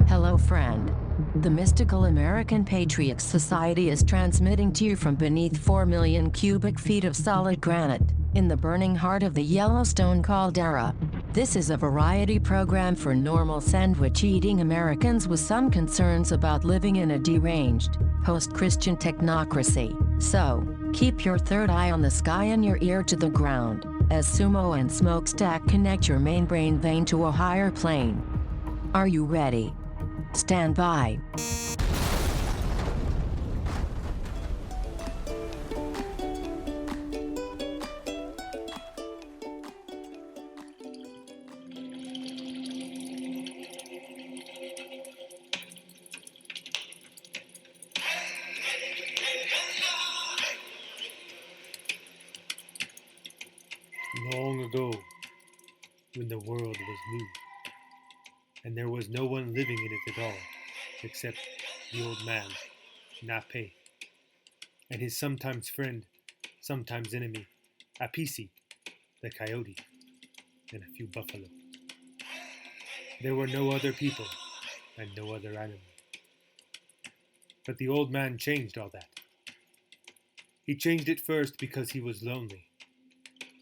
Hello, friend. The Mystical American Patriots Society is transmitting to you from beneath 4 million cubic feet of solid granite, in the burning heart of the Yellowstone caldera. This is a variety program for normal sandwich-eating Americans with some concerns about living in a deranged, post-Christian technocracy. So, keep your third eye on the sky and your ear to the ground, as Sumo and Smokestack connect your main brain vein to a higher plane. Are you ready? Stand by. Long ago, when the world was new, and there was no one living in it at all, except the old man, Nape, and his sometimes friend, sometimes enemy, Apisi, the coyote, and a few buffalo. There were no other people, and no other animal. But the old man changed all that. He changed it first because he was lonely,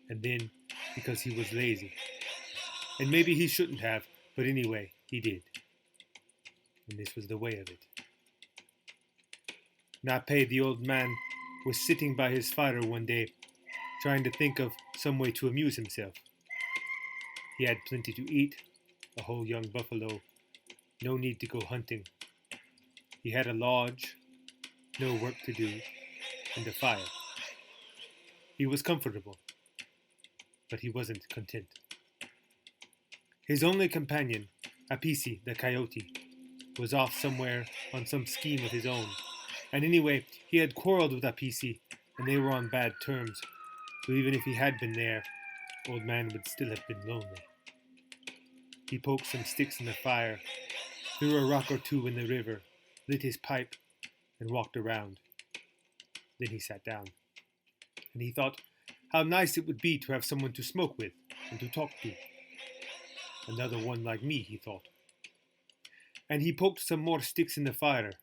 and then because he was lazy. And maybe he shouldn't have, but anyway, he did. And this was the way of it. Nape, the old man, was sitting by his fire one day, trying to think of some way to amuse himself. He had plenty to eat, a whole young buffalo, no need to go hunting. He had a lodge, no work to do, and a fire. He was comfortable, but he wasn't content. His only companion, Apisi, the coyote, was off somewhere on some scheme of his own. And anyway, he had quarreled with Apisi, and they were on bad terms. So even if he had been there, old man would still have been lonely. He poked some sticks in the fire, threw a rock or two in the river, lit his pipe, and walked around. Then he sat down. And he thought how nice it would be to have someone to smoke with and to talk to. Another one like me, he thought. And he poked some more sticks in the fire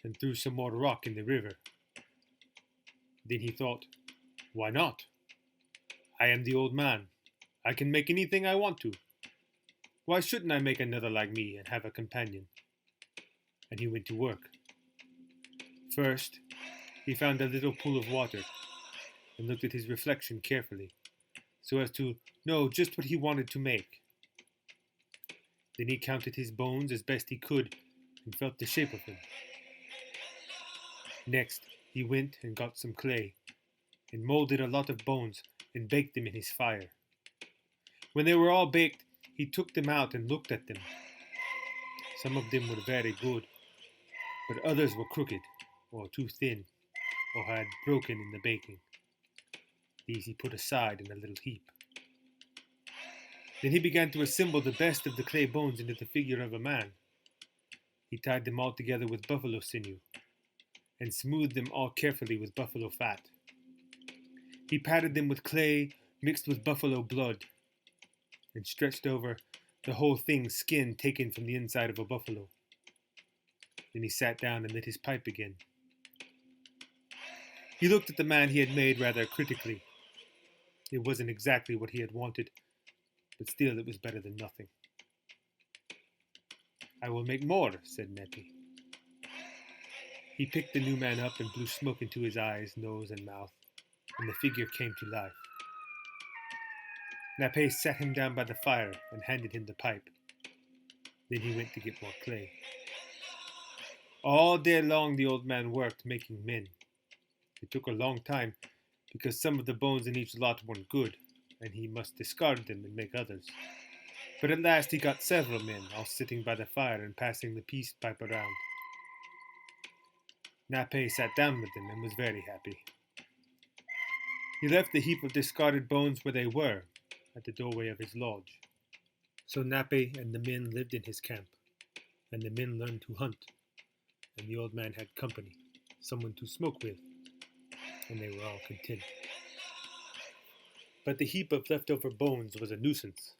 and threw some more rock in the river. Then he thought, why not? I am the old man. I can make anything I want to. Why shouldn't I make another like me and have a companion? And he went to work. First, he found a little pool of water and looked at his reflection carefully, so as to know just what he wanted to make. Then he counted his bones as best he could and felt the shape of them. Next, he went and got some clay and molded a lot of bones and baked them in his fire. When they were all baked, he took them out and looked at them. Some of them were very good, but others were crooked or too thin or had broken in the baking. These he put aside in a little heap. Then he began to assemble the best of the clay bones into the figure of a man. He tied them all together with buffalo sinew and smoothed them all carefully with buffalo fat. He patted them with clay mixed with buffalo blood and stretched over the whole thing skin taken from the inside of a buffalo. Then he sat down and lit his pipe again. He looked at the man he had made rather critically. It wasn't exactly what he had wanted, but still it was better than nothing. I will make more, said Nepi. He picked the new man up and blew smoke into his eyes, nose, and mouth, and the figure came to life. Nape sat him down by the fire and handed him the pipe. Then he went to get more clay. All day long the old man worked making men. It took a long time because some of the bones in each lot weren't good, and he must discard them and make others. But at last he got several men, all sitting by the fire and passing the peace pipe around. Nape sat down with them and was very happy. He left the heap of discarded bones where they were, at the doorway of his lodge. So Nape and the men lived in his camp, and the men learned to hunt, and the old man had company, someone to smoke with, and they were all content. But the heap of leftover bones was a nuisance.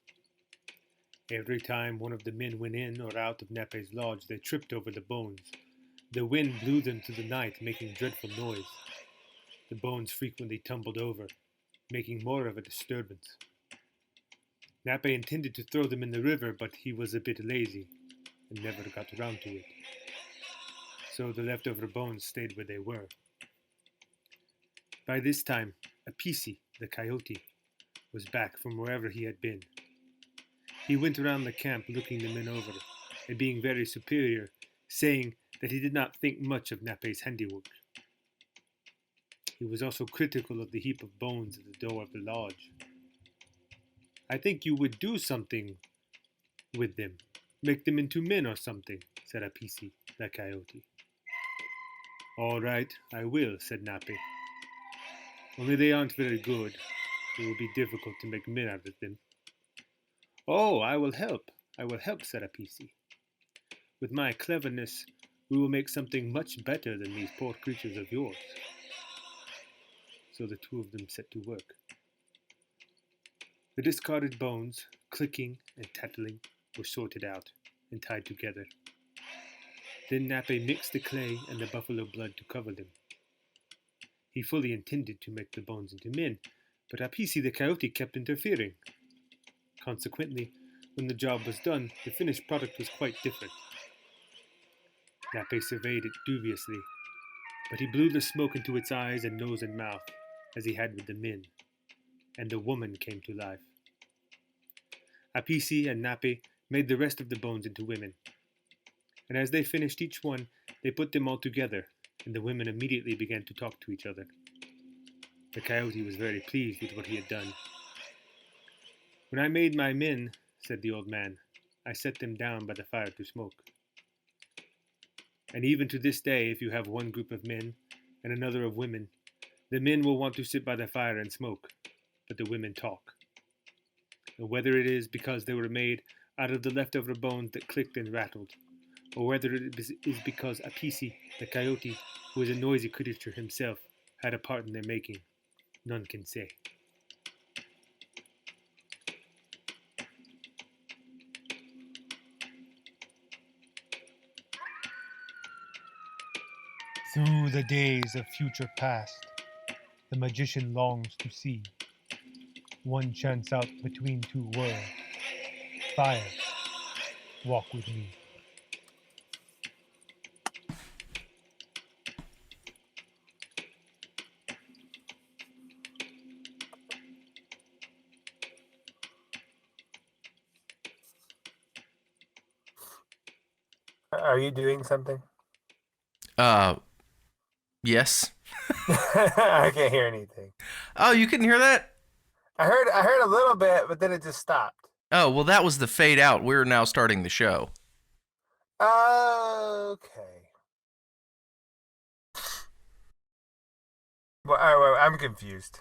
Every time one of the men went in or out of Nape's lodge, they tripped over the bones. The wind blew them through the night, making dreadful noise. The bones frequently tumbled over, making more of a disturbance. Nape intended to throw them in the river, but he was a bit lazy and never got around to it. So the leftover bones stayed where they were. By this time, Apisi, the coyote, was back from wherever he had been. He went around the camp looking the men over, and being very superior, saying that he did not think much of Nape's handiwork. He was also critical of the heap of bones at the door of the lodge. "I think you would do something with them, make them into men or something," said Apisi, the coyote. "All right, I will," said Nape. "Only they aren't very good. It will be difficult to make men out of them." "Oh, I will help, said Apisi. "With my cleverness, we will make something much better than these poor creatures of yours." So the two of them set to work. The discarded bones, clicking and tattling, were sorted out and tied together. Then Nape mixed the clay and the buffalo blood to cover them. He fully intended to make the bones into men, but Apisi the coyote kept interfering. Consequently, when the job was done, the finished product was quite different. Nape surveyed it dubiously, but he blew the smoke into its eyes and nose and mouth, as he had with the men, and the woman came to life. Apisi and Nape made the rest of the bones into women, and as they finished each one, they put them all together, and the women immediately began to talk to each other. The coyote was very pleased with what he had done. "When I made my men," said the old man, "I set them down by the fire to smoke. And even to this day, if you have one group of men and another of women, the men will want to sit by the fire and smoke, but the women talk. And whether it is because they were made out of the leftover bones that clicked and rattled, or whether it is because Apisi, the coyote, who is a noisy creature himself, had a part in their making, none can say." Through the days of future past, the magician longs to see one chance out between two worlds. Fire, walk with me. Are you doing something? Yes. I can't hear anything. Oh, you couldn't hear that? I heard a little bit, but then it just stopped. Oh, well, that was the fade out. We're now starting the show. Okay. Well, I'm confused.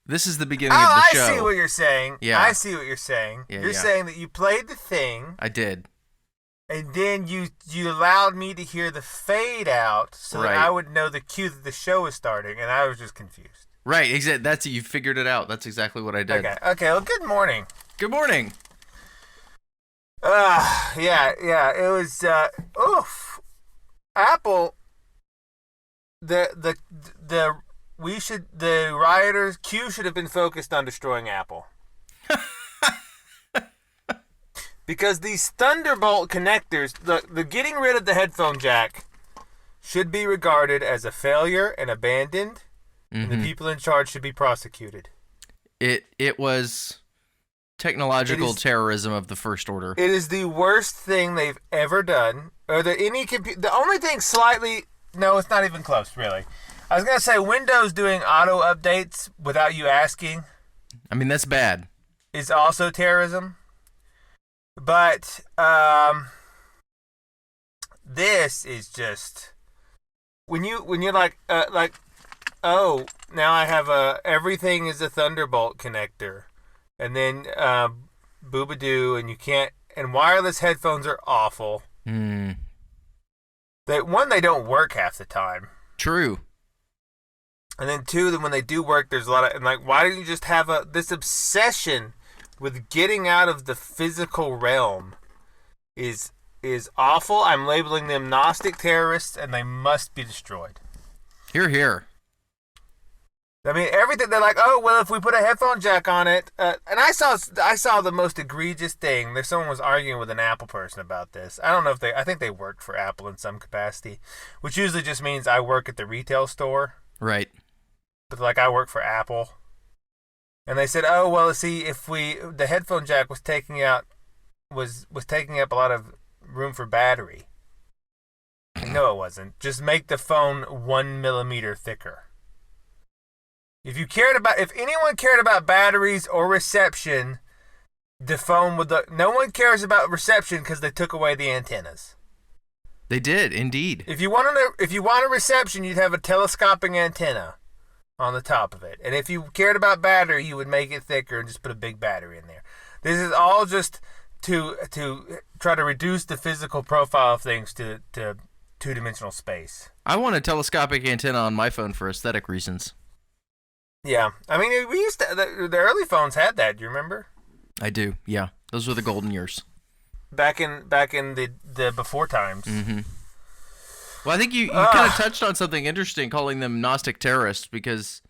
This is the beginning of the show. I see what you're saying. Yeah. I see what you're saying. Yeah, you're saying that you played the thing. I did. And then you allowed me to hear the fade out so that I would know the cue that the show is starting, and I was just confused. Right, exactly. That's it. You figured it out. That's exactly what I did. Okay. Well, good morning. Good morning. Yeah. It was oof. Apple. The rioters Q should have been focused on destroying Apple. Because these Thunderbolt connectors, the getting rid of the headphone jack should be regarded as a failure and abandoned, and the people in charge should be prosecuted. It was technological terrorism of the first order. It is the worst thing they've ever done. The only thing slightly... No, it's not even close, really. I was going to say Windows doing auto updates without you asking. I mean, that's bad. Is also terrorism. But this is just when you're like oh, now I have everything is a Thunderbolt connector, and then boobadoo, and you can't, and wireless headphones are awful. They don't work half the time. True. And then two, that when they do work, there's a lot of, and like, why don't you just have this obsession with getting out of the physical realm is awful. I'm labeling them Gnostic terrorists, and they must be destroyed. Hear, hear. I mean, everything, they're like, oh, well, if we put a headphone jack on it, and I saw the most egregious thing. There's someone was arguing with an Apple person about this. I don't know if I think they worked for Apple in some capacity, which usually just means I work at the retail store. Right. But like, I work for Apple. And they said, oh, well, see, if the headphone jack was taking up a lot of room for battery. No, it wasn't. Just make the phone 1 millimeter thicker. If anyone cared about batteries or reception, the phone no one cares about reception because they took away the antennas. They did, indeed. If you want a reception, you'd have a telescoping antenna on the top of it. And if you cared about battery, you would make it thicker and just put a big battery in there. This is all just to try to reduce the physical profile of things to two-dimensional space. I want a telescopic antenna on my phone for aesthetic reasons. Yeah, I mean, we used to, the early phones had that. Do you remember? I do. Yeah, those were the golden years. Back in the before times. Mm-hmm. Well, I think you kind of touched on something interesting, calling them Gnostic terrorists, because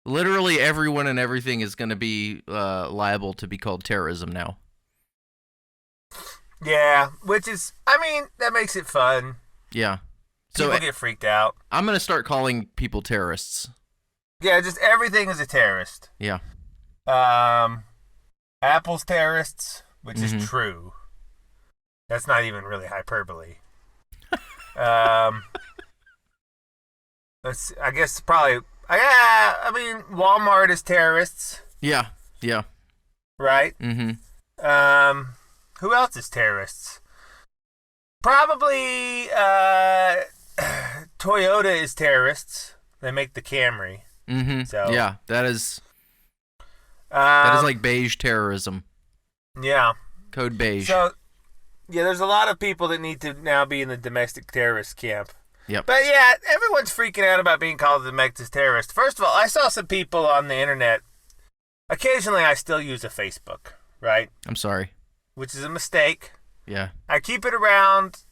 literally everyone and everything is going to be liable to be called terrorism now. Yeah, which is, I mean, that makes it fun. Yeah. People get freaked out. I'm going to start calling people terrorists. Yeah, just everything is a terrorist. Yeah. Apple's terrorists, which is true. That's not even really hyperbole. I guess probably. I mean, Walmart is terrorists. Yeah. Yeah. Right. Mm-hmm. Who else is terrorists? Probably Toyota is terrorists. They make the Camry. Mm-hmm. So yeah, that is like beige terrorism. Yeah. Code beige. So yeah, there's a lot of people that need to now be in the domestic terrorist camp. Yep. But yeah, everyone's freaking out about being called a domestic terrorist. First of all, I saw some people on the internet. Occasionally, I still use a Facebook, right? I'm sorry. Which is a mistake. Yeah. I keep it around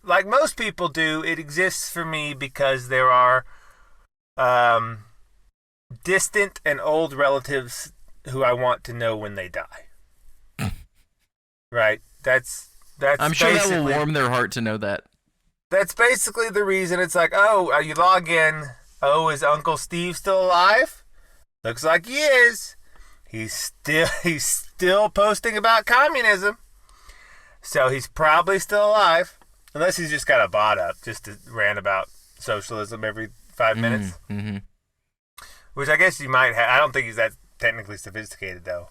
like most people do. It exists for me because there are distant and old relatives who I want to know when they die. Right? That's I'm sure that will warm their heart to know that. That's basically the reason. It's like, oh, you log in. Oh, is Uncle Steve still alive? Looks like he is. He's still posting about communism. So he's probably still alive. Unless he's just got a bot up just to rant about socialism every 5 minutes. Mm-hmm. Which I guess you might have. I don't think he's that technically sophisticated, though.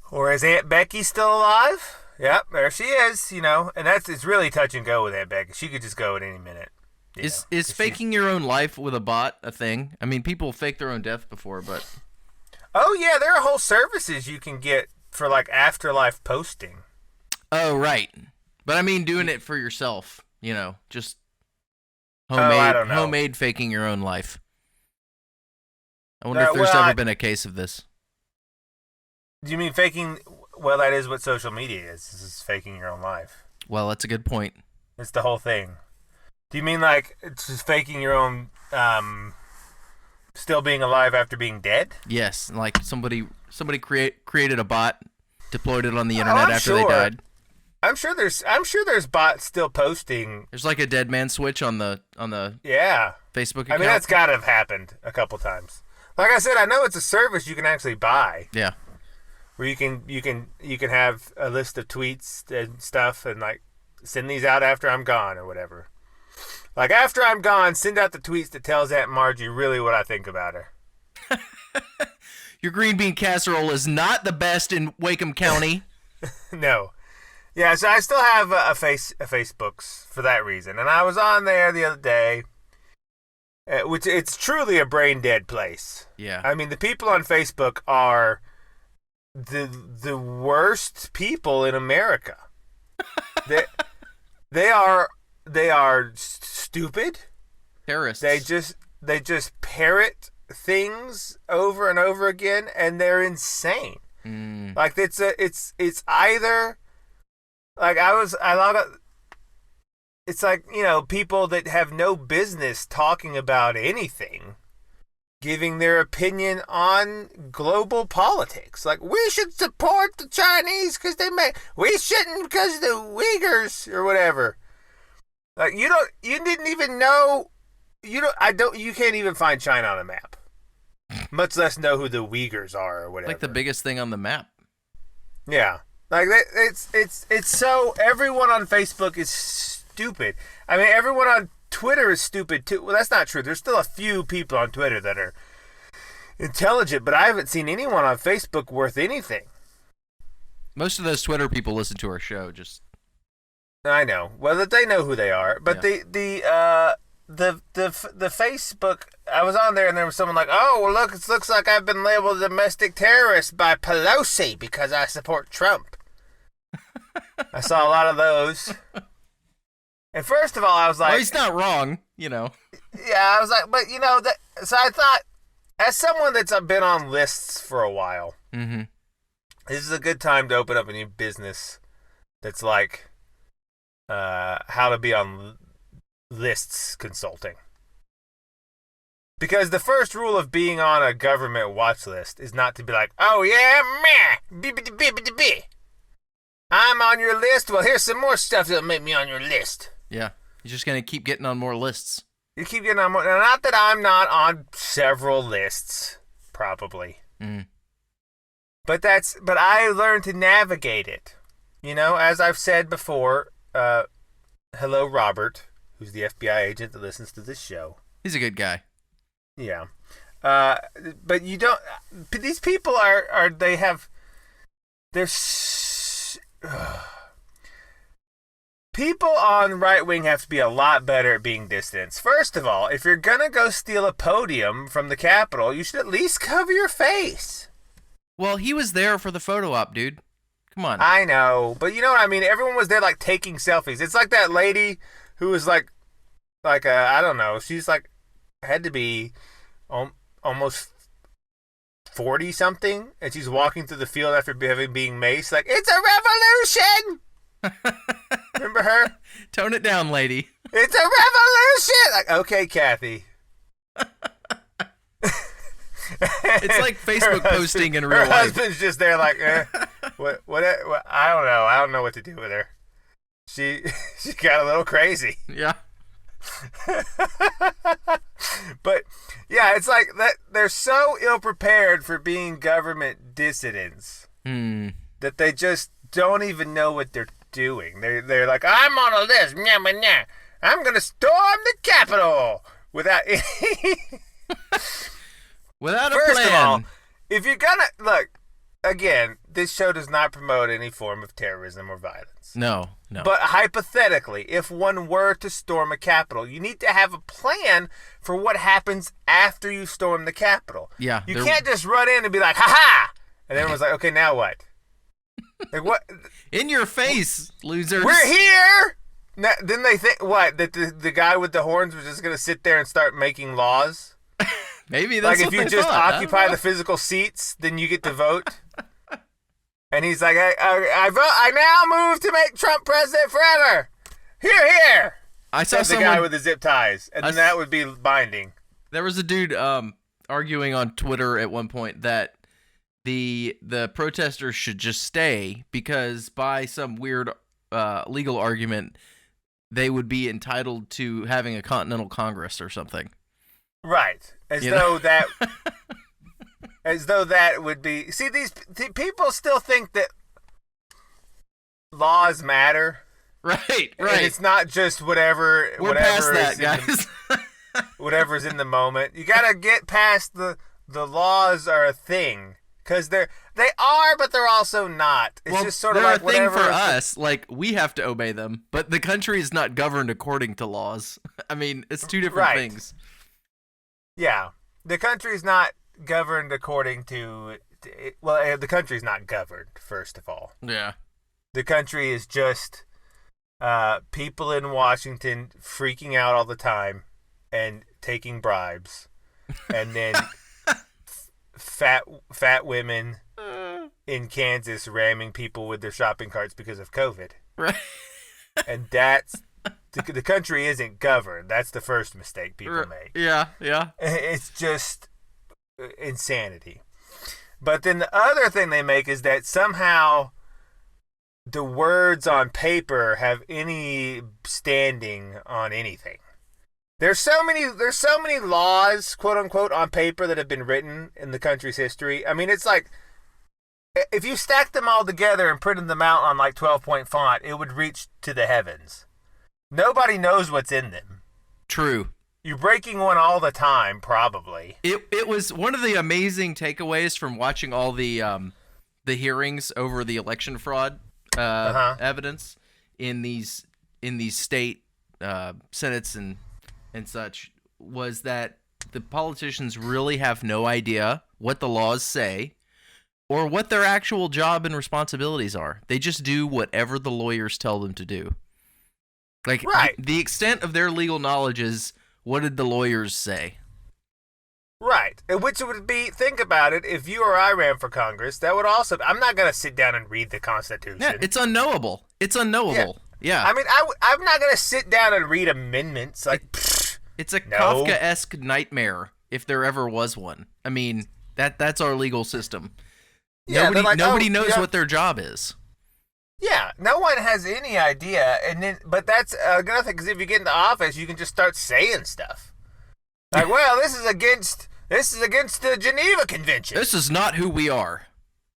Or is Aunt Becky still alive? Yep, there she is, and it's really touch and go with Aunt Becky. She could just go at any minute. Is faking your own life with a bot a thing? I mean, people fake their own death before, but... Oh, yeah, there are whole services you can get for, like, afterlife posting. Oh, right. But I mean doing it for yourself, just homemade faking your own life. I wonder if there's ever been a case of this. Do you mean faking... Well, that is what social media is. This is faking your own life. Well, that's a good point. It's the whole thing. Do you mean like it's just faking your own still being alive after being dead? Yes, like somebody created a bot, deployed it on the internet after they died. I'm sure there's bots still posting. There's like a dead man switch on the Facebook account. I mean, that's got to have happened a couple times. Like I said, I know it's a service you can actually buy. Yeah. Where you can have a list of tweets and stuff and like send these out after I'm gone or whatever. Like after I'm gone, send out the tweets that tells Aunt Margie really what I think about her. Your green bean casserole is not the best in Wacom County. No. Yeah, so I still have a Facebooks for that reason. And I was on there the other day, which it's truly a brain dead place. Yeah. I mean, the people on Facebook are the worst people in America. They are stupid. Terrorists. They just parrot things over and over again, and they're insane. Like it's either like it's like, you know, people that have no business talking about anything, giving their opinion on global politics. Like, we should support the Chinese because we shouldn't because the Uyghurs or whatever. Like, you didn't even know, you can't even find China on a map, much less know who the Uyghurs are or whatever. Like the biggest thing on the map. Yeah. Like, it's so, everyone on Facebook is stupid. I mean, everyone on Twitter is stupid too. Well, that's not true. There's still a few people on Twitter that are intelligent, but I haven't seen anyone on Facebook worth anything. Most of those Twitter people listen to our show. Just I know. Well, that they know who they are, but the Facebook. I was on there and there was someone like, "Oh, well, look, it looks like I've been labeled a domestic terrorist by Pelosi because I support Trump." I saw a lot of those. And first of all, I was like... Well, he's not wrong, you know. Yeah, I was like, but, you know, so I thought, as someone that's been on lists for a while, this is a good time to open up a new business that's like how to be on lists consulting. Because the first rule of being on a government watch list is not to be like, oh, yeah, meh, I'm on your list. Well, here's some more stuff that'll make me on your list. Yeah, you're just going to keep getting on more lists. You keep getting on more. Now, not that I'm not on several lists, probably. But I learned to navigate it. You know, as I've said before, hello, Robert, who's the FBI agent that listens to this show. He's a good guy. Yeah. But you don't, these people people on right wing have to be a lot better at being dissidents. First of all, if you're gonna go steal a podium from the Capitol, you should at least cover your face. Well, he was there for the photo op, dude. Come on. I know, but you know what I mean? Everyone was there, like, taking selfies. It's like that lady who was like I don't know, she's like, had to be almost 40-something, and she's walking through the field after being maced, like, it's a revolution! Remember her? Tone it down, lady. It's a revolution! Like, okay, Kathy. It's like Facebook posting in real life. Her husband's just there like, what, I don't know what to do with her. She got a little crazy. Yeah. But yeah, it's like that they're so ill prepared for being government dissidents that they just don't even know what they're doing. They're like, I'm on a list. Nah, nah, nah. I'm gonna storm the Capitol without any without a First plan. of all, if you're gonna look, again, this show does not promote any form of terrorism or violence. No. But hypothetically, if one were to storm a Capitol, you need to have a plan for what happens after you storm the Capitol. Yeah. You can't just run in and be like, ha-ha! And everyone's like, okay, now what? Like, what? In your face, losers. We're here! Now, didn't they think, what, that the guy with the horns was just going to sit there and start making laws? Maybe that's like, what if you they just thought. occupy the physical seats, then you get to vote? And he's like, I now move to make Trump president forever. Here. I saw the guy with the zip ties, and then that would be binding. There was a dude arguing on Twitter at one point that the protesters should just stay because by some weird legal argument, they would be entitled to having a continental Congress or something. Right. As though that would be... See, these people still think that laws matter. Right. And it's not just whatever... We're past that, guys. Whatever's in the moment. You gotta get past the laws are a thing. Because they are, but they're also not. It's just sort of like whatever. They're a thing whatever... for us. Like, we have to obey them. But the country is not governed according to laws. I mean, it's two different things. Yeah. The country's not governed according to... Well, the country's not governed, first of all. Yeah. The country is just people in Washington freaking out all the time and taking bribes, and then fat women in Kansas ramming people with their shopping carts because of COVID. Right. And that's the country isn't governed. That's the first mistake people make. Yeah. It's just insanity. But then the other thing they make is that somehow the words on paper have any standing on anything. There's so many laws, quote unquote, on paper that have been written in the country's history. I mean, it's like if you stacked them all together and printed them out on like 12-point font, it would reach to the heavens. Nobody knows what's in them. True. You're breaking one all the time, probably. It was one of the amazing takeaways from watching all the hearings over the election fraud evidence in these state senates and such, was that the politicians really have no idea what the laws say or what their actual job and responsibilities are. They just do whatever the lawyers tell them to do. Like, right. The extent of their legal knowledge is, what did the lawyers say? Right. Which would be, think about it, if you or I ran for Congress, that would also, I'm not going to sit down and read the Constitution. Yeah, it's unknowable. Yeah. I mean, I'm not going to sit down and read amendments. Like, it's a no. Kafka-esque nightmare, if there ever was one. I mean, that's our legal system. Yeah, nobody knows what their job is. Yeah, no one has any idea, but that's another thing. Because if you get into office, you can just start saying stuff like, "Well, this is against the Geneva Convention. This is not who we are."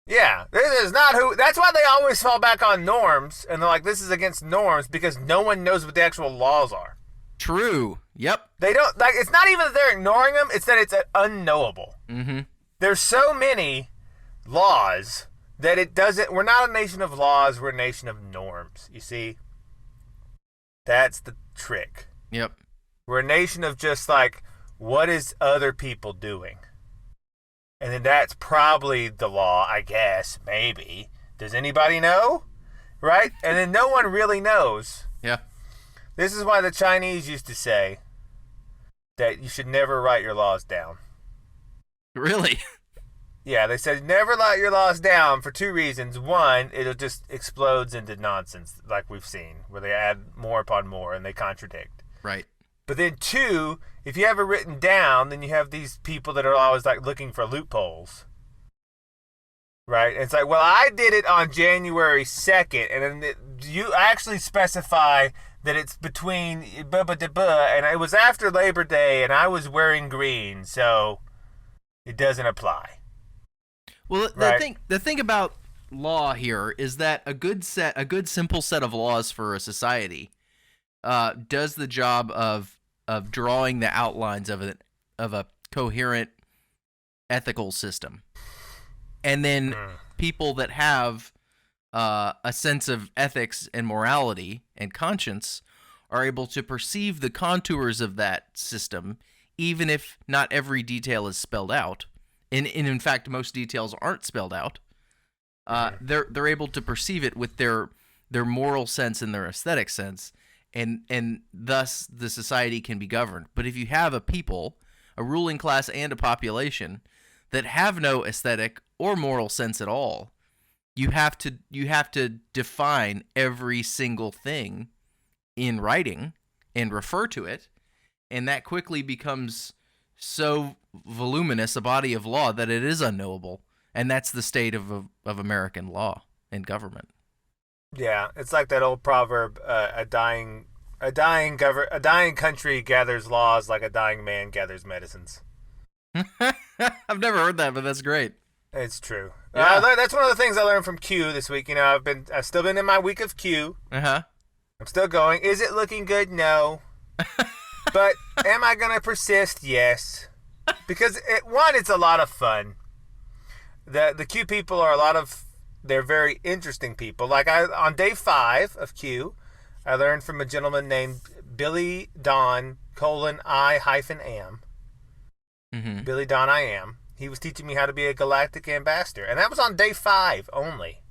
Yeah, this is not who. That's why they always fall back on norms, and they're like, "This is against norms," because no one knows what the actual laws are. True. Yep. They don't like. It's not even that they're ignoring them; it's that it's unknowable. Mm-hmm. There's so many laws that it doesn't. We're not a nation of laws. We're a nation of norms. You see, that's the trick. Yep. We're a nation of just like, what is other people doing? And then that's probably the law, I guess, maybe. Does anybody know? Right? And then no one really knows. Yeah. This is why the Chinese used to say that you should never write your laws down. Really? Yeah, they said never write your laws down for two reasons. One, it'll just explodes into nonsense like we've seen, where they add more upon more and they contradict. Right. But then two, if you have it written down, then you have these people that are always like looking for loopholes. Right? And it's like, well, I did it on January 2nd, and then you actually specify that it's between and it was after Labor Day, and I was wearing green, so it doesn't apply. Well, the thing about law here is that a good simple set of laws for a society does the job of drawing the outlines of a coherent ethical system, and then people that have a sense of ethics and morality and conscience are able to perceive the contours of that system, even if not every detail is spelled out. And in fact, most details aren't spelled out. They're able to perceive it with their moral sense and their aesthetic sense, and thus the society can be governed. But if you have a people, a ruling class and a population that have no aesthetic or moral sense at all, you have to define every single thing in writing and refer to it, and that quickly becomes so voluminous a body of law that it is unknowable, and that's the state of American law and government. Yeah, it's like that old proverb: a dying country gathers laws like a dying man gathers medicines. I've never heard that, but that's great. It's true. Yeah. That's one of the things I learned from Q this week. You know, I've still been in my week of Q. Uh-huh. I'm still going. Is it looking good? No. But am I going to persist? Yes. Because it's a lot of fun. The Q people are they're very interesting people. Like on day 5 of Q, I learned from a gentleman named Billy Don I-am. Mm-hmm. Billy Don I am. He was teaching me how to be a galactic ambassador. And that was on day 5 only.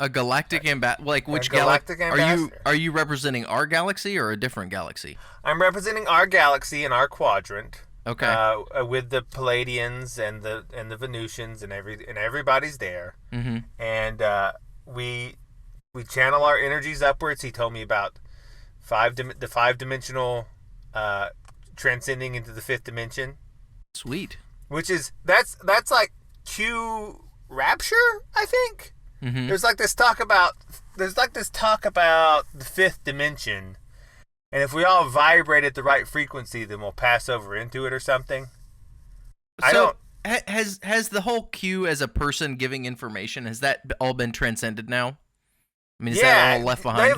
A galactic ambassador? Like which galactic ambassador. Are you representing our galaxy or a different galaxy? I'm representing our galaxy and our quadrant. Okay. With the Palladians and the Venusians and everybody's there. Mm-hmm. And we channel our energies upwards. He told me about the 5-dimensional transcending into the 5th dimension. Sweet. Which is that's like Q rapture, I think. Mm-hmm. There's this talk about the 5th dimension, and if we all vibrate at the right frequency, then we'll pass over into it or something. Has the whole Q as a person giving information, has that all been transcended now? I mean, is that all left behind?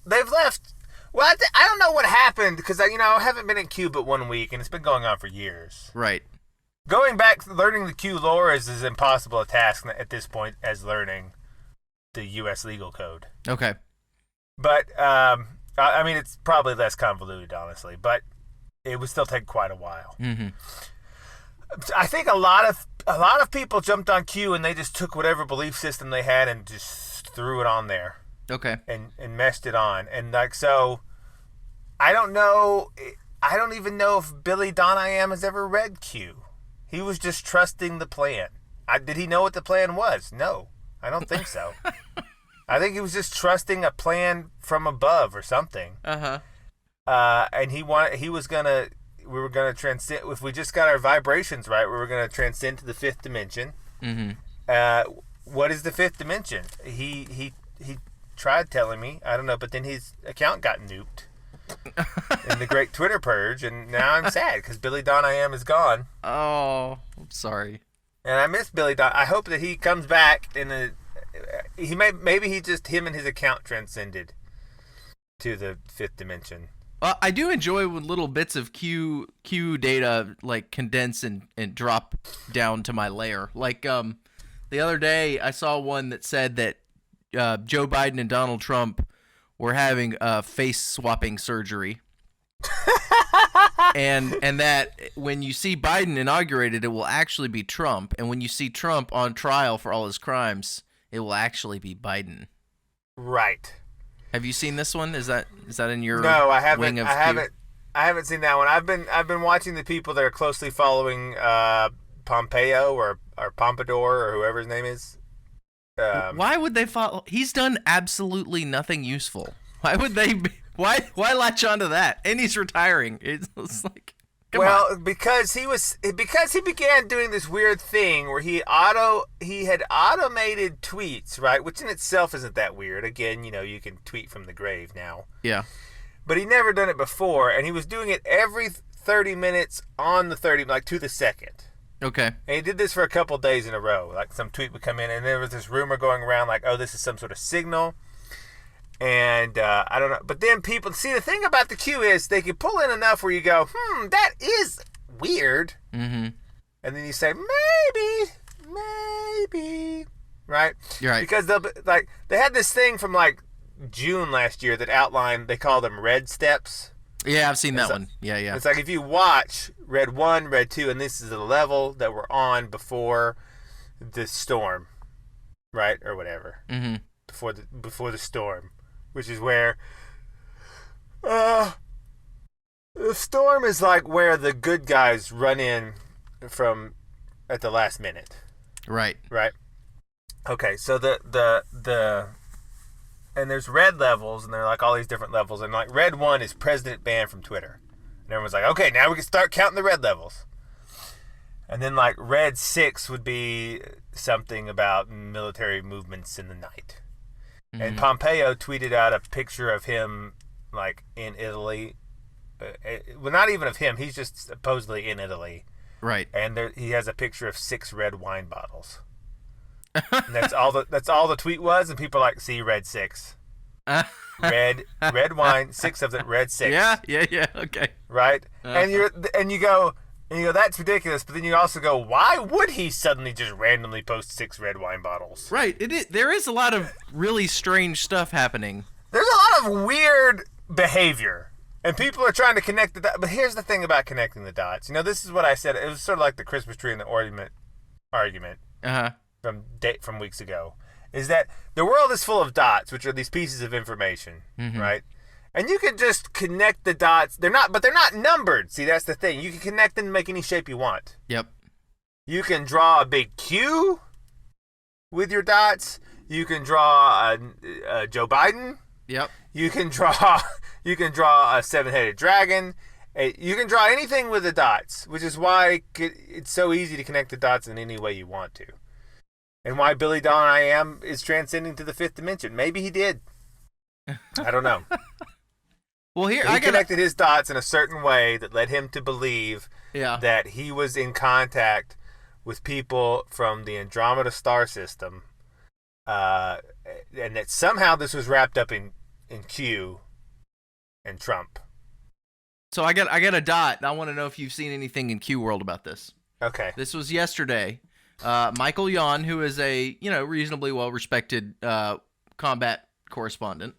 They've left. Well, I don't know what happened because I haven't been in Q but 1 week, and it's been going on for years. Right. Going back, learning the Q lore is as impossible a task at this point as learning the U.S. legal code. Okay. But I mean, it's probably less convoluted, honestly, but it would still take quite a while. Mm-hmm. I think a lot of people jumped on Q and they just took whatever belief system they had and just threw it on there. Okay. And meshed it on. And so I don't know. I don't even know if Billy Donaham has ever read Q. He was just trusting the plan. Did he know what the plan was? No, I don't think so. I think he was just trusting a plan from above or something. Uh-huh. And we were gonna transcend. If we just got our vibrations right, we were gonna transcend to the 5th dimension. Mm-hmm. What is the 5th dimension? He tried telling me. I don't know, but then his account got nuked in the Great Twitter Purge, and now I'm sad because Billy Donaham is gone. Oh, I'm sorry. And I miss Billy Don. I hope that he comes back maybe him and his account transcended to the 5th dimension. I do enjoy when little bits of Q data condense and drop down to my layer. The other day I saw one that said that Joe Biden and Donald Trump were having face swapping surgery. and that when you see Biden inaugurated, it will actually be Trump, and when you see Trump on trial for all his crimes, it will actually be Biden. Right. Have you seen this one? Is that in your No, I haven't. wing of I haven't seen that one. I've been watching the people that are closely following Pompeo or Pompadour or whoever his name is. Why would they follow? He's done absolutely nothing useful. Why would they? Why latch onto that? And he's retiring. It's like, come on. because he began doing this weird thing where he had automated tweets, right? Which in itself isn't that weird. Again, you can tweet from the grave now. Yeah. But he'd never done it before, and he was doing it every 30 minutes on the 30, to the second. Okay. And he did this for a couple days in a row. Some tweet would come in, and there was this rumor going around this is some sort of signal. And I don't know. But then people, see, the thing about the Q is they can pull in enough where you go, that is weird. Mm-hmm. And then you say, maybe, right? You're right. Because they had this thing from June last year that outlined, they call them red steps. Yeah, I've seen that one. Yeah. It's if you watch red 1, red 2, and this is the level that we're on before the storm, right? Or whatever. Mm-hmm. Before the storm, which is where the storm is where the good guys run in from at the last minute. Right. Okay, so and there's red levels, and they're all these different levels, and red 1 is president banned from Twitter, and everyone's okay, now we can start counting the red levels. And then red 6 would be something about military movements in the night. Mm-hmm. And Pompeo tweeted out a picture of him in Italy. Well, not even of him, he's just supposedly in Italy. Right. And he has a picture of 6 red wine bottles. And that's all the tweet was, and people see red 6. red wine, 6 of them, red 6. Yeah, okay. Right? And you go, that's ridiculous, but then you also go, why would he suddenly just randomly post 6 red wine bottles? Right. There is a lot of really strange stuff happening. There's a lot of weird behavior, and people are trying to connect the dots. But here's the thing about connecting the dots. This is what I said. It was sort of like the Christmas tree and the ornament argument. Uh-huh. From weeks ago. is that the world is full of dots, which are these pieces of information, right? And you can just connect the dots. They're not numbered. See, that's the thing. You can connect them and make any shape you want. Yep. You can draw a big Q with your dots. You can draw a Joe Biden. Yep. You can draw a seven-headed dragon. You can draw anything with the dots, which is why it's so easy to connect the dots in any way you want to. And why Billy Don I Am is transcending to the fifth dimension. Maybe he did. I don't know. Well, here he connected his dots in a certain way that led him to believe that he was in contact with people from the Andromeda star system, and that somehow this was wrapped up in Q and Trump. So I got a dot. I want to know if you've seen anything in Q World about this. Okay. This was yesterday. Michael Yon, who is a reasonably well respected combat correspondent,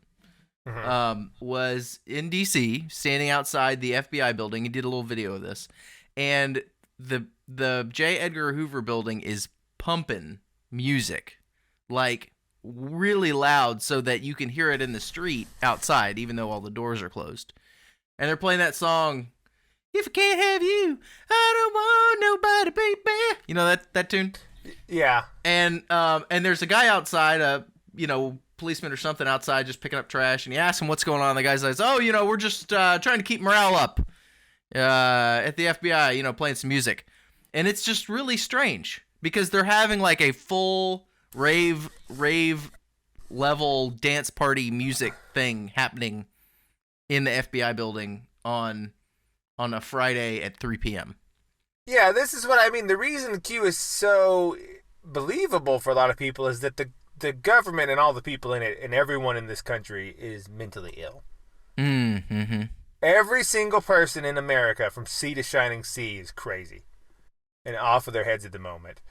was in D.C. standing outside the FBI building. He did a little video of this, and the J. Edgar Hoover building is pumping music, like really loud, so that you can hear it in the street outside, even though all the doors are closed. And they're playing that song, "If I Can't Have You, I Don't Want Nobody, Baby." You know that tune? Yeah. And there's a guy outside, policeman or something outside just picking up trash, and he asks him what's going on. The guy says, "Oh, we're just trying to keep morale up at the FBI, playing some music." And it's just really strange because they're having like a full rave level dance party music thing happening in the FBI building on a Friday at 3 p.m. Yeah, this is what I mean. The reason Q is so believable for a lot of people is that the government and all the people in it and everyone in this country is mentally ill. Mm-hmm. Every single person in America from sea to shining sea is crazy and off of their heads at the moment.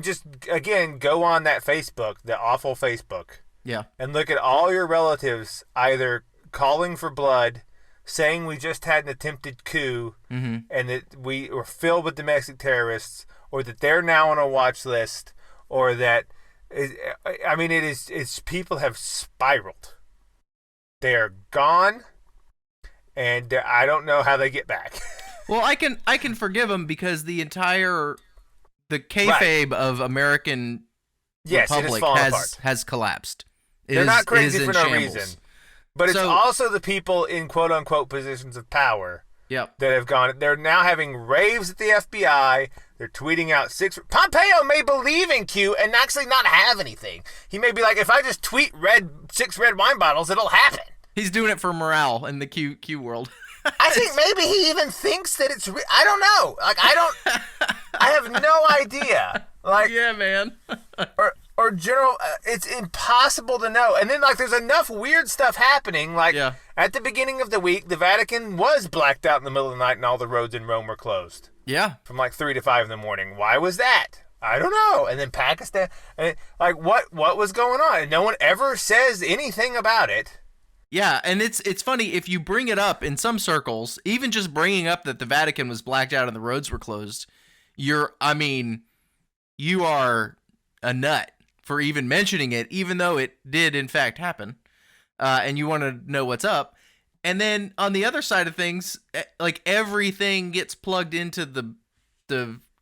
Just again, go on that Facebook, the awful Facebook. Yeah. And look at all your relatives either calling for blood, saying we just had an attempted coup, and that we were filled with domestic terrorists, or that they're now on a watch list, or that it's people have spiraled. They are gone, and I don't know how they get back. Well, I can forgive them because the kayfabe of American Republic has collapsed. They're not crazy for no reason. But it's also the people in quote-unquote positions of power that have gone. They're now having raves at the FBI. They're tweeting out Pompeo may believe in Q and actually not have anything. He may be like, if I just tweet 6 red wine bottles, it'll happen. He's doing it for morale in the Q world. I think maybe he even thinks that it's I don't know. Like, I have no idea. Like, yeah, man. or general, it's impossible to know. And then, like, there's enough weird stuff happening. Like, at the beginning of the week, the Vatican was blacked out in the middle of the night and all the roads in Rome were closed. Yeah. From like 3 to 5 in the morning. Why was that? I don't know. And then Pakistan, what was going on? And no one ever says anything about it. Yeah, and it's funny, if you bring it up in some circles, even just bringing up that the Vatican was blacked out and the roads were closed, you are a nut for even mentioning it, even though it did in fact happen, and you want to know what's up. And then on the other side of things, like, everything gets plugged into the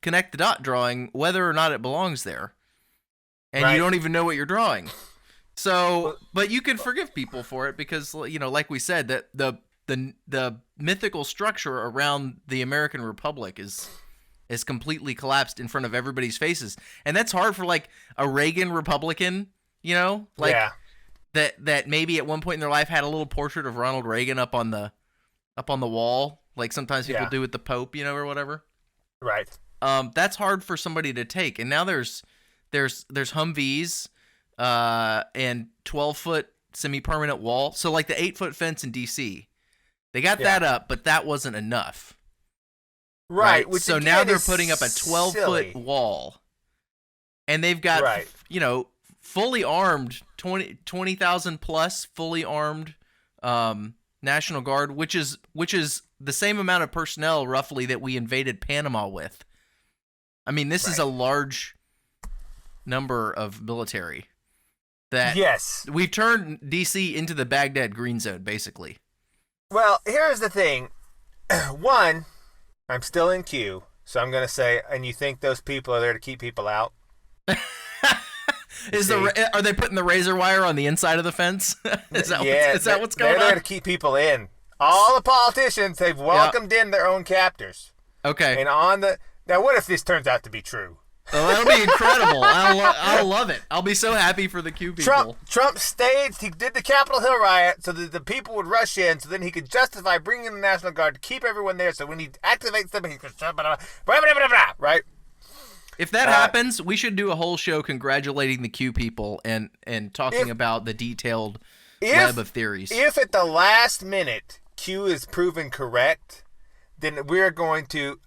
connect the dot drawing, whether or not it belongs there, and you don't even know what you're drawing. So, but you can forgive people for it because, like we said, that the mythical structure around the American Republic is completely collapsed in front of everybody's faces, and that's hard for like a Reagan Republican, that maybe at one point in their life had a little portrait of Ronald Reagan up on the wall, like sometimes people do with the Pope, or whatever. Right. That's hard for somebody to take, and now there's Humvees. And 12-foot semi-permanent wall. So like the 8-foot fence in DC, they got that up, but that wasn't enough. Right. So now they're putting up a 12-foot wall, and they've got fully armed 20,000 plus fully armed National Guard, which is the same amount of personnel roughly that we invaded Panama with. I mean, this is a large number of military. That yes, we've turned DC into the Baghdad Green Zone, basically. Well, here's the thing. One, I'm still in Q, so I'm going to say, and you think those people are there to keep people out? Are they putting the razor wire on the inside of the fence? Is that what's going on? They're there to keep people in. All the politicians, they've welcomed in their own captors. Okay. And now, what if this turns out to be true? Oh, that'll be incredible. I'll love it. I'll be so happy for the Q people. Trump staged, he did the Capitol Hill riot so that the people would rush in, so then he could justify bringing in the National Guard to keep everyone there, so when he activates them, he goes, right? If that happens, we should do a whole show congratulating the Q people and talking about the detailed web of theories. If at the last minute Q is proven correct, then we're just going to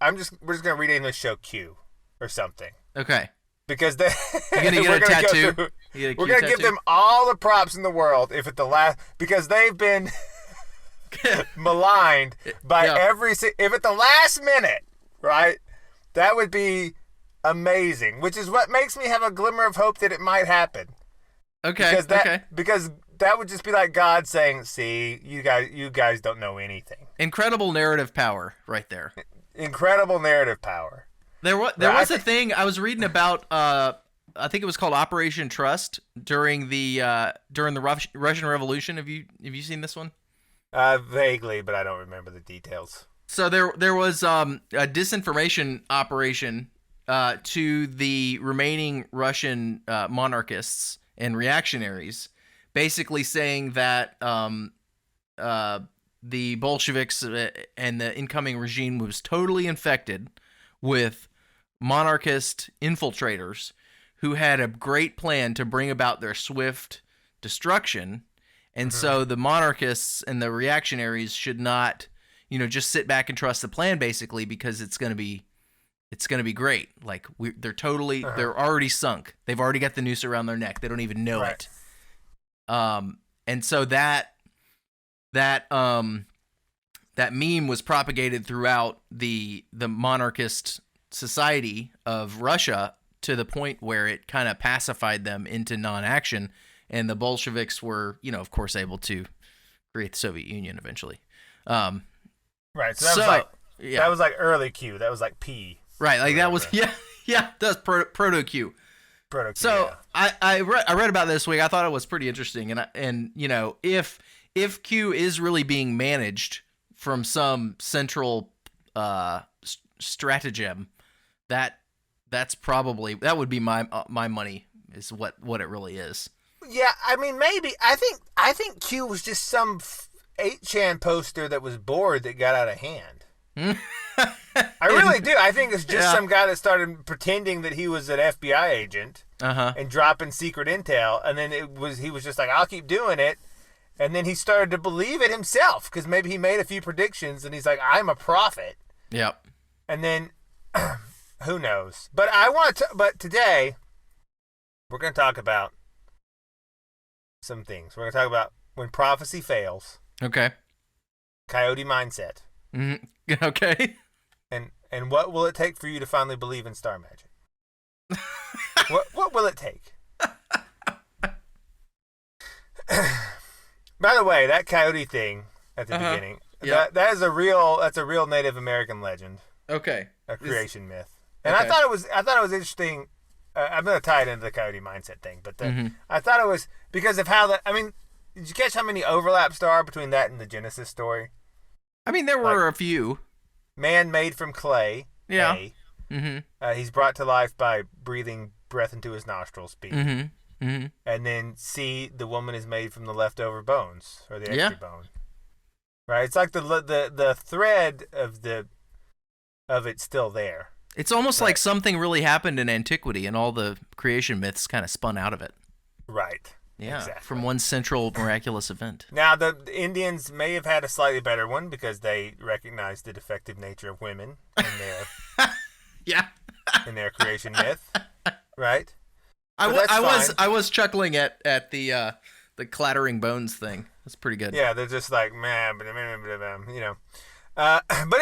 rename this show Q or something. Okay. Because you're gonna get a tattoo. We're gonna give them all the props in the world if at the last, because they've been maligned by if at the last minute, right? That would be amazing. Which is what makes me have a glimmer of hope that it might happen. Okay. Because that would just be like God saying, "See, you guys don't know anything." Incredible narrative power, right there. Incredible narrative power. There was a thing I was reading about. I think it was called Operation Trust during the Russian Revolution. Have you seen this one? Vaguely, but I don't remember the details. So there was a disinformation operation to the remaining Russian monarchists and reactionaries, basically saying that the Bolsheviks and the incoming regime was totally infected with monarchist infiltrators who had a great plan to bring about their swift destruction. And so the monarchists and the reactionaries should not, just sit back and trust the plan, basically, because it's going to be great. Like they're they're already sunk. They've already got the noose around their neck. They don't even know it. And so that meme was propagated throughout the monarchist society of Russia to the point where it kind of pacified them into non-action, and the Bolsheviks were, of course, able to create the Soviet Union eventually. Right. So that was like early Q. That was like P. Right. Like that was that's proto Q. Proto Q. So I read about this week. I thought it was pretty interesting, and if Q is really being managed from some central stratagem, that would be my money, is what it really is. Yeah, I mean, maybe I think Q was just some 8chan poster that was bored that got out of hand. I really do. I think it's just some guy that started pretending that he was an FBI agent and dropping secret intel, and then he was just like, I'll keep doing it. And then he started to believe it himself, because maybe he made a few predictions and he's like, I'm a prophet. Yep. And then, who knows? But but today, we're going to talk about some things. We're going to talk about when prophecy fails. Okay. Coyote mindset. Mm-hmm. Okay. And what will it take for you to finally believe in star magic? What will it take? By the way, that coyote thing at the beginning, that's a real Native American legend. Okay. A creation myth. And I thought it was interesting. I'm going to tie it into the coyote mindset thing, but I thought it was because of how did you catch how many overlaps there are between that and the Genesis story? I mean, there were a few. Man made from clay. Yeah. He's brought to life by breathing breath into his nostrils. B. Mm-hmm. And then C, the woman is made from the leftover bones or the extra bone. Right. It's like the thread of it's still there. It's almost like something really happened in antiquity, and all the creation myths kind of spun out of it. Right. Yeah. Exactly. From one central miraculous event. Now the Indians may have had a slightly better one because they recognized the defective nature of women in their in their creation myth. Right. I was chuckling at the clattering bones thing. That's pretty good. Yeah, they're just like man, But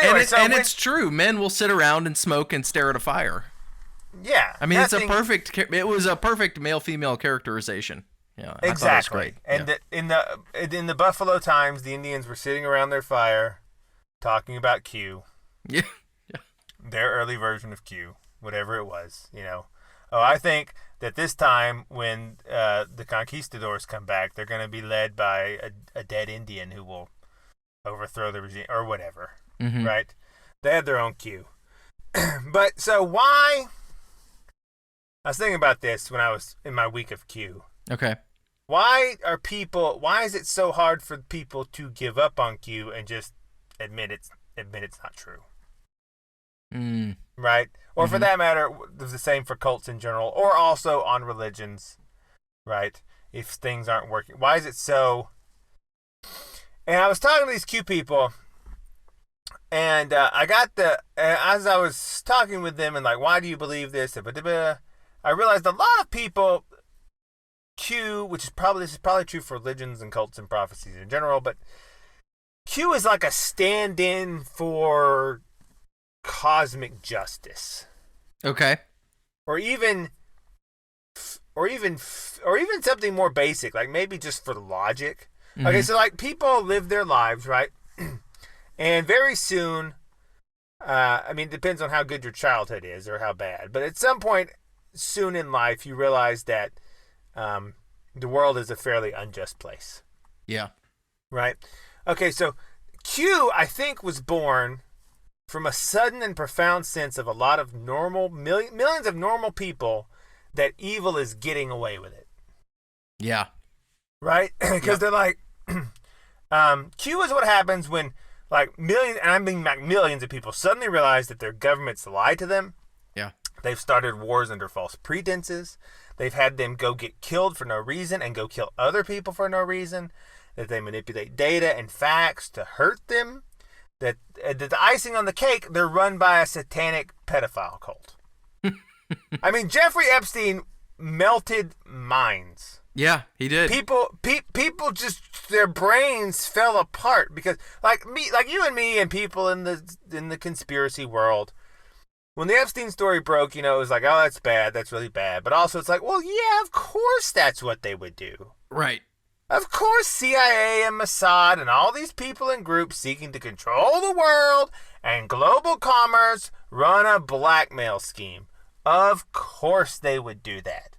anyway, it's true. Men will sit around and smoke and stare at a fire. Yeah. I mean, it was a perfect male-female characterization. Yeah, I thought it was great. And in the Buffalo Times, the Indians were sitting around their fire talking about Q. Yeah. Their early version of Q, whatever it was, Oh, I think that this time when the conquistadors come back, they're going to be led by a dead Indian who will overthrow the regime or whatever, right? They had their own Q. But so why? I was thinking about this when I was in my week of Q. Okay. Why is it so hard for people to give up on Q and just admit it's not true? Right? Or for that matter, it's the same for cults in general, or also on religions, right? If things aren't working. Why is it so? And I was talking to these Q people, and as I was talking with them and like, why do you believe this? I realized a lot of people, Q, this is probably true for religions and cults and prophecies in general, but Q is like a stand-in for cosmic justice. Okay. Or even something more basic, like maybe just for logic. Okay, so like people live their lives, right? And very soon, it depends on how good your childhood is or how bad, but at some point soon in life, you realize that the world is a fairly unjust place. Yeah. Right? Okay, so Q, I think, was born from a sudden and profound sense of a lot of millions of normal people that evil is getting away with it. Yeah. Right? Because they're like, Q is what happens when like millions of people suddenly realize that their governments lie to them. Yeah. They've started wars under false pretenses. They've had them go get killed for no reason and go kill other people for no reason. That they manipulate data and facts to hurt them. That the icing on the cake, they're run by a satanic pedophile cult. Jeffrey Epstein melted minds. Yeah, he did. People just, their brains fell apart because like you and me and people in the conspiracy world, when the Epstein story broke, it was like, oh, that's bad. That's really bad. But also it's like, well, yeah, of course that's what they would do. Right. Of course CIA and Mossad and all these people and groups seeking to control the world and global commerce run a blackmail scheme. Of course they would do that.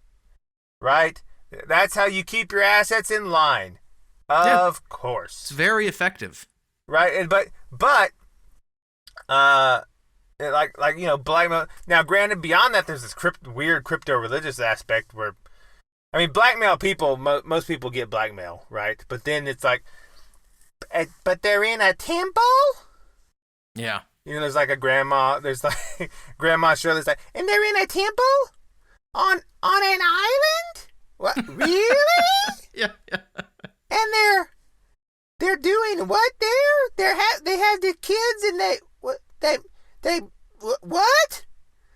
Right? That's how you keep your assets in line. Of course. It's very effective. Right? But blackmail. Now, granted, beyond that, there's this weird crypto-religious aspect where, blackmail people, most people get blackmail, right? But then it's like, but they're in a temple? Yeah. There's like a grandma, Grandma Shirley's like, and they're in a temple? On an island? What? Really? Yeah. And they're doing what there? They have the kids and they what?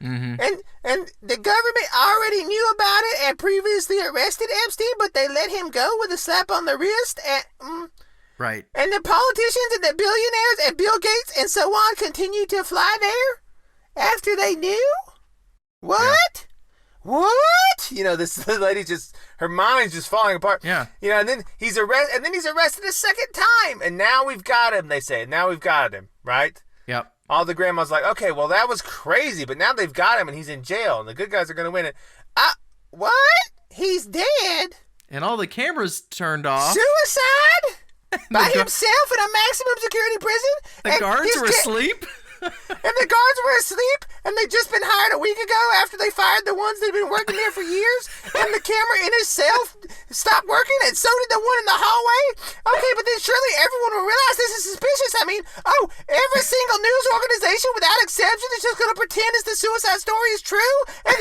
Mm-hmm. And the government already knew about it and previously arrested Epstein, but they let him go with a slap on the wrist. Right. And the politicians and the billionaires and Bill Gates and so on continue to fly there after they knew? What? Yeah. What? This lady her mind's just falling apart. Yeah. And then he's arrested a second time. And now we've got him, they say. Now we've got him, right? Yep. All the grandmas like, okay, well, that was crazy, but now they've got him and he's in jail and the good guys are going to win it. What? He's dead? And all the cameras turned off. Suicide? By himself in a maximum security prison? The guards were asleep? And the guards were asleep, and they'd just been hired a week ago after they fired the ones that had been working there for years, and the camera in his cell stopped working, and so did the one in the hallway. Okay, but then surely everyone will realize this is suspicious. Every single news organization without exception is just going to pretend as the suicide story is true, and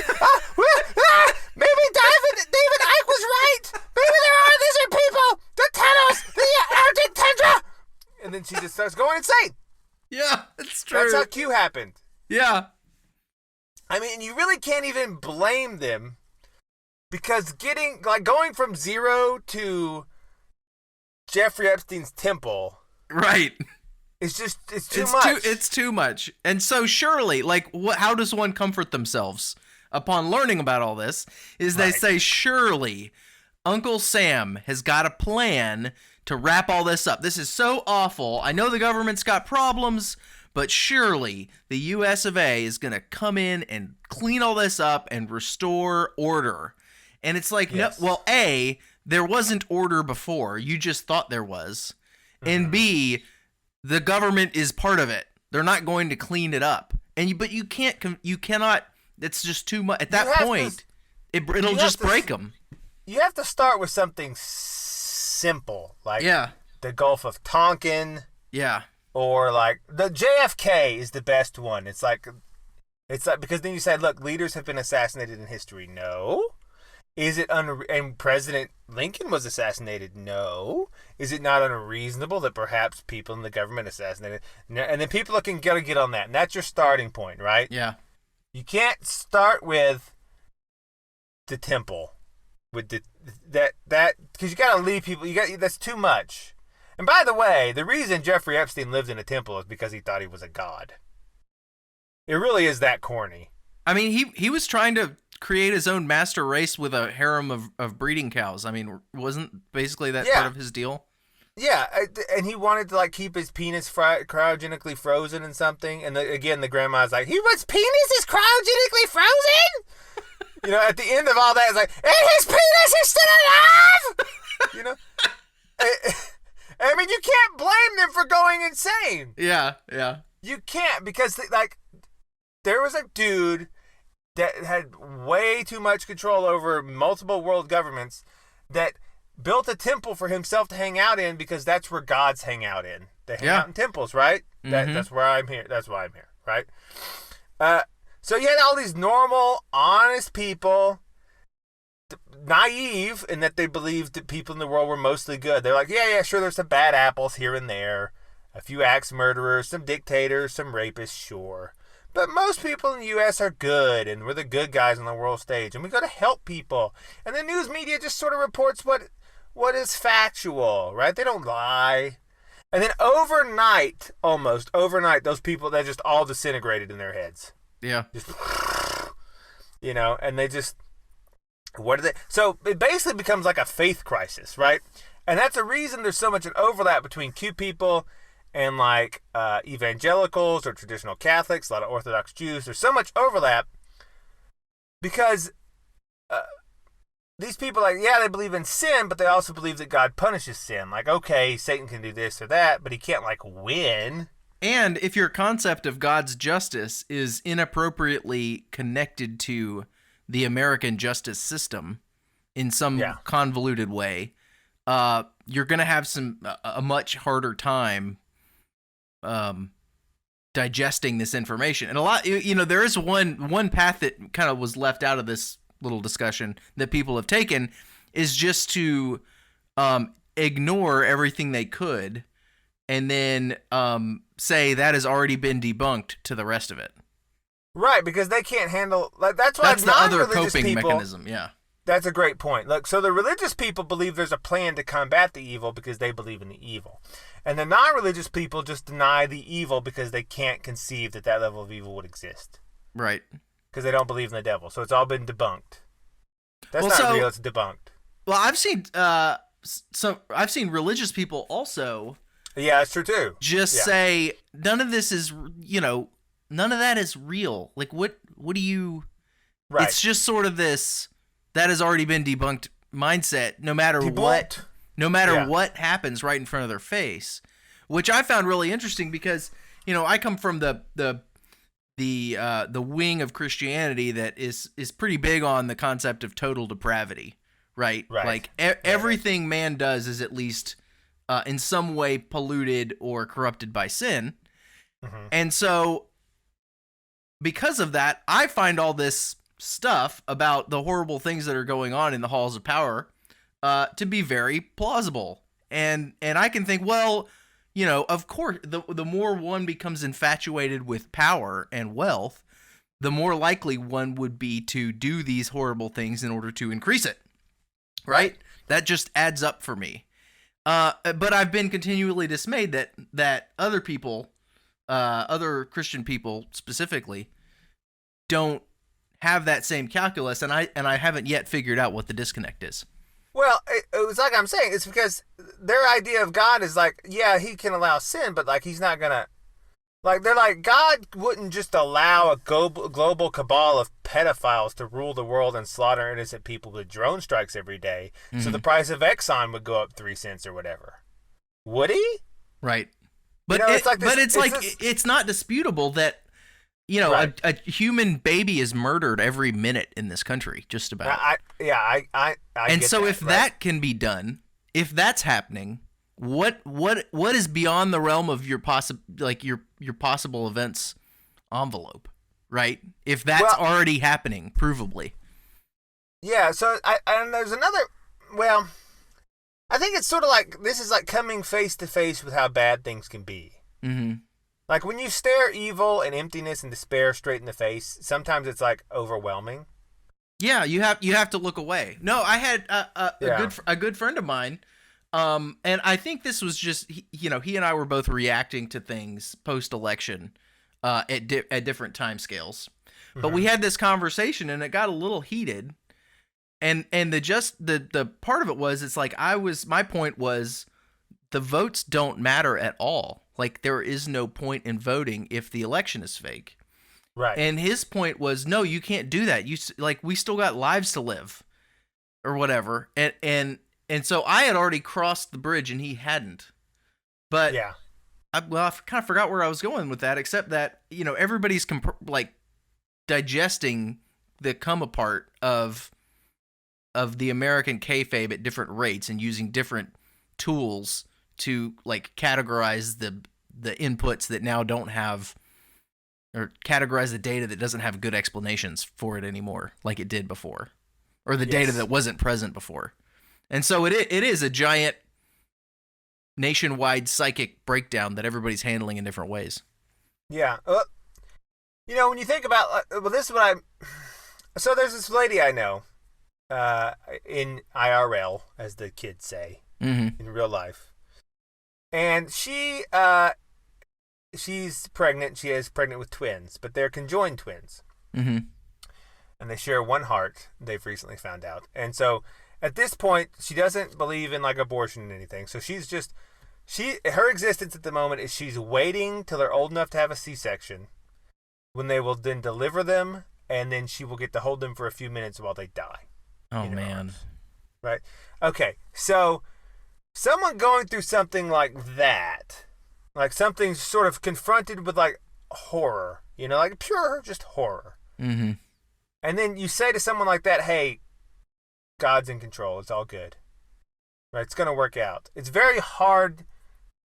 maybe David Icke was right. Maybe there are lizard people, the tunnels, the Arctic tundra. And then she just starts going insane. Yeah, it's true. That's how Q happened. Yeah. You really can't even blame them because going from zero to Jeffrey Epstein's temple. Right. It's too much. It's too much. And so surely, how does one comfort themselves? upon learning about all this is they say, surely Uncle Sam has got a plan to wrap all this up. This is so awful. I know the government's got problems, but surely the US of A is going to come in and clean all this up and restore order. And it's like, Yes. no, well, A, there wasn't order before. You just thought there was. And B, the government is part of it. They're not going to clean it up. But you cannot, it's just too much. At that point, it'll just break them. You have to start with something simple, like Yeah. the Gulf of Tonkin, Yeah. or like the JFK is the best one. It's like because then you say, look, leaders have been assassinated in history. No. Is it and President Lincoln was assassinated? No. Is it not unreasonable that perhaps people in the government assassinated? No. And then people are going to get on that, and that's your starting point, right? Yeah. You can't start with the temple, with that because you got to leave people. That's too much. And by the way, the reason Jeffrey Epstein lived in a temple is because he thought he was a god. It really is that corny. I mean, he was trying to create his own master race with a harem of breeding cows. I mean, wasn't basically that part of his deal? Yeah, and he wanted to like keep his penis cryogenically frozen and something. And again, the grandma's like, his penis is cryogenically frozen? You know, at the end of all that, it's like, and his penis is still alive! You know? I mean, you can't blame them for going insane. Yeah, yeah. You can't, because, like, there was a dude that had way too much control over multiple world governments that built a temple for himself to hang out in because that's where gods hang out in. They hang out in temples, right? That's where I'm here. That's why I'm here, right? So you had all these normal, honest people, naive in that they believed that people in the world were mostly good. They're like, yeah, sure, there's some bad apples here and there, a few axe murderers, some dictators, some rapists, sure. But most people in the U.S. are good, and we're the good guys on the world stage, and we got to help people. And the news media just sort of reports what is factual, right? They don't lie. And then almost overnight, those people, they just all disintegrated in their heads. Yeah. Just, you know, and they just, what are they? So it basically becomes like a faith crisis, right? And that's a reason there's so much an overlap between Q people and like evangelicals or traditional Catholics, a lot of Orthodox Jews. There's so much overlap because these people, like, yeah, they believe in sin, but they also believe that God punishes sin. Like, okay, Satan can do this or that, but he can't, like, win. And if your concept of God's justice is inappropriately connected to the American justice system in some convoluted way, you're going to have a much harder time digesting this information. And a lot, you know, there is one path that kind of was left out of this little discussion that people have taken is just to ignore everything they could and then say that has already been debunked to the rest of it. Right, because they can't handle, like, that's why the other coping people, mechanism. Yeah, that's a great point. Look, so the religious people believe there's a plan to combat the evil because they believe in the evil, and the non-religious people just deny the evil because they can't conceive that level of evil would exist. Right. Because they don't believe in the devil, so it's all been debunked. That's not real; it's debunked. Well, I've seen religious people also. Yeah, that's true too. Just say none of this is, you know, none of that is real. Like, what do you? Right. It's just sort of this that has already been debunked mindset. No matter what happens right in front of their face, which I found really interesting because, you know, I come from the wing of Christianity that is pretty big on the concept of total depravity, right? Like everything man does is at least in some way polluted or corrupted by sin. Mm-hmm. And so because of that, I find all this stuff about the horrible things that are going on in the halls of power to be very plausible. And I can think, well, you know, of course, the more one becomes infatuated with power and wealth, the more likely one would be to do these horrible things in order to increase it. Right? That just adds up for me. But I've been continually dismayed that other people, other Christian people specifically, don't have that same calculus, and I haven't yet figured out what the disconnect is. Well, it was like I'm saying, it's because their idea of God is like, yeah, he can allow sin, but like he's not gonna, like they're like, God wouldn't just allow a global cabal of pedophiles to rule the world and slaughter innocent people with drone strikes every day, so the price of Exxon would go up 3 cents or whatever. Would he? Right. But it's not disputable that, you know, right. a human baby is murdered every minute in this country, just about. I and so that, if that can be done, if that's happening, what is beyond the realm of your possible events envelope, right? If that's already happening, provably. Yeah. So and there's another. Well, I think it's sort of like this is like coming face to face with how bad things can be. Mm-hmm. Like when you stare evil and emptiness and despair straight in the face, sometimes it's like overwhelming. Yeah, you have to look away. No, I had a good friend of mine, and I think this was just he and I were both reacting to things post election, at different time scales, but we had this conversation and it got a little heated, and the part of it was it's like my point was the votes don't matter at all. Like, there is no point in voting if the election is fake. Right. And his point was, no, you can't do that. We still got lives to live or whatever. And so I had already crossed the bridge and he hadn't. But yeah. I kind of forgot where I was going with that, except that, everybody's digesting the come apart of the American kayfabe at different rates and using different tools to categorize the inputs that now don't have, or categorize the data that doesn't have good explanations for it anymore, like it did before, or the data that wasn't present before. And so it is a giant nationwide psychic breakdown that everybody's handling in different ways. Yeah. When you think about, this is what so there's this lady I know, in IRL, as the kids say, in real life. And she's pregnant. She is pregnant with twins, but they're conjoined twins. Mm-hmm. And they share one heart, they've recently found out. And so at this point, she doesn't believe in abortion and anything. So her existence at the moment is she's waiting till they're old enough to have a C-section, when they will then deliver them, and then she will get to hold them for a few minutes while they die. Oh, man. Right? Okay, so someone going through something like that, like something sort of confronted with horror, pure just horror. Mm-hmm. And then you say to someone like that, hey, God's in control. It's all good. Right? It's going to work out. It's very hard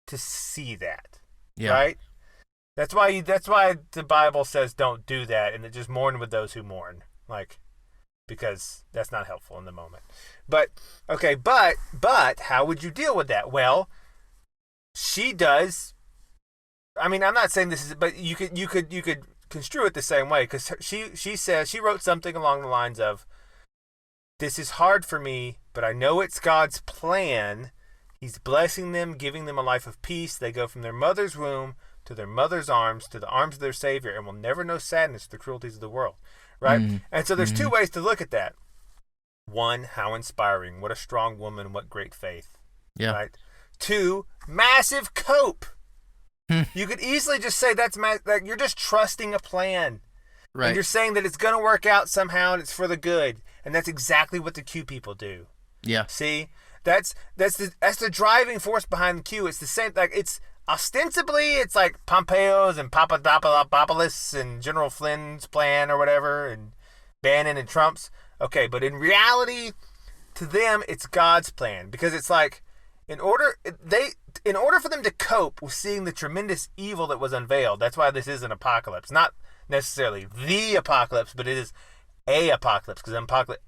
to see that. Yeah. Right? That's why the Bible says don't do that, and it just mourn with those who mourn. Because that's not helpful in the moment. But okay, but how would you deal with that? Well, she does. I mean, I'm not saying this is, but you could construe it the same way, because she says, she wrote something along the lines of, "This is hard for me, but I know it's God's plan. He's blessing them, giving them a life of peace. They go from their mother's womb to their mother's arms, to the arms of their Savior, and will never know sadness or the cruelties of the world." Right? Mm-hmm. And so there's two ways to look at that. One, how inspiring. What a strong woman. What great faith. Yeah. Right? Two, massive cope. You could easily just say that's you're just trusting a plan. Right. And you're saying that it's going to work out somehow and it's for the good. And that's exactly what the Q people do. Yeah. See? That's the driving force behind the Q. It's the same, it's ostensibly, it's like Pompeo's and Papadopoulos and General Flynn's plan or whatever, and Bannon and Trump's. Okay, but in reality, to them, it's God's plan, because it's in order for them to cope with seeing the tremendous evil that was unveiled. That's why this is an apocalypse, not necessarily the apocalypse, but it is a apocalypse, because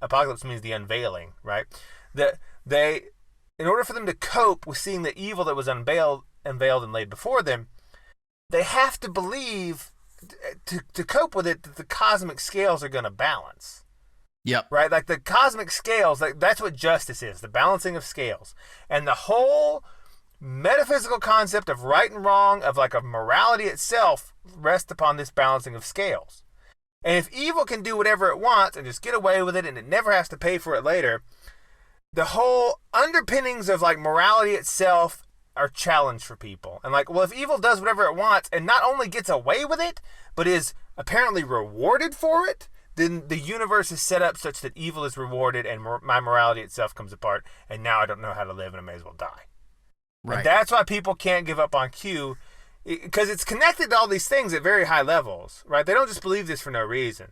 apocalypse means the unveiling, right? In order for them to cope with seeing the evil that was unveiled and laid before them, they have to believe, to cope with it, that the cosmic scales are going to balance. Yep. Right? The cosmic scales, that's what justice is, the balancing of scales. And the whole metaphysical concept of right and wrong, of morality itself, rests upon this balancing of scales. And if evil can do whatever it wants and just get away with it and it never has to pay for it later, the whole underpinnings of like morality itself are challenged for people. And like, well, if evil does whatever it wants and not only gets away with it, but is apparently rewarded for it, then the universe is set up such that evil is rewarded and my morality itself comes apart. And now I don't know how to live and I may as well die. Right. And that's why people can't give up on Q, because it's connected to all these things at very high levels, right? They don't just believe this for no reason.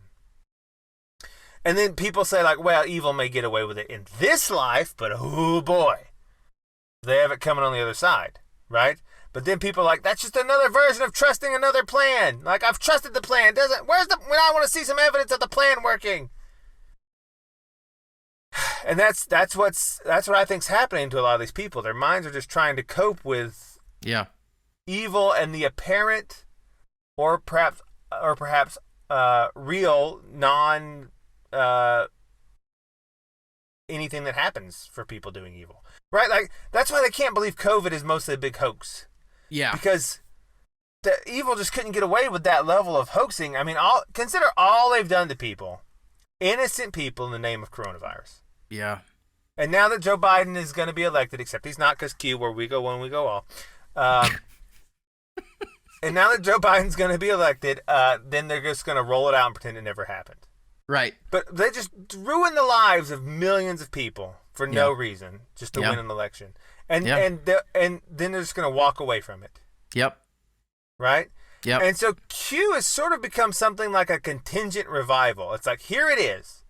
And then people say like, well, evil may get away with it in this life, but oh boy, they have it coming on the other side, right? But then people are like, that's just another version of trusting another plan. Like, I've trusted the plan. When I want to see some evidence of the plan working? And that's what I think's happening to a lot of these people. Their minds are just trying to cope with evil and the apparent or perhaps real non anything that happens for people doing evil. Right? Like, that's why they can't believe COVID is mostly a big hoax. Yeah. Because the evil just couldn't get away with that level of hoaxing. I mean, consider all they've done to people. Innocent people in the name of coronavirus. Yeah. And now that Joe Biden is going to be elected, except he's not, because Q, where we go one, we go all. And now that Joe Biden's going to be elected, then they're just going to roll it out and pretend it never happened. Right. But they just ruin the lives of millions of people for no reason, just to win an election. And then they're just going to walk away from it. Yep. Right? Yep. And so Q has sort of become something like a contingent revival. It's like, here it is.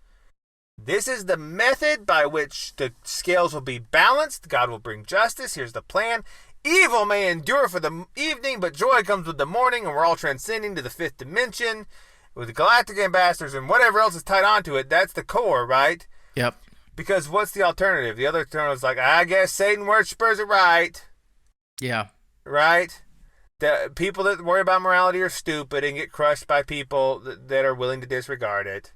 This is the method by which the scales will be balanced. God will bring justice. Here's the plan. Evil may endure for the evening, but joy comes with the morning, and we're all transcending to the fifth dimension with the galactic ambassadors and whatever else is tied onto it. That's the core, right? Yep. Because what's the alternative? The other alternative is like, I guess Satan worshippers are right. Yeah. Right? The people that worry about morality are stupid and get crushed by people that are willing to disregard it.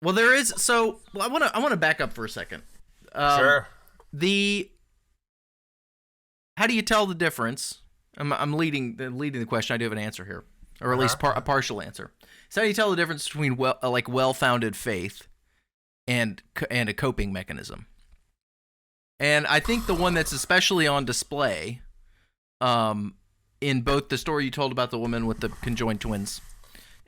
Well, there is. So I want to back up for a second. Sure. How do you tell the difference? I'm leading the question. I do have an answer here, or at least a partial answer. So how do you tell the difference between well-founded faith and a coping mechanism? And I think the one that's especially on display, in both the story you told about the woman with the conjoined twins,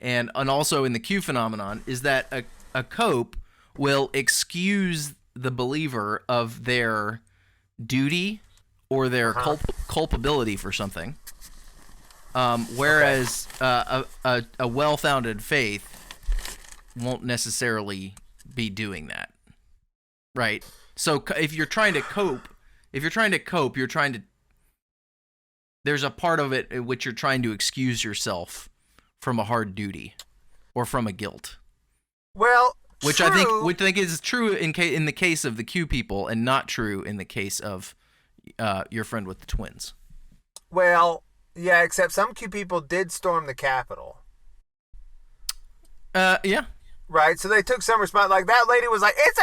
and also in the Q phenomenon, is that a cope will excuse the believer of their duty or their culpability for something, whereas a well-founded faith won't necessarily be doing that, right? So if you're trying to cope, there's a part of it in which you're trying to excuse yourself from a hard duty or from a guilt. Well, which I think is true in the case of the Q people, and not true in the case of your friend with the twins. Well, yeah, except some Q people did storm the Capitol. Yeah. Right, so they took some response. Like, that lady was like, "It's a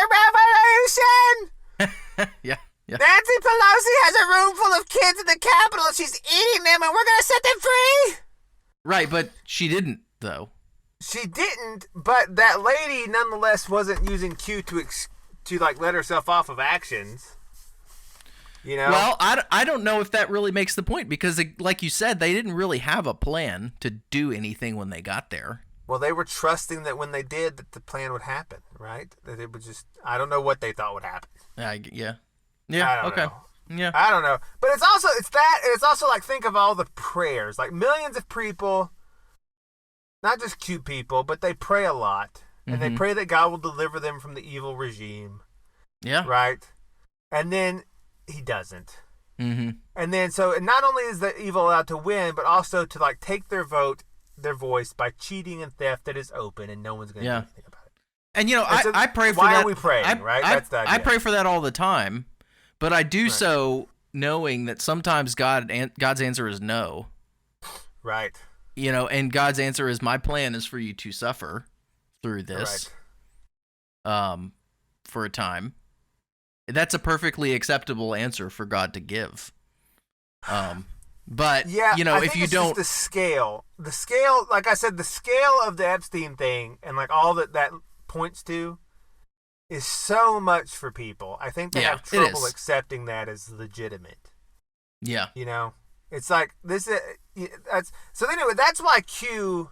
revolution!" Yeah. Nancy Pelosi has a room full of kids in the Capitol, and she's eating them, and we're going to set them free! Right, but she didn't, though. She didn't, but that lady nonetheless wasn't using Q to let herself off of actions. You know? Well, I don't know if that really makes the point, because like you said, they didn't really have a plan to do anything when they got there. Well, they were trusting that when they did, that the plan would happen, right? That it would just, I don't know what they thought would happen. Yeah. I don't know. Yeah. I don't know. But it's also like, think of all the prayers. Like, millions of people, not just cute people, but they pray a lot. And they pray that God will deliver them from the evil regime. Yeah. Right? And then he doesn't. Mm-hmm. And then, so not only is the evil allowed to win, but also to take their voice by cheating and theft that is open, and no one's going to do anything about it. And I pray for that. Why are we praying, right? That's the idea. I pray for that all the time, but I do so knowing that sometimes God's answer is no. Right. And God's answer is, my plan is for you to suffer through this, for a time. That's a perfectly acceptable answer for God to give. But Yeah, you know, I if think you it's don't, just the scale, like I said, the scale of the Epstein thing and like all that points to is so much for people. I think they Yeah, have it trouble is. accepting that as legitimate. yeah, You know, it's like this. That's so. Anyway, that's why Q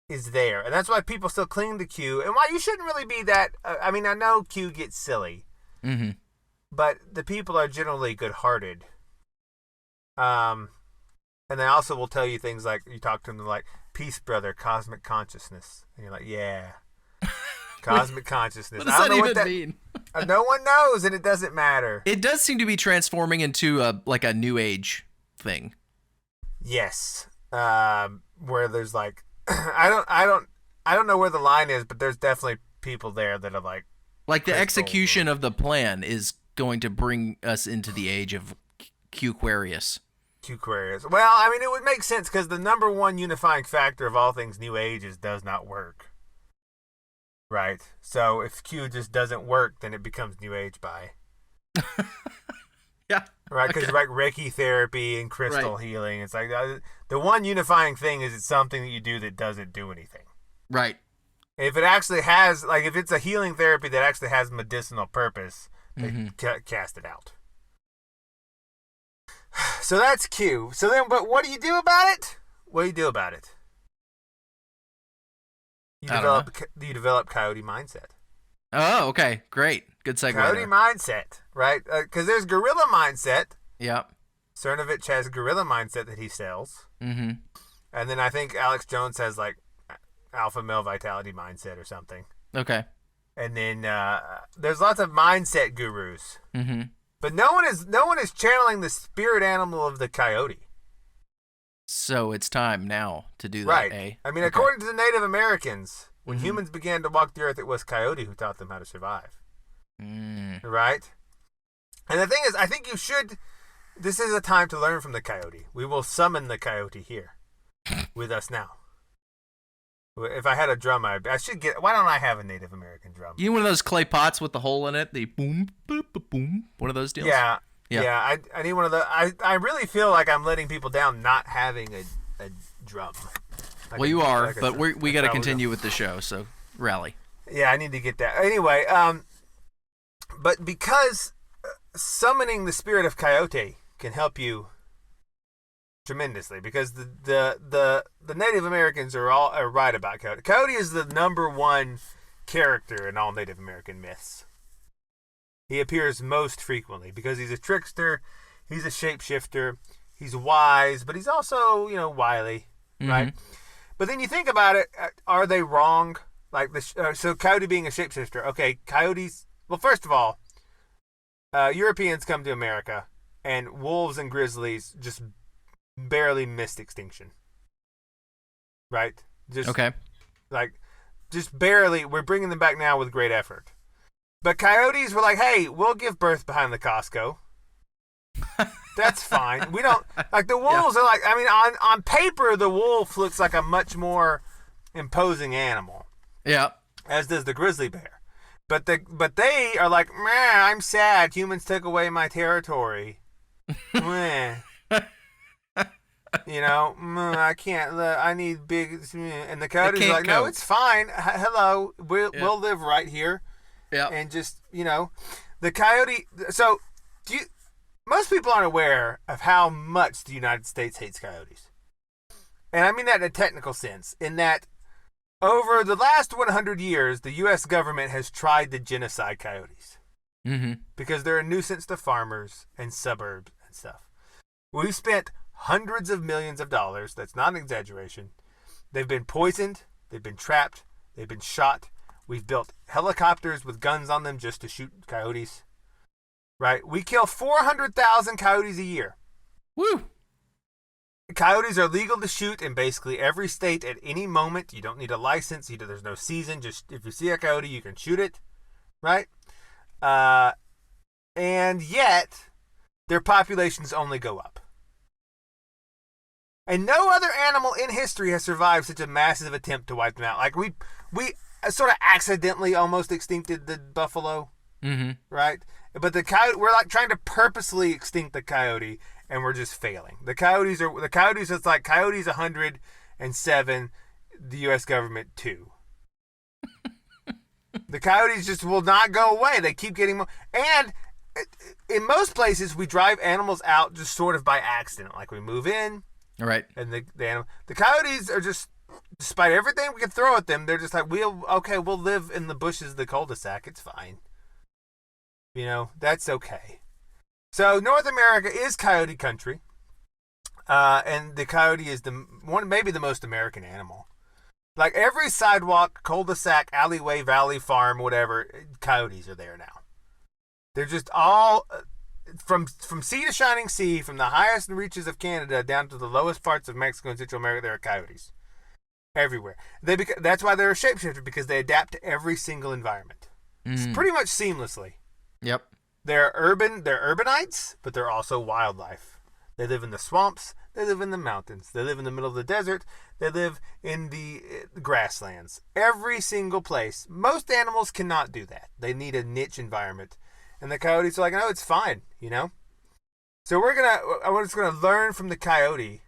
is there, and that's why people still cling to Q, and why you shouldn't really be that. I mean, I know Q gets silly, mm-hmm. but the people are generally good-hearted. And they also will tell you things like you talk to them like peace, brother, cosmic consciousness, and you're like, yeah, cosmic consciousness. What does I don't that know even what that mean? No one knows, and it doesn't matter. It does seem to be transforming into a new age thing. Yes, where there's like, I don't know where the line is, but there's definitely people there that are like the crystals execution of the plan is going to bring us into the age of Q-Aquarius. Q-Aquarius. Well, I mean, it would make sense because the number one unifying factor of all things New Age is does not work. Right? So if Q just doesn't work, then it becomes New Age by. Yeah. Right? Because Okay. like Reiki therapy and crystal healing, it's like the one unifying thing is it's something that you do that doesn't do anything. Right. If it actually has, like, if it's a healing therapy that actually has medicinal purpose, they cast it out. So that's Q. So then, but what do you do about it? What do you do about it? You develop coyote mindset. Oh, okay. Great. Good segue. Coyote there. mindset, right? Because there's gorilla mindset. Yep. Cernovich has gorilla mindset that he sells. Mm-hmm. And then I think Alex Jones has like alpha male vitality mindset or something. Okay. And then there's lots of mindset gurus. Mm-hmm. But no one is channeling the spirit animal of the coyote. So it's time now to do that, Right. eh? I mean, Okay. according to the Native Americans, when humans began to walk the earth, it was coyote who taught them how to survive. Right? And the thing is, I think you should. This is a time to learn from the coyote. We will summon the coyote here with us now. If I had a drum, I should get. Why don't I have a Native American drum? You need one of those clay pots with the hole in it? The boom, boop, boop, boom. One of those deals? Yeah. Yeah. I need one of the. I really feel like I'm letting people down not having a drum. Well, you are, but we got to probably continue with the show, so rally. Yeah, I need to get that. Anyway, but because summoning the spirit of coyote can help you tremendously, because the Native Americans are right about coyote. Coyote is the number one character in all Native American myths. He appears most frequently because he's a trickster, he's a shapeshifter, he's wise, but he's also, wily, right? But then you think about it, are they wrong? Like so coyote being a shapeshifter. Okay, coyotes. Well, first of all, Europeans come to America, and wolves and grizzlies just barely missed extinction. Right? Just Okay. just barely. We're bringing them back now with great effort. But coyotes were like, hey, we'll give birth behind the Costco. That's fine. We don't like the wolves are like. I mean, on paper, the wolf looks like a much more imposing animal. Yeah. As does the grizzly bear. But they are like, meh, I'm sad. Humans took away my territory. Meh. I can't. I need big. And the coyotes are like, no, it's fine. Hello, we'll live right here. Yeah. And just the coyote. So most people aren't aware of how much the United States hates coyotes. And I mean that in a technical sense, in that over the last 100 years, the U.S. government has tried to genocide coyotes. Because they're a nuisance to farmers and suburbs and stuff. We've spent hundreds of millions of dollars. That's not an exaggeration. They've been poisoned. They've been trapped. They've been shot. We've built helicopters with guns on them just to shoot coyotes. Right? We kill 400,000 coyotes a year. Woo! Coyotes are legal to shoot in basically every state at any moment. You don't need a license. There's no season. Just if you see a coyote, you can shoot it. Right? And yet, their populations only go up. And no other animal in history has survived such a massive attempt to wipe them out. Like we sort of accidentally almost extincted the buffalo. Right? But the coyote, we're like trying to purposely extinct the coyote, and we're just failing. The coyotes. It's like coyotes 107, the U.S. government 2. The coyotes just will not go away. They keep getting more. And in most places, we drive animals out just sort of by accident. Like we move in. All right. And the coyotes are just, despite everything we can throw at them, they're just like, we'll live in the bushes of the cul-de-sac. It's fine. That's okay. So North America is coyote country. And the coyote is maybe the most American animal. Like every sidewalk, cul-de-sac, alleyway, valley, farm, whatever, coyotes are there now. They're just all from sea to shining sea, from the highest reaches of Canada down to the lowest parts of Mexico and Central America. There are coyotes everywhere. That's why they're a shapeshifter, because they adapt to every single environment, pretty much seamlessly. Yep. They're urbanites, but they're also wildlife. They live in the swamps. They live in the mountains. They live in the middle of the desert. They live in the grasslands. Every single place. Most animals cannot do that. They need a niche environment. And the coyotes are like, no, it's fine, So I'm just gonna learn from the coyote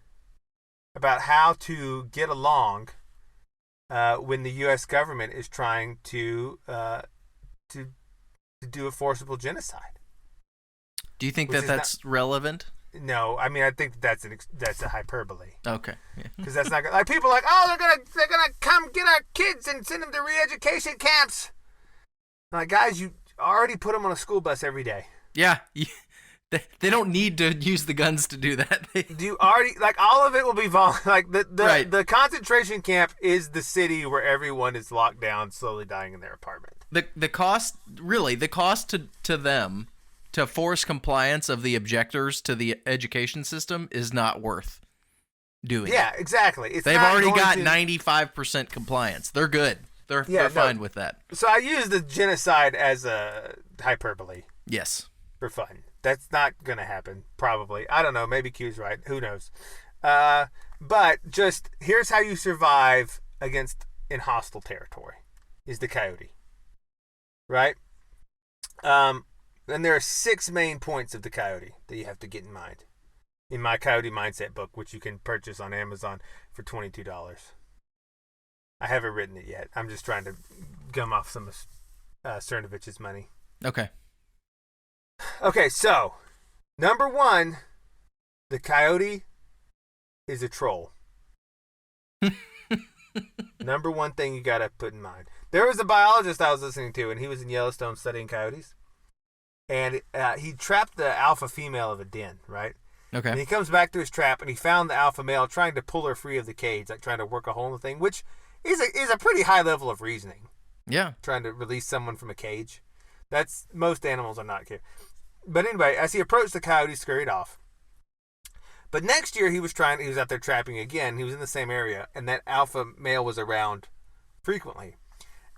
about how to get along when the U.S. government is trying to do a forcible genocide. Do you think that's relevant? No, I mean I think that's a hyperbole. Okay. Because that's not like people are like, oh, they're gonna come get our kids and send them to re-education camps. I'm like, guys, you already put them on a school bus every day. Yeah. They don't need to use the guns to do that. Do you already all of it will be like Right. The concentration camp is the city where everyone is locked down, slowly dying in their apartment. The cost to them to force compliance of the objectors to the education system is not worth doing. Yeah, exactly. They've already got 95% compliance. They're good. They're fine with that. So I use the genocide as a hyperbole. Yes. For fun. That's not going to happen, probably. I don't know. Maybe Q's right. Who knows? But just here's how you survive in hostile territory is the coyote. Right? And there are 6 main points of the coyote that you have to get in mind. In my Coyote Mindset book, which you can purchase on Amazon for $22. I haven't written it yet. I'm just trying to gum off some of Cernovich's money. Okay. Okay, so number 1, the coyote is a troll. Number 1 thing you got to put in mind. There was a biologist I was listening to, and he was in Yellowstone studying coyotes. And he trapped the alpha female of a den, right? Okay. And he comes back to his trap, and he found the alpha male trying to pull her free of the cage, like trying to work a hole in the thing, which is a pretty high level of reasoning. Yeah. Trying to release someone from a cage. Most animals are not care. But anyway, as he approached, the coyote scurried off. But next year he was out there trapping again. He was in the same area, and that alpha male was around frequently.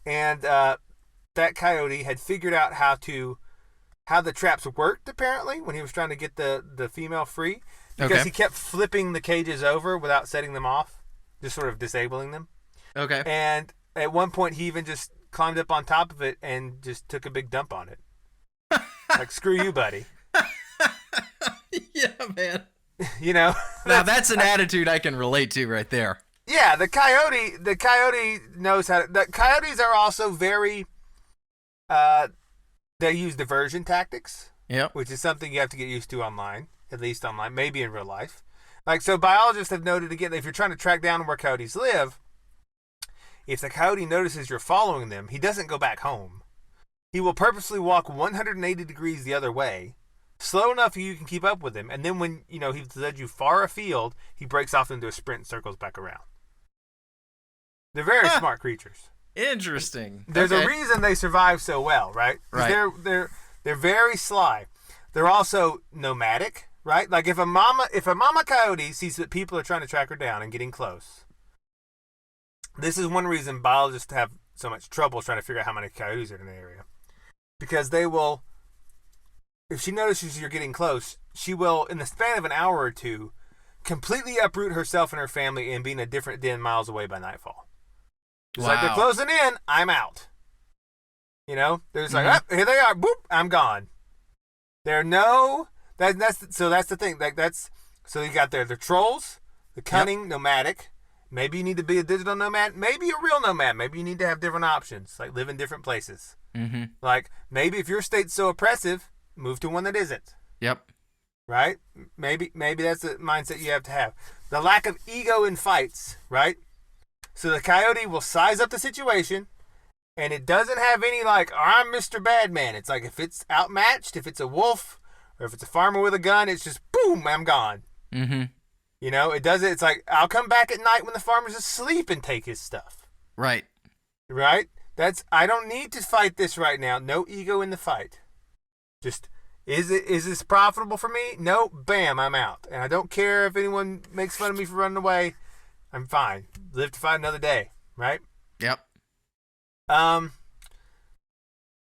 And that coyote had figured out how the traps worked, apparently, when he was trying to get the female free. Because he kept flipping the cages over without setting them off, just sort of disabling them. Okay. And at one point, he even just climbed up on top of it and just took a big dump on it. Like, screw you, buddy. Yeah, man. Now that's an attitude I can relate to right there. Yeah, the coyote knows how to... The coyotes are also very... they use diversion tactics. Yep. Which is something you have to get used to online. At least online. Maybe in real life. Like, so biologists have noted, again, that if you're trying to track down where coyotes live, if the coyote notices you're following them, he doesn't go back home. He will purposely walk 180 degrees the other way, slow enough you can keep up with him, and then when he's led you far afield, he breaks off into a sprint and circles back around. They're very smart creatures. Interesting. There's a reason they survive so well, right? Right. They're very sly. They're also nomadic, right? Like if a mama coyote sees that people are trying to track her down and getting close. This is one reason biologists have so much trouble trying to figure out how many coyotes are in the area. Because they will, if she notices you're getting close, she will, in the span of an hour or two, completely uproot herself and her family and be in a different den miles away by nightfall. It's like, they're closing in, I'm out. They're just like, here they are, boop, I'm gone. There's That's the thing. So you got the trolls, the cunning nomadic. Maybe you need to be a digital nomad. Maybe a real nomad. Maybe you need to have different options, like live in different places. Mm-hmm. Like maybe if your state's so oppressive, move to one that isn't. Yep. Right? Maybe that's the mindset you have to have. The lack of ego in fights, right? So the coyote will size up the situation, and it doesn't have any like, I'm Mr. Badman. It's like if it's outmatched, if it's a wolf, or if it's a farmer with a gun, it's just boom, I'm gone. Mm-hmm. You know, it does it. It's like, I'll come back at night when the farmer's asleep and take his stuff. Right. Right? I don't need to fight this right now. No ego in the fight. Just, is this profitable for me? No, bam, I'm out. And I don't care if anyone makes fun of me for running away. I'm fine. Live to fight another day. Right? Yep.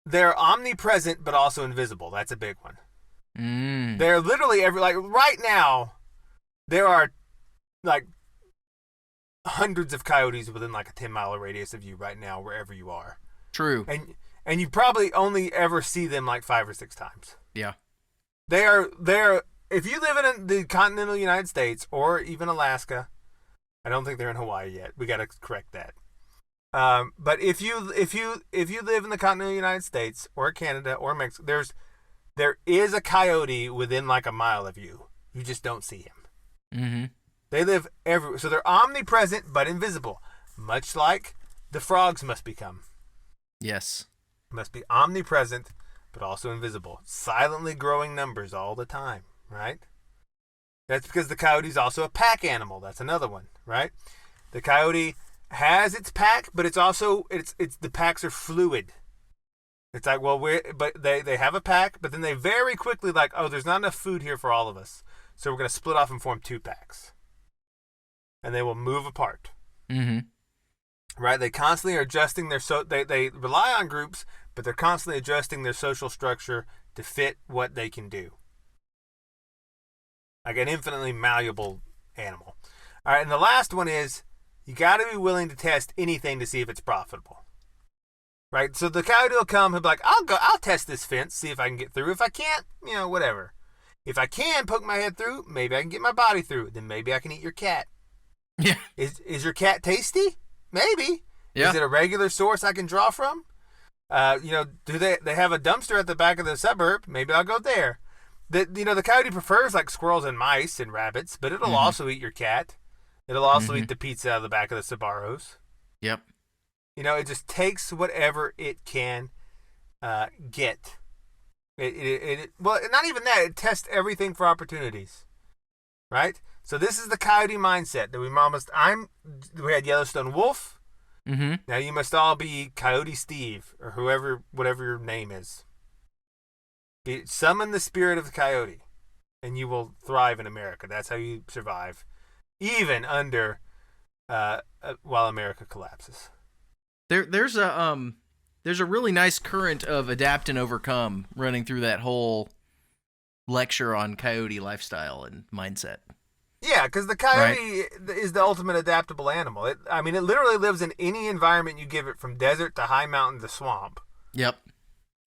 They're omnipresent but also invisible. That's a big one. Mm. They're literally like right now, there are like hundreds of coyotes within like a 10-mile radius of you right now, wherever you are. True. And you probably only ever see them like 5 or 6 times. Yeah. They're if you live in the continental United States or even Alaska, I don't think they're in Hawaii yet. We got to correct that. But if you live in the continental United States or Canada or Mexico, there is a coyote within like a mile of you. You just don't see him. Mm-hmm. They live everywhere. So they're omnipresent but invisible, much like the frogs must become. Yes. Must be omnipresent but also invisible. Silently growing numbers all the time, right? That's because the coyote is also a pack animal. That's another one, right? The coyote has its pack, but it's also the packs are fluid. It's like, well, they have a pack, but then they very quickly like, oh, there's not enough food here for all of us. So we're going to split off and form 2 packs. And they will move apart. Mm-hmm. Right? They constantly are adjusting they rely on groups, but they're constantly adjusting their social structure to fit what they can do. Like an infinitely malleable animal. All right, and the last one is you got to be willing to test anything to see if it's profitable. Right? So the coyote will come, he'll be like, I'll test this fence, see if I can get through. If I can't, whatever. If I can poke my head through, maybe I can get my body through. Then maybe I can eat your cat. Yeah. Is your cat tasty? Maybe. Yeah. Is it a regular source I can draw from? Do they have a dumpster at the back of the suburb? Maybe I'll go there. The coyote prefers like squirrels and mice and rabbits, but it'll also eat your cat. It'll also eat the pizza out of the back of the Sbarros. Yep. It just takes whatever it can get. Well, not even that. It tests everything for opportunities, right? So this is the coyote mindset that we had Yellowstone Wolf. Mm-hmm. Now you must all be Coyote Steve or whatever your name is. Summon the spirit of the coyote, and you will thrive in America. That's how you survive, even under while America collapses. There's a really nice current of adapt and overcome running through that whole lecture on coyote lifestyle and mindset. Yeah, because the coyote is the ultimate adaptable animal. It literally lives in any environment you give it, from desert to high mountain to swamp. Yep.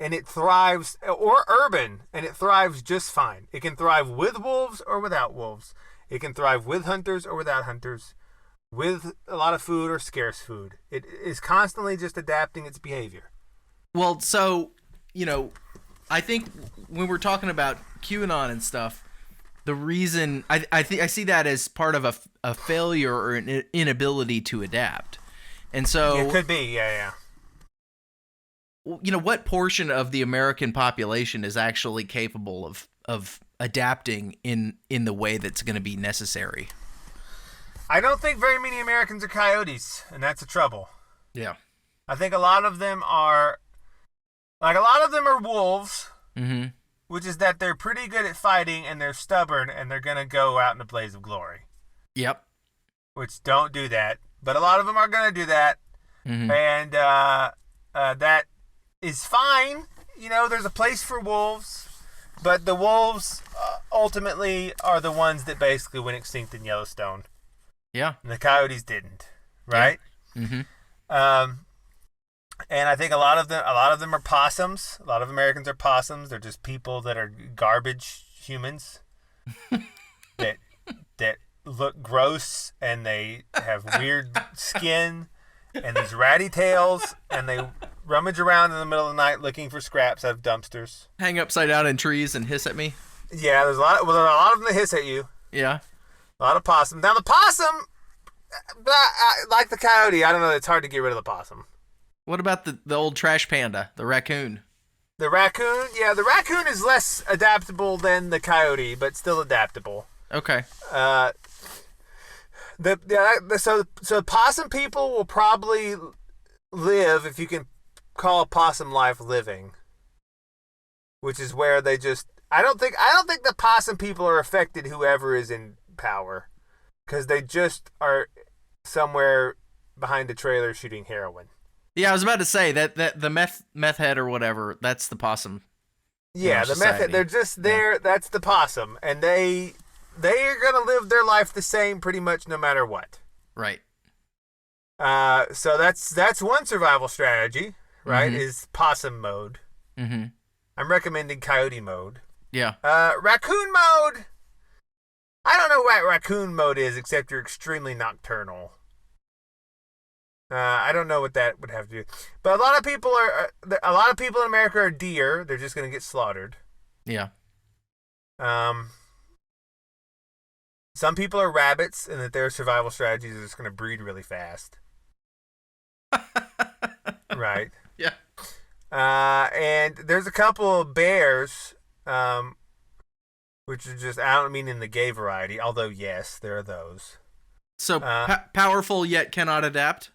And it thrives, or urban, and it thrives just fine. It can thrive with wolves or without wolves. It can thrive with hunters or without hunters, with a lot of food or scarce food. It is constantly just adapting its behavior. Well, so, I think when we're talking about QAnon and stuff, the reason I see that as part of a failure or an inability to adapt. And so it could be, yeah. What portion of the American population is actually capable of adapting in the way that's going to be necessary? I don't think very many Americans are coyotes, and that's the trouble. Yeah. I think a lot of them are wolves. Mm-hmm. Which is that they're pretty good at fighting, and they're stubborn, and they're going to go out in a blaze of glory. Yep. Which don't do that. But a lot of them are going to do that. Mm-hmm. And that is fine. There's a place for wolves. But the wolves ultimately are the ones that basically went extinct in Yellowstone. Yeah. And the coyotes didn't. Right? Yeah. Mm-hmm. And I think a lot of them are possums. A lot of Americans are possums. They're just people that are garbage humans that look gross, and they have weird skin and these ratty tails, and they rummage around in the middle of the night looking for scraps out of dumpsters. Hang upside down in trees and hiss at me. Yeah, there's a lot of them that hiss at you. Yeah. A lot of possum. Now the possum, like the coyote, I don't know. It's hard to get rid of the possum. What about the old trash panda, the raccoon? The raccoon, yeah, the raccoon is less adaptable than the coyote, but still adaptable. Okay. So possum people will probably live, if you can call possum life living, which is where they just. I don't think the possum people are affected. Whoever is in power, because they just are somewhere behind a trailer shooting heroin. Yeah, I was about to say that the meth head or whatever, that's the possum. Yeah, the meth head, they're just there. Yeah. That's the possum, and they are gonna live their life the same pretty much no matter what. Right. So that's one survival strategy, right? Mm-hmm. Is possum mode. Mm-hmm. I'm recommending coyote mode. Yeah. Raccoon mode. I don't know what raccoon mode is, except you're extremely nocturnal. I don't know what that would have to do, but a lot of people in America are deer. They're just gonna get slaughtered. Yeah. Some people are rabbits, and that their survival strategies are just gonna breed really fast. Right. Yeah. And there's a couple of bears, which are just, I don't mean in the gay variety, although yes, there are those. So powerful yet cannot adapt.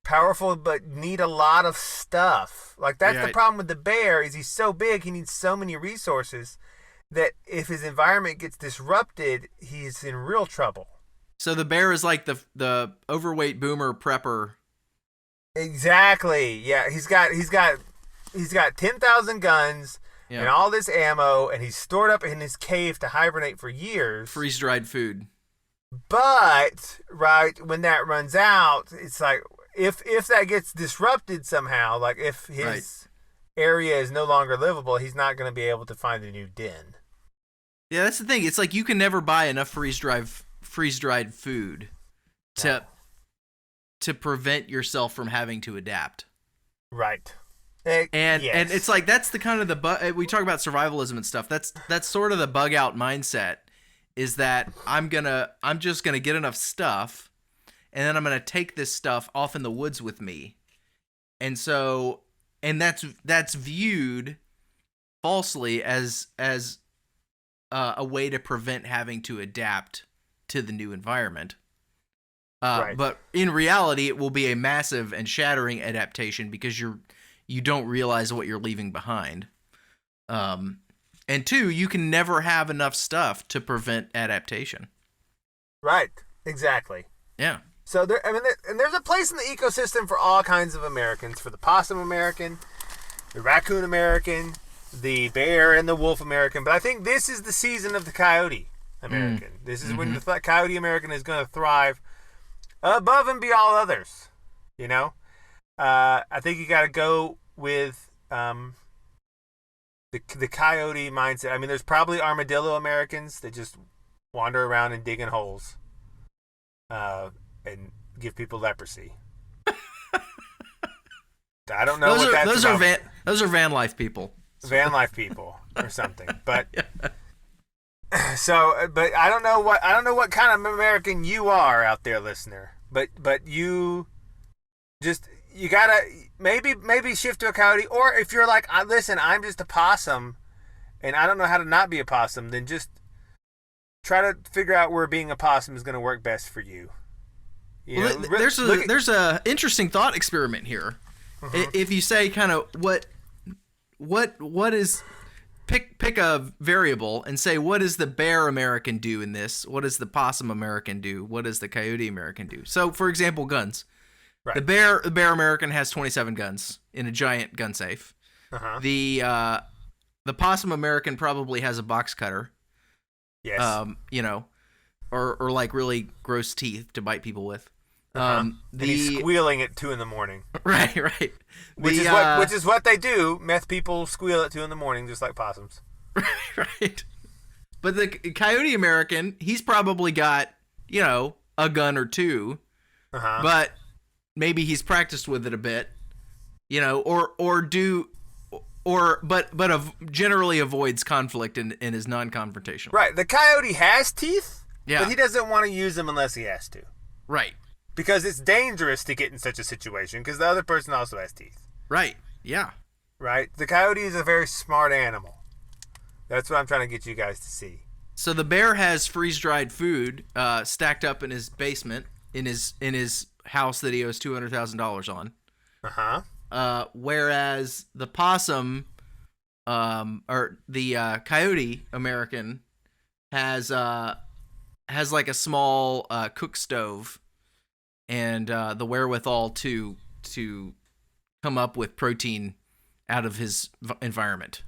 Powerful, but need a lot of stuff. Like, that's the problem with the bear, is he's so big, he needs so many resources that if his environment gets disrupted, he's in real trouble. So the bear is like the overweight boomer prepper. Exactly. Yeah, he's got 10,000 guns and all this ammo, and he's stored up in his cave to hibernate for years. Freeze-dried food. But when that runs out, it's like, if that gets disrupted somehow, like if his area is no longer livable, he's not going to be able to find a new den. Yeah, that's the thing. It's like you can never buy enough freeze-dried food to prevent yourself from having to adapt. Right. And it's like, that's the kind of we talk about survivalism and stuff. That's sort of the bug out mindset, is that I'm just gonna get enough stuff, and then I'm gonna take this stuff off in the woods with me, and that's viewed falsely as a way to prevent having to adapt to the new environment. But in reality, it will be a massive and shattering adaptation, because you don't realize what you're leaving behind. And two, you can never have enough stuff to prevent adaptation. Right. Exactly. Yeah. So there's a place in the ecosystem for all kinds of Americans, for the possum American, the raccoon American, the bear and the wolf American. But I think this is the season of the coyote American. This is when the coyote American is going to thrive above and beyond all others. You know? I think you got to go with the coyote mindset. I mean, there's probably armadillo Americans that just wander around and dig in holes and give people leprosy. I don't know what that's about. Those are van life people. Van life people or something. But but I don't know what kind of American you are out there, listener. But you gotta maybe shift to a coyote, or if you're like, listen, I'm just a possum and I don't know how to not be a possum, then just try to figure out where being a possum is going to work best for you. There's a interesting thought experiment here. If you say kind of what is pick a variable and say, what does the bear American do in this? What does the possum American do? What does the coyote American do? So, for example, guns. Right. The bear American has 27 guns in a giant gun safe. The possum American probably has a box cutter. Yes. Or like really gross teeth to bite people with. And he's squealing at 2 a.m. Right. Which is what they do. Meth people squeal at 2 a.m. just like possums. Right. But the Coyote American, he's probably got, a gun or two, but maybe he's practiced with it a bit, but generally avoids conflict and is non-confrontational. Right. The coyote has teeth, Yeah. but he doesn't want to use them unless he has to. Right. Because it's dangerous to get in such a situation because the other person also has teeth. Right. Yeah. Right? The coyote is a very smart animal. That's what I'm trying to get you guys to see. So the bear has freeze-dried food stacked up in his basement in his house that he owes $200,000 on. Whereas the possum, or the Coyote American, has like a small cook stove and the wherewithal to come up with protein out of his environment.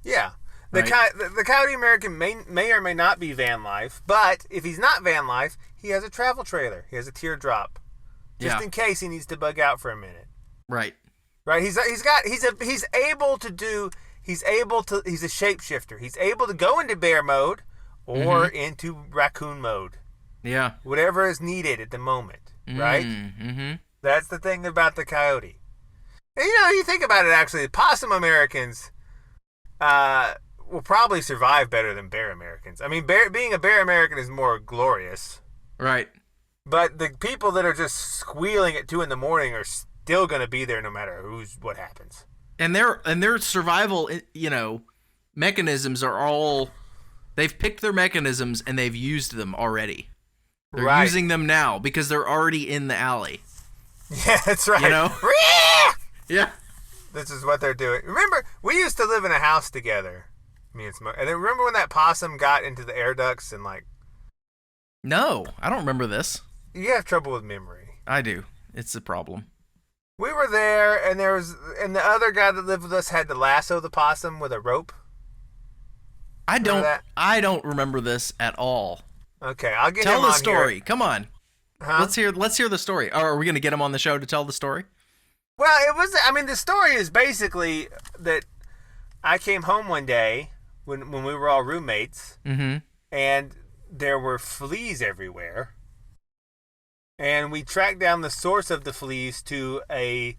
Yeah. The Coyote American may or may not be van life, but if he's not van life, he has a travel trailer. He has a teardrop, just in case he needs to bug out for a minute. Right. Right. He's a shapeshifter. He's able to go into bear mode or into raccoon mode. Yeah. Whatever is needed at the moment. Right. Mm-hmm. That's the thing about the coyote. And you think about it. Actually, possum Americans will probably survive better than bear Americans. I mean, being a bear American is more glorious. Right. But the people that are just squealing at 2 a.m. are still going to be there no matter what happens. And their survival, mechanisms are all, they've picked their mechanisms and they've used them already. They're using them now because they're already in the alley. Yeah, that's right. Yeah. This is what they're doing. Remember, we used to live in a house together. Me and Smoke. And then remember when that possum got into the air ducts and No, I don't remember this. You have trouble with memory. I do. It's a problem. We were there, and the other guy that lived with us had to lasso the possum with a rope. I don't remember this at all. Okay, I'll get tell him the on story. Here. Come on. Huh? Let's hear the story. Or are we going to get him on the show to tell the story? Well, the story is basically that I came home one day when we were all roommates, and there were fleas everywhere. And we tracked down the source of the fleas to a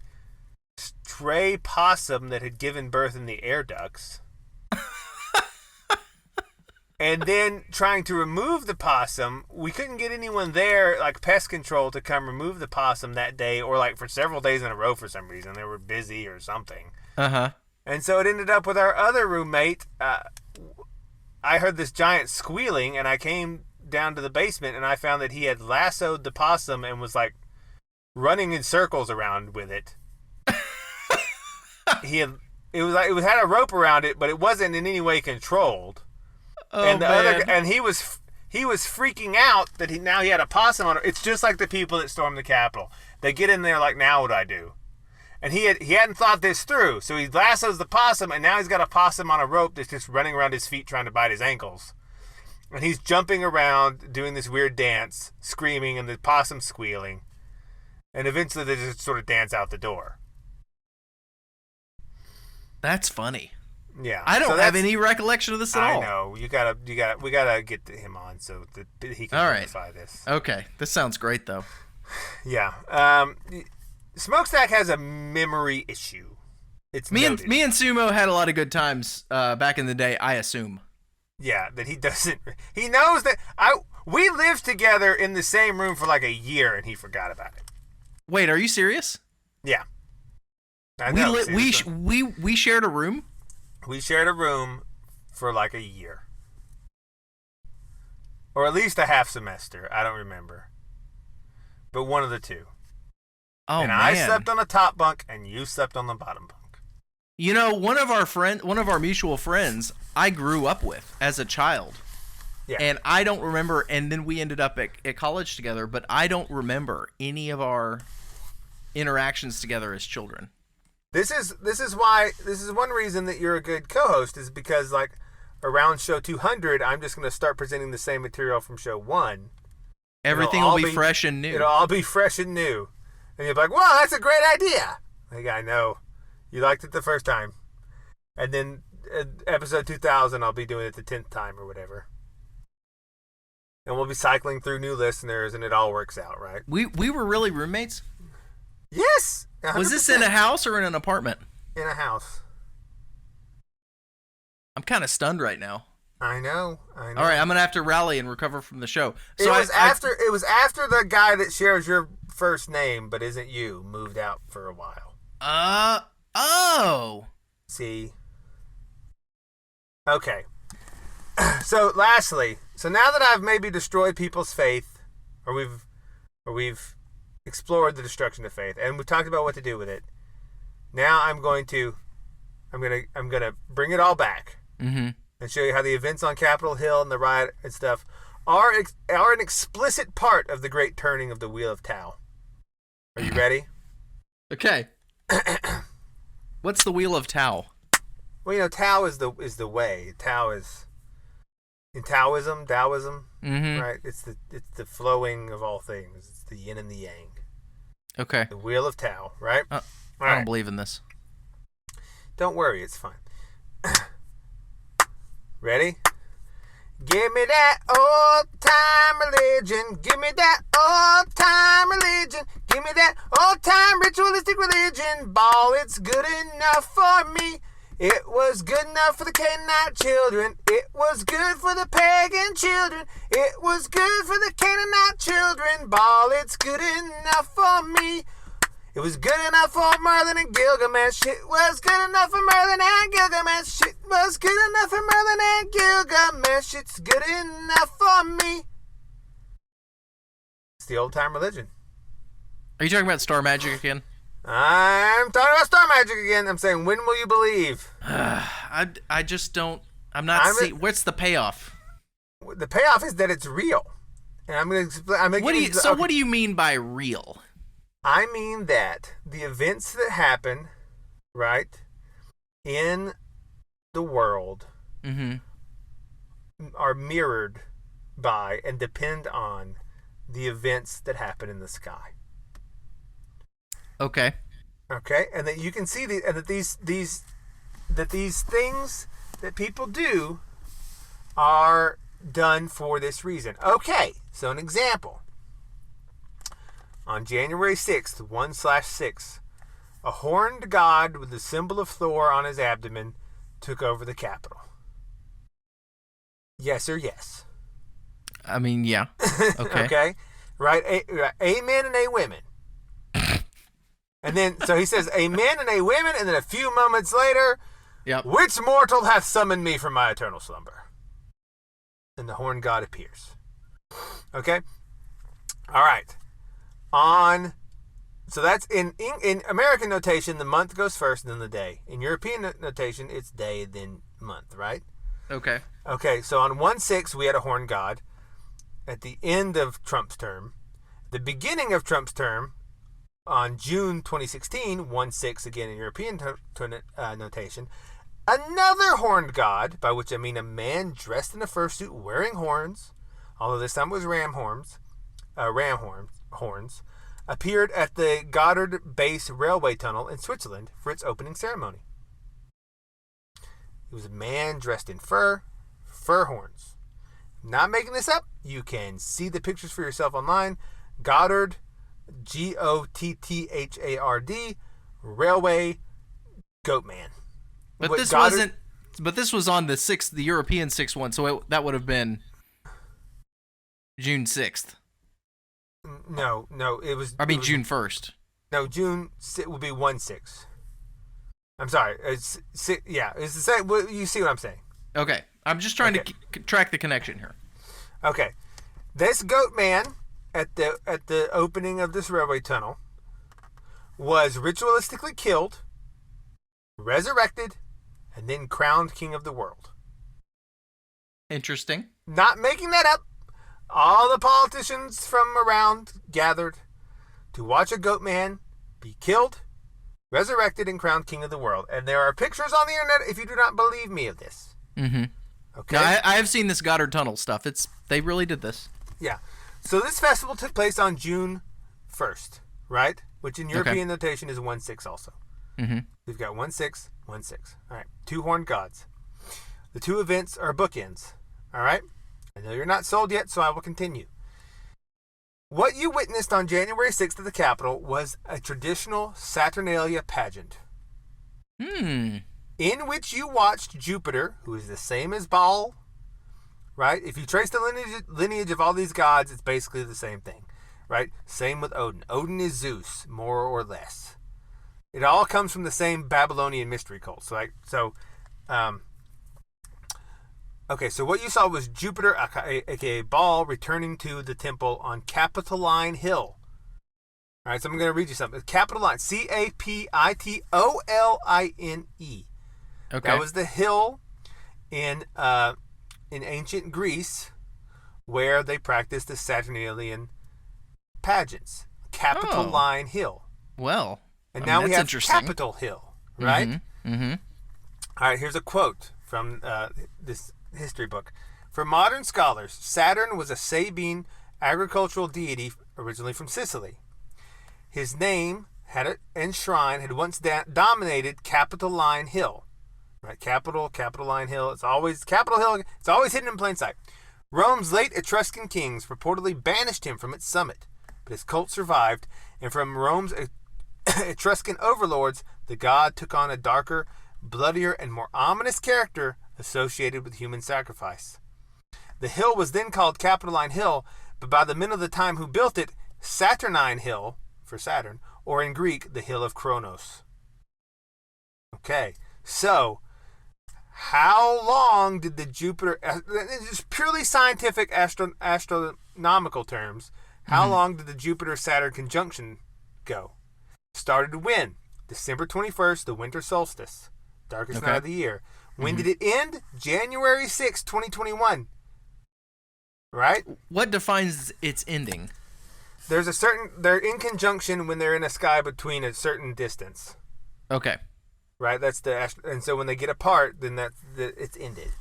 stray possum that had given birth in the air ducts. And then trying to remove the possum, we couldn't get anyone there, like pest control, to come remove the possum that day or for several days in a row for some reason. They were busy or something. And so it ended up with our other roommate. I heard this giant squealing, and I came down to the basement, and I found that he had lassoed the possum and was running in circles around with it. It had a rope around it, but it wasn't in any way controlled. Oh, and he was freaking out that he had a possum on it. It's just like the people that stormed the Capitol. They get in there now what do I do? And he hadn't thought this through, so he lassos the possum, and now he's got a possum on a rope that's just running around his feet trying to bite his ankles. And he's jumping around, doing this weird dance, screaming, and the possum squealing. And eventually they just sort of dance out the door. That's funny. Yeah. I don't have any recollection of this at all. I know. We gotta get him on so that he can verify this. Okay. This sounds great, though. Yeah. Smokestack has a memory issue. Me and Sumo had a lot of good times back in the day, I assume. Yeah, that he doesn't. He knows that we lived together in the same room for a year, and he forgot about it. Wait, are you serious? Yeah. I know. We shared a room. We shared a room for a year, or at least a half semester. I don't remember, but one of the two. Oh, and man. I slept on the top bunk, and you slept on the bottom bunk. One of our mutual friends, I grew up with as a child. Yeah. And I don't remember, and then we ended up at college together, but I don't remember any of our interactions together as children. This is one reason that you're a good co-host is because around show 200, I'm just going to start presenting the same material from show 1. Everything will be fresh and new. It'll all be fresh and new. And you'll be like, well, that's a great idea. I know. You liked it the first time. And then episode 2000, I'll be doing it the 10th time or whatever. and we'll be cycling through new listeners, and it all works out, right? We were really roommates? Yes! 100%. Was this in a house or in an apartment? In a house. I'm kind of stunned right now. I know. All right, I'm gonna have to rally and recover from the show. So it was after the guy that shares your first name but isn't you moved out for a while. Oh. See. Okay. So lastly, now that I've maybe destroyed people's faith, or we've explored the destruction of faith, and we've talked about what to do with it. Now I'm gonna bring it all back. Mm-hmm. And show you how the events on Capitol Hill and the riot and stuff are an explicit part of the great turning of the Wheel of Tao. Are you ready? Okay. What's the Wheel of Tao? Well, Tao is the way. Tao is in Taoism, mm-hmm. right? It's the flowing of all things. It's the yin and the yang. Okay. The Wheel of Tao, right? I don't believe in this. Don't worry, it's fine. Ready? Give me that old-time religion. Give me that old-time religion. Give me that old-time ritualistic religion. Ball, it's good enough for me. It was good enough for the Canaanite children. It was good for the pagan children. It was good for the Canaanite children. Ball, it's good enough for me. It was good enough for Merlin and Gilgamesh. It was good enough for Merlin and Gilgamesh. It was good enough for Merlin and Gilgamesh. It's good enough for me. It's the old-time religion. Are you talking about star magic again? I'm talking about star magic again. I'm saying, when will you believe? I just don't. I'm not seeing. What's the payoff? The payoff is that it's real. And I'm going to explain. What do you mean by real? I mean that the events that happen, right, in the world mm-hmm. are mirrored by and depend on the events that happen in the sky. Okay. Okay, and that you can see that these things that people do are done for this reason. Okay, so an example. On January 6th, 1/6, a horned god with the symbol of Thor on his abdomen took over the Capitol. Yes or yes? I mean, yeah. Okay. Okay, right? A men and a women. And then, so he says, a men and a women, and then a few moments later, yep. Which mortal hath summoned me from my eternal slumber? And the horned god appears. Okay? All right. So that's in American notation, the month goes first, then the day. In European notation, it's day, then month, right? Okay. Okay, so on 1/6, we had a horned god. At the end of Trump's term, the beginning of Trump's term, on June 2016, 1/6 again in European notation, another horned god, by which I mean a man dressed in a fursuit wearing horns, although this time it was ram horns, appeared at the Gotthard Base Railway Tunnel in Switzerland for its opening ceremony. It was a man dressed in fur horns. Not making this up. You can see the pictures for yourself online. Gotthard, Gotthard, Railway, Goat Man. But this wasn't. But this was on the European 6/1, so that would have been June 6th. No, it was. June 1st. No, June would be 1/6. I'm sorry. It's the same. You see what I'm saying? Okay, I'm just trying to track the connection here. Okay, this goat man at the opening of this railway tunnel was ritualistically killed, resurrected, and then crowned king of the world. Interesting. Not making that up. All the politicians from around gathered to watch a goat man be killed, resurrected, and crowned king of the world. And there are pictures on the internet if you do not believe me of this. Mm-hmm. Okay. No, I have seen this Gotthard Tunnel stuff. They really did this. Yeah. So this festival took place on June 1st, right? Which in European notation is 1/6 also. Mm-hmm. We've got 1/6, 1/6. All right. Two horned gods. The two events are bookends. All right. I know you're not sold yet, so I will continue. What you witnessed on January 6th at the Capitol was a traditional Saturnalia pageant. In which you watched Jupiter, who is the same as Baal, right? If you trace the lineage of all these gods, it's basically the same thing, right? Same with Odin. Odin is Zeus, more or less. It all comes from the same Babylonian mystery cult. So what you saw was Jupiter, aka Baal, returning to the temple on Capitoline Hill. All right, so I'm going to read you something. Capitoline, Capitoline. Okay. That was the hill in ancient Greece where they practiced the Saturnalian pageants. Capitoline Hill. Well, and now we have interesting. Capitol Hill, right? Mm-hmm. All right, here's a quote from this history book. For modern scholars, Saturn was a Sabine agricultural deity originally from Sicily. His name and shrine had once dominated Capitoline Hill. Right, Capitoline Hill. It's always Capitol Hill. It's always hidden in plain sight. Rome's late Etruscan kings purportedly banished him from its summit, but his cult survived, and from Rome's Etruscan overlords, the god took on a darker, bloodier, and more ominous character associated with human sacrifice. The hill was then called Capitoline Hill, but by the men of the time who built it, Saturnine Hill, for Saturn, or in Greek, the Hill of Kronos. Okay, so how long did the Jupiter, just purely scientific astronomical terms, how long did the Jupiter-Saturn conjunction go? Started when? December 21st, the winter solstice, darkest night of the year. When did it end? January 6th, 2021. Right? What defines its ending? They're in conjunction when they're in a sky between a certain distance. Okay. Right? And so when they get apart, then it's ended.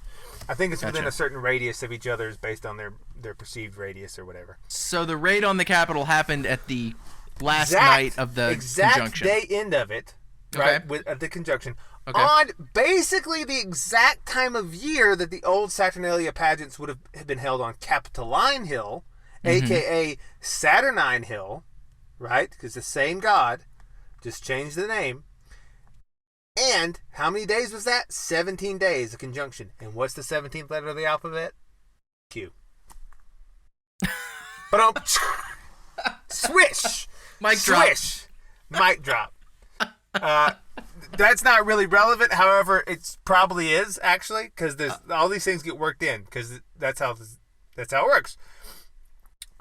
I think it's within a certain radius of each other's based on their perceived radius or whatever. So the raid on the Capitol happened at the last night of the conjunction. Day end of it, right? Okay. At the conjunction. Okay. On basically the exact time of year that the old Saturnalia pageants would have been held on Capitoline Hill, a.k.a. Saturnine Hill, right? Because the same god, just changed the name. And how many days was that? 17 days of conjunction. And what's the 17th letter of the alphabet? Q. But swish. Mic drop. Swish. Mic drop. That's not really relevant. However, it probably is actually because all these things get worked in because that's how it works.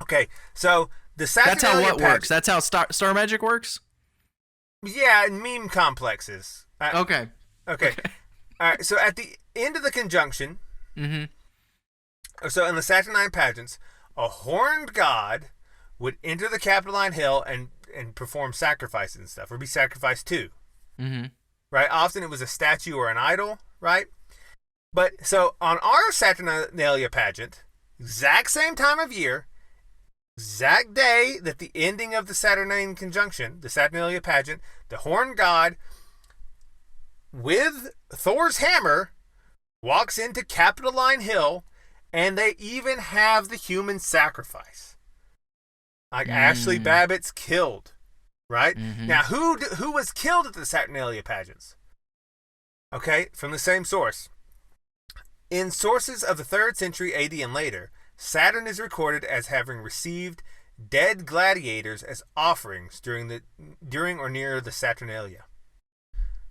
Okay, so the Saturnalia That's how what works. That's how star magic works. Yeah, and meme complexes. Okay. All right. So at the end of the conjunction, so in the Saturnine pageants, a horned god would enter the Capitoline Hill and perform sacrifices and stuff, or be sacrificed to. Right? Often it was a statue or an idol, right? But so on our Saturnalia pageant, exact same time of year, exact day that the ending of the Saturnine conjunction, the Saturnalia pageant, the horned god with Thor's hammer walks into Capitoline Hill, and they even have the human sacrifice. Like Ashley Babbitt's killed. Right? Now, who was killed at the Saturnalia pageants? Okay, from the same source. In sources of the 3rd century AD and later, Saturn is recorded as having received dead gladiators as offerings during or near the Saturnalia.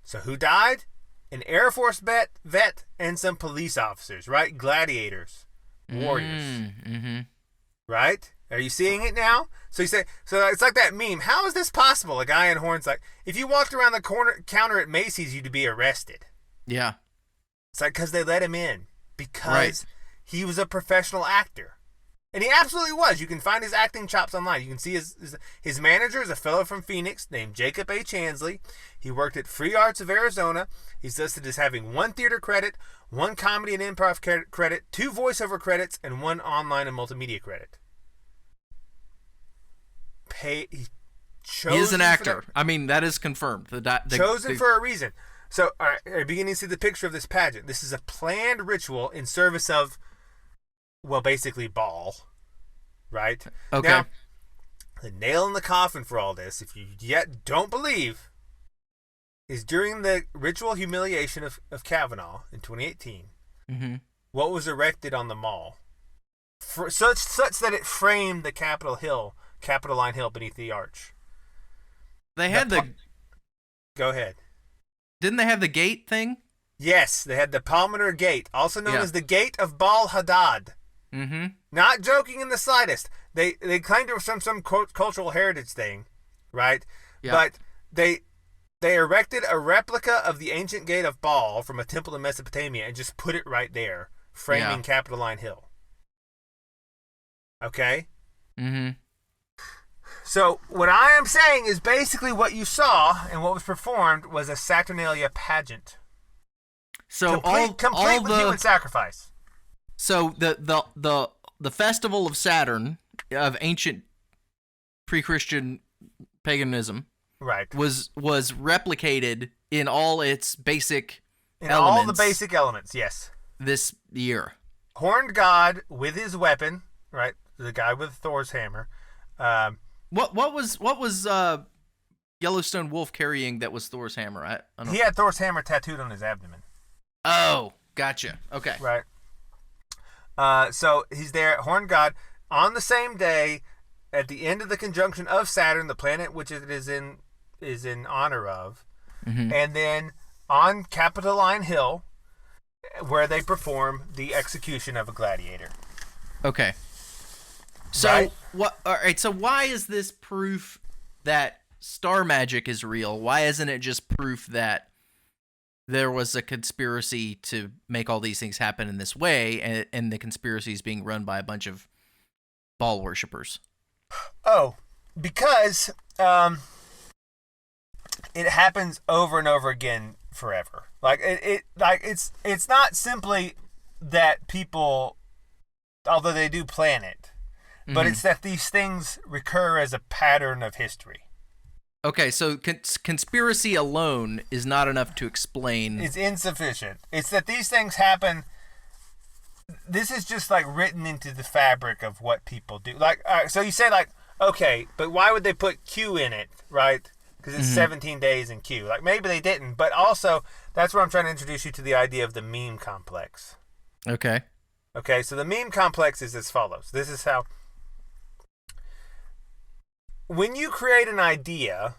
So who died? An Air Force vet and some police officers, right? Gladiators, warriors. Right? Are you seeing it now? So it's like that meme. How is this possible? A guy in horns like, if you walked around the counter at Macy's, you'd be arrested. Yeah. It's like because they let him in because he was a professional actor, and he absolutely was. You can find his acting chops online. You can see his manager is a fellow from Phoenix named Jacob A. Chansley. He worked at Free Arts of Arizona. He's listed as having 1 theater credit, 1 comedy and improv credit, 2 voiceover credits, and 1 online and multimedia credit. He is an actor. I mean, that is confirmed. Chosen for a reason. So, all right, are you beginning to see the picture of this pageant? This is a planned ritual in service of well, basically Baal, right? Okay. Now, the nail in the coffin for all this, if you yet don't believe, is during the ritual humiliation of Kavanaugh in 2018, Mm-hmm. what was erected on the mall, for such that it framed the Capitoline Hill beneath the arch. They had Go ahead. Didn't they have the gate thing? Yes, they had the Palmer Gate, also known as the Gate of Baal Hadad. Mm-hmm. Not joking in the slightest. They claimed it was some cultural heritage thing, right? Yeah. But they erected a replica of the ancient Gate of Baal from a temple in Mesopotamia and just put it right there, framing Capitoline Hill. Okay? Mm-hmm. So what I am saying is basically what you saw and what was performed was a Saturnalia pageant. So complete with human sacrifice. So the festival of Saturn of ancient pre-Christian paganism, right, was replicated in all its basic elements. All the basic elements, yes. This year, horned god with his weapon, right? The guy with Thor's hammer. What was Yellowstone Wolf carrying that was Thor's hammer? I don't know. He had Thor's hammer tattooed on his abdomen. Oh, gotcha. Okay. Right. So he's there, horned god, on the same day, at the end of the conjunction of Saturn, the planet which it is in honor of, and then on Capitoline Hill, where they perform the execution of a gladiator. Okay. So right? What? All right. So why is this proof that star magic is real? Why isn't it just proof that there was a conspiracy to make all these things happen in this way, and the conspiracy is being run by a bunch of Baal worshippers? Oh, because it happens over and over again forever. Like it's not simply that people, although they do plan it, but it's that these things recur as a pattern of history. Okay, so conspiracy alone is not enough to explain. It's insufficient. It's that these things happen. This is just like written into the fabric of what people do. Like, so you say like, okay, but why would they put Q in it, right? Because it's 17 days in Q. Like maybe they didn't, but also that's where I'm trying to introduce you to the idea of the meme complex. Okay. Okay, so the meme complex is as follows. This is how. When you create an idea,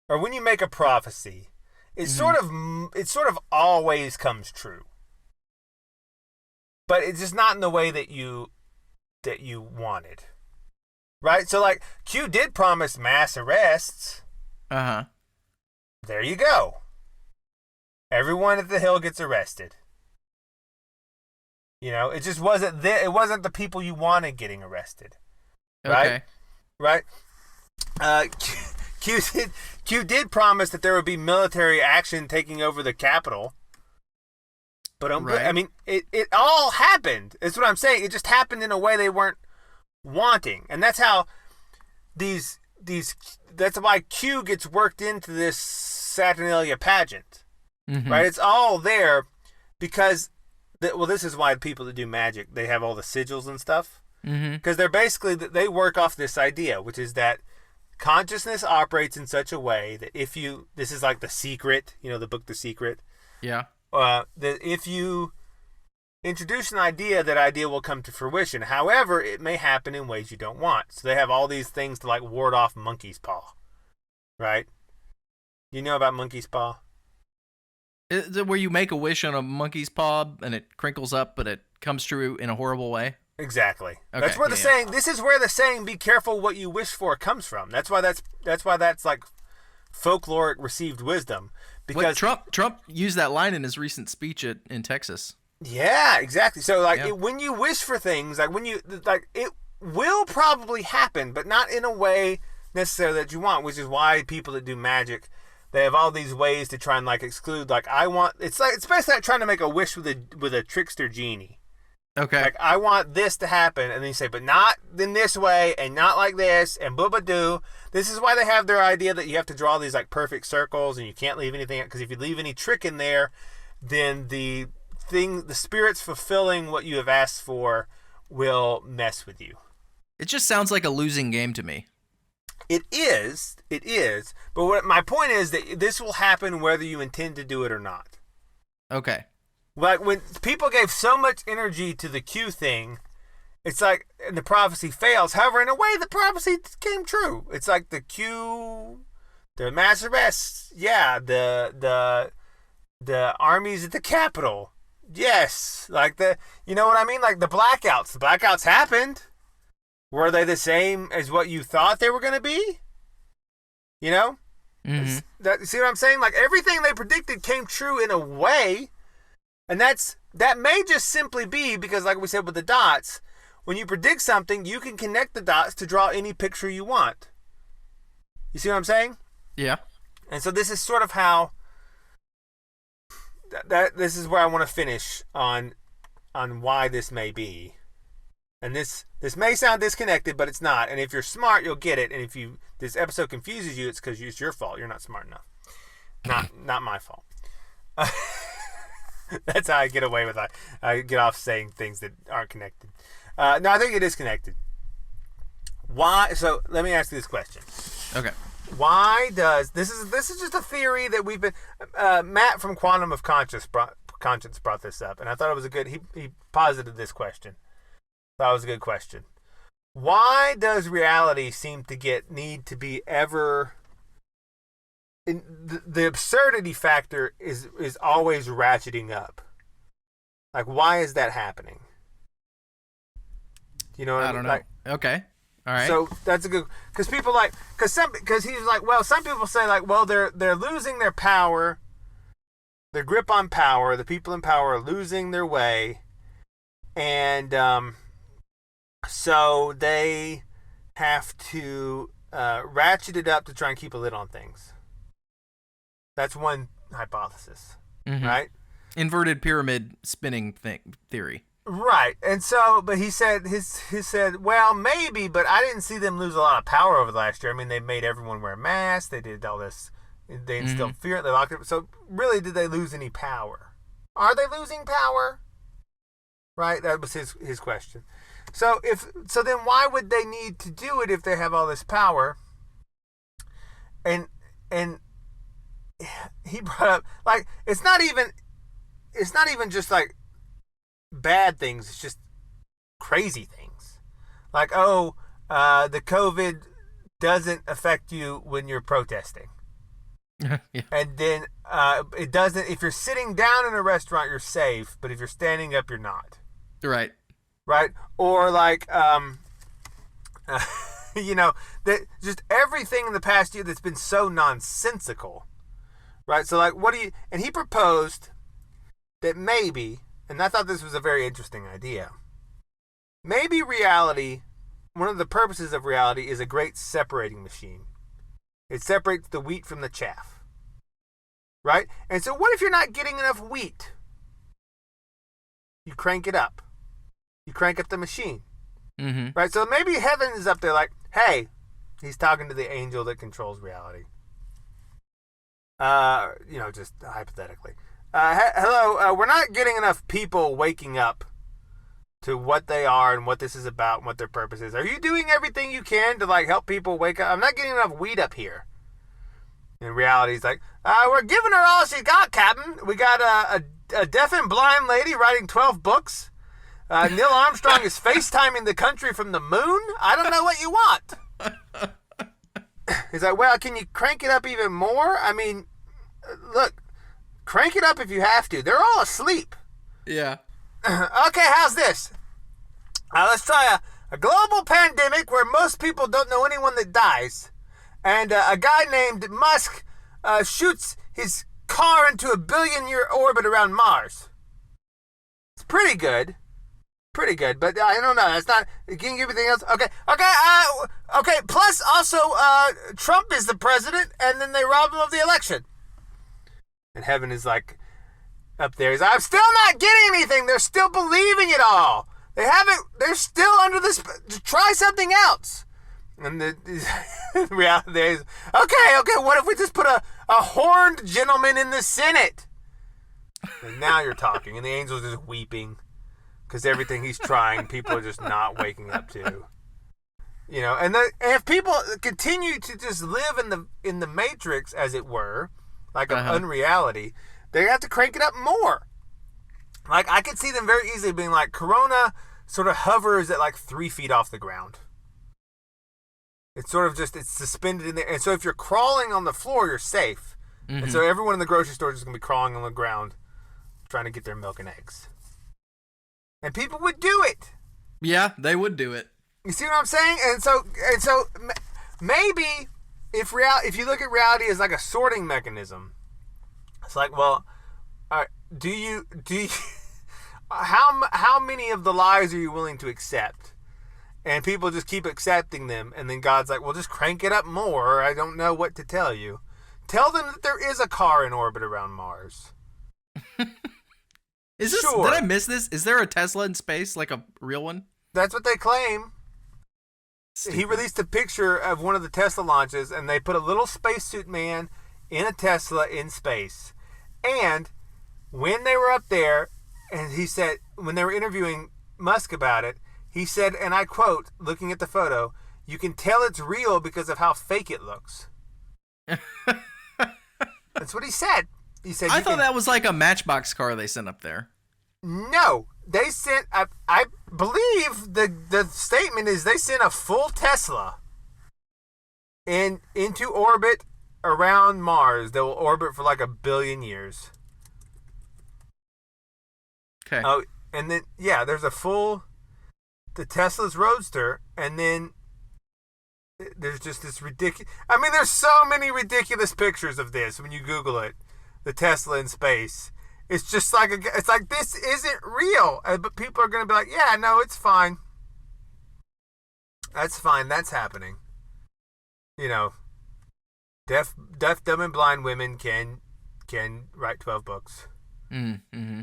or when you make a prophecy, it sort of always comes true. But it's just not in the way that you wanted. Right? So like Q did promise mass arrests. Uh-huh. There you go. Everyone at the Hill gets arrested. You know, it just wasn't it wasn't the people you wanted getting arrested. Right? Okay. Right? Q did promise that there would be military action taking over the Capitol. But right. I mean, it all happened. That's what I'm saying. It just happened in a way they weren't wanting. And that's how that's why Q gets worked into this Saturnalia pageant. Right? It's all there because this is why people that do magic, they have all the sigils and stuff. Because they're basically, they work off this idea, which is that consciousness operates in such a way that this is like The Secret, the book The Secret. Yeah. That if you introduce an idea, that idea will come to fruition. However, it may happen in ways you don't want. So they have all these things to like ward off monkey's paw. Right? You know about monkey's paw? Is it where you make a wish on a monkey's paw and it crinkles up, but it comes true in a horrible way? Exactly. Okay, that's where the saying. This is where the saying "Be careful what you wish for" comes from. That's why that's like folkloric received wisdom. Because Trump used that line in his recent speech in Texas. Yeah, exactly. So when you wish for things, it will probably happen, but not in a way necessarily that you want. Which is why people that do magic, they have all these ways to try and like exclude. Like it's basically like trying to make a wish with a trickster genie. Okay. Like, I want this to happen, and then you say, but not in this way, and not like this, and boo-ba-doo. This is why they have their idea that you have to draw these, like, perfect circles, and you can't leave anything, because if you leave any trick in there, then the the spirits fulfilling what you have asked for will mess with you. It just sounds like a losing game to me. It is. But my point is that this will happen whether you intend to do it or not. Okay. Like when people gave so much energy to the Q thing, it's like, and the prophecy fails. However, in a way, the prophecy came true. It's like the Q, the mass arrests, yeah, the armies at the Capitol, yes, like you know what I mean? Like the blackouts. The blackouts happened. Were they the same as what you thought they were going to be? You know? Mm-hmm. See what I'm saying? Like everything they predicted came true in a way, and that may just simply be because, like we said with the dots, when you predict something, you can connect the dots to draw any picture you want. You see what I'm saying? Yeah. And so this is sort of how this is where I want to finish on why this may be. And this may sound disconnected, but it's not. And if you're smart, you'll get it. And if this episode confuses you, it's because it's your fault. You're not smart enough. Not my fault. That's how I get away with it. I get off saying things that aren't connected. No, I think it is connected. Why? So let me ask you this question. Okay. Why does this is just a theory that we've been Matt from Quantum of Conscience brought this up, and I thought it was a good. He posited this question. Thought it was a good question. Why does reality seem to need to be ever? The absurdity factor is always ratcheting up. Like, why is that happening? You know what I mean? don't know. Like, okay. All right. So that's a good, because people because he's like, well, some people say like, well, they're losing their power, their grip on power. The people in power are losing their way, and so they have to ratchet it up to try and keep a lid on things. That's one hypothesis, right? Inverted pyramid spinning theory. Right. And so, but he said, well, maybe, but I didn't see them lose a lot of power over the last year. I mean, they made everyone wear masks. They did all this. They instilled fear. They locked it. So really, did they lose any power? Are they losing power? Right. That was his question. So then why would they need to do it if they have all this power? And he brought up, like, it's not even just like bad things, it's just crazy things. Like, the COVID doesn't affect you when you're protesting. Yeah. And then it doesn't, if you're sitting down in a restaurant, you're safe, but if you're standing up, you're not. Right. Right? Or like, you know, that just everything in the past year that's been so nonsensical. Right? So like, and he proposed that maybe, and I thought this was a very interesting idea, maybe reality, one of the purposes of reality is a great separating machine. It separates the wheat from the chaff. Right? And so what if you're not getting enough wheat? You crank it up. You crank up the machine. Mm-hmm. Right? So maybe heaven is up there like, hey, he's talking to the angel that controls reality. You know, just hypothetically. Hello, we're not getting enough people waking up to what they are and what this is about and what their purpose is. Are you doing everything you can to like help people wake up? I'm not getting enough wheat up here. In reality, he's like, we're giving her all she got, Captain. We got a deaf and blind lady writing 12 books. Neil Armstrong is FaceTiming the country from the moon. I don't know what you want. He's like, well, can you crank it up even more? I mean, look, crank it up if you have to. They're all asleep. Yeah. Okay, how's this? Let's try a global pandemic where most people don't know anyone that dies. And a guy named Musk shoots his car into a billion-year orbit around Mars. It's pretty good. Pretty good, but I don't know. That's not. Can you give me anything else? Okay. Plus, also, Trump is the president, and then they rob him of the election. And heaven is like up there. He's like, I'm still not getting anything. They're still believing it all. They haven't. They're still under this. Try something else. And the reality is, okay. What if we just put a horned gentleman in the Senate? And now you're talking, and the angel's just weeping because everything he's trying, people are just not waking up to. You know, and if people continue to just live in the matrix, as it were, like of unreality, they have to crank it up more. Like, I could see them very easily being like, Corona sort of hovers at like 3 feet off the ground. It's sort of just, it's suspended in there. And so if you're crawling on the floor, you're safe. Mm-hmm. And so everyone in the grocery store is just going to be crawling on the ground trying to get their milk and eggs. And people would do it. Yeah, they would do it. You see what I'm saying? And so maybe if you look at reality as like a sorting mechanism, it's like, well, do you how many of the lies are you willing to accept? And people just keep accepting them, and then God's like, well, just crank it up more, or I don't know what to tell you. Tell them that there is a car in orbit around Mars. Is this? Sure. Did I miss this? Is there a Tesla in space, like a real one? That's what they claim. Stupid. He released a picture of one of the Tesla launches, and they put a little spacesuit man in a Tesla in space. And when they were up there, and he said, when they were interviewing Musk about it, he said, and I quote, looking at the photo, "You can tell it's real because of how fake it looks." That's what he said. He said, I thought that was like a Matchbox car they sent up there. No, they sent, I believe the statement is they sent a full Tesla into orbit around Mars. They will orbit for like 1 billion years. Okay. Oh, and then, yeah, there's the Tesla's Roadster, and then there's just this ridiculous, I mean, there's so many ridiculous pictures of this when you Google it, the Tesla in space. It's just like, it's like, this isn't real. But people are going to be like, yeah, no, it's fine. That's fine. That's happening. You know, deaf, dumb, and blind women can write 12 books. Mm-hmm.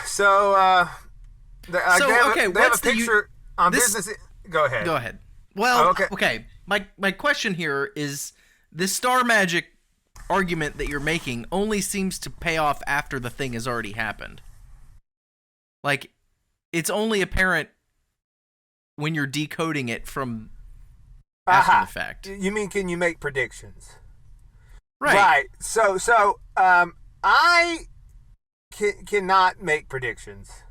So, they have a picture on this, business. Go ahead. Go ahead. Well, okay. My question here is, this star magic argument that you're making only seems to pay off after the thing has already happened. Like, it's only apparent when you're decoding it from after the fact. You mean, can you make predictions? Right. So, I cannot make predictions.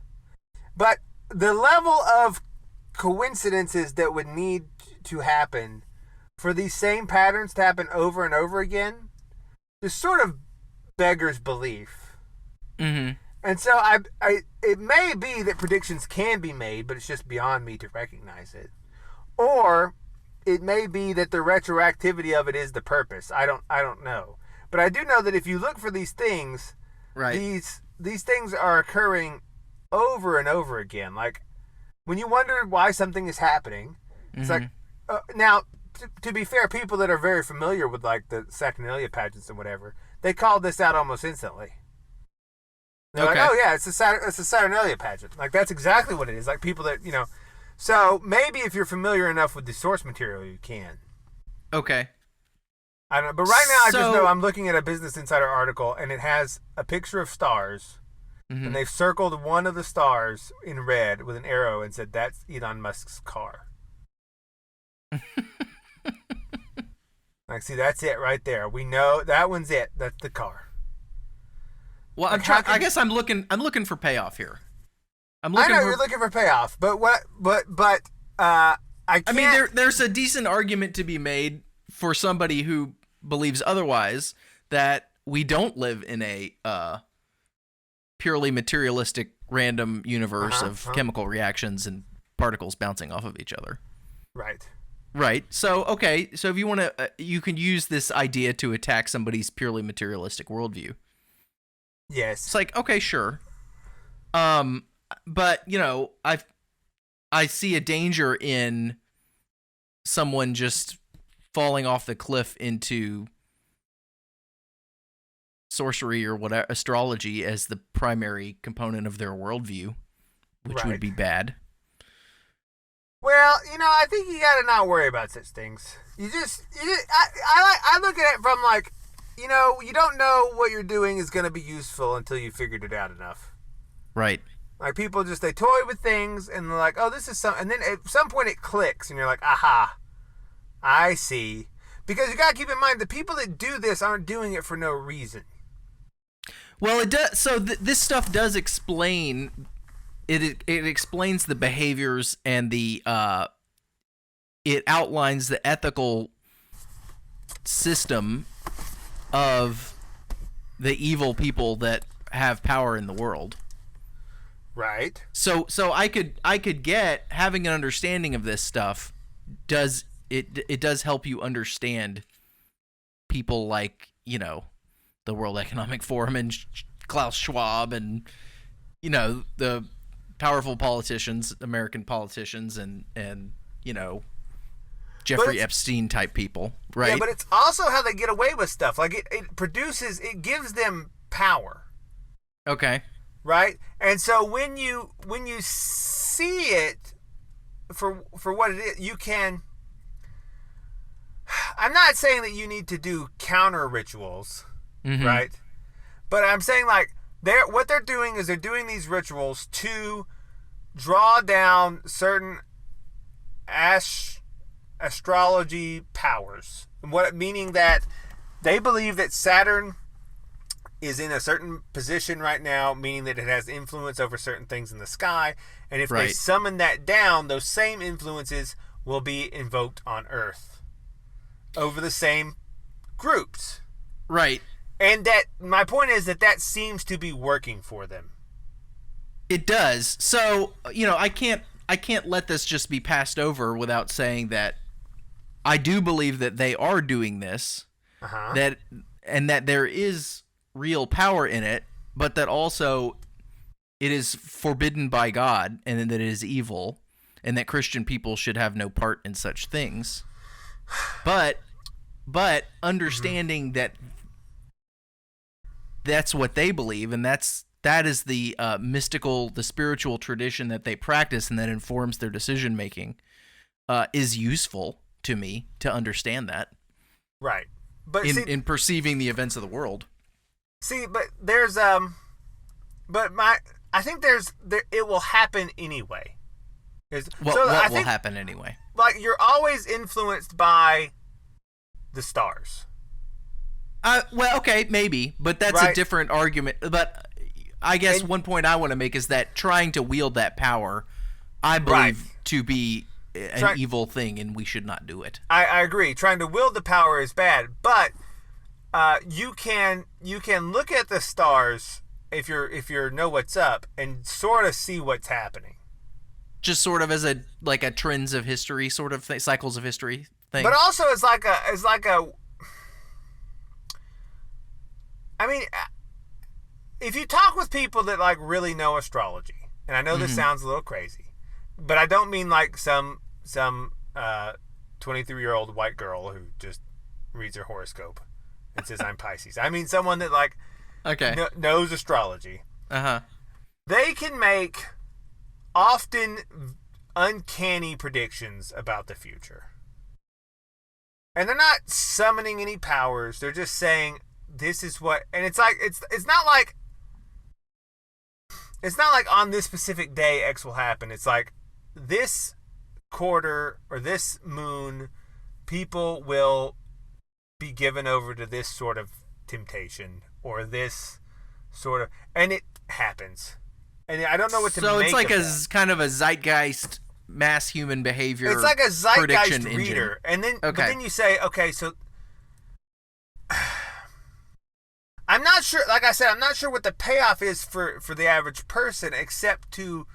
But the level of coincidences that would need to happen for these same patterns to happen over and over again just sort of beggars belief. Mm-hmm. And so it may be that predictions can be made, but it's just beyond me to recognize it. Or it may be that the retroactivity of it is the purpose. I don't know. But I do know that if you look for these things, right, these things are occurring over and over again. Like, when you wonder why something is happening, it's like, now, to be fair, people that are very familiar with, like, the Saturnalia pageants and whatever, they called this out almost instantly. They're like, oh, yeah, it's a Saturnalia pageant. Like, that's exactly what it is. Like, people that, you know. So, maybe if you're familiar enough with the source material, you can. Okay. I don't know. But right now, I just know I'm looking at a Business Insider article, and it has a picture of stars. Mm-hmm. And they've circled one of the stars in red with an arrow and said, that's Elon Musk's car. Like, see, that's it right there. We know that one's it. That's the car. Well, like, I guess I'm looking for payoff here. I know you're looking for payoff, but I mean, there's a decent argument to be made for somebody who believes otherwise, that we don't live in a purely materialistic random universe of chemical reactions and particles bouncing off of each other. Right. So, okay. So if you want to, you can use this idea to attack somebody's purely materialistic worldview. Yes. It's like, okay, sure. But, you know, I see a danger in someone just falling off the cliff into sorcery or whatever, astrology as the primary component of their worldview, which would be bad. Well, you know, I think you gotta not worry about such things. I look at it from, like, you know, you don't know what you're doing is going to be useful until you figured it out enough. Right. Like, people just, they toy with things, and they're like, oh, this is some, and then at some point it clicks, and you're like, aha, I see. Because you got to keep in mind, the people that do this aren't doing it for no reason. Well, it does. So this stuff does explain it. It explains the behaviors and the it outlines the ethical system of the evil people that have power in the world. Right. So I could get having an understanding of this stuff does it does help you understand people like, you know, the World Economic Forum and Klaus Schwab and, you know, the powerful politicians, American politicians and you know, Jeffrey Epstein type people, right? Yeah, but it's also how they get away with stuff. Like it gives them power. Okay. Right? And so when you see it for what it is, you can. I'm not saying that you need to do counter rituals, right? But I'm saying, like, what they're doing is they're doing these rituals to draw down certain astrology powers. Meaning that they believe that Saturn is in a certain position right now, meaning that it has influence over certain things in the sky, and if they summon that down, those same influences will be invoked on Earth over the same groups. Right. And that, my point is that seems to be working for them. It does. So, you know, I can't let this just be passed over without saying that I do believe that they are doing this, that there is real power in it, but that also it is forbidden by God and that it is evil and that Christian people should have no part in such things. But understanding that that's what they believe, and that is the mystical, the spiritual tradition that they practice and that informs their decision making, is useful to me to understand that. Right. But in perceiving the events of the world. See, but there's I think it will happen anyway. What will happen anyway? Like, you're always influenced by the stars. Well, okay, maybe, but that's a different argument. But I guess one point I want to make is that trying to wield that power, I believe to be an evil thing, and we should not do it. I agree. Trying to wield the power is bad, but you can look at the stars if you know what's up and sort of see what's happening. Just sort of as a trends of history sort of thing, cycles of history thing. But also it's like a. I mean, if you talk with people that like really know astrology, and I know this sounds a little crazy, but I don't mean like some 23-year-old white girl who just reads her horoscope and says I'm Pisces. I mean someone that like knows astrology. They can make often uncanny predictions about the future. And they're not summoning any powers. They're just saying this is what, and it's like it's not like on this specific day X will happen. It's like this quarter or this moon, people will be given over to this sort of temptation or this sort of, and it happens. And I don't know what to make of that. So it's like kind of a zeitgeist, mass human behavior. It's like a zeitgeist reader, engine. And then, but then you say, okay, so I'm not sure. Like I said, I'm not sure what the payoff is for the average person, except to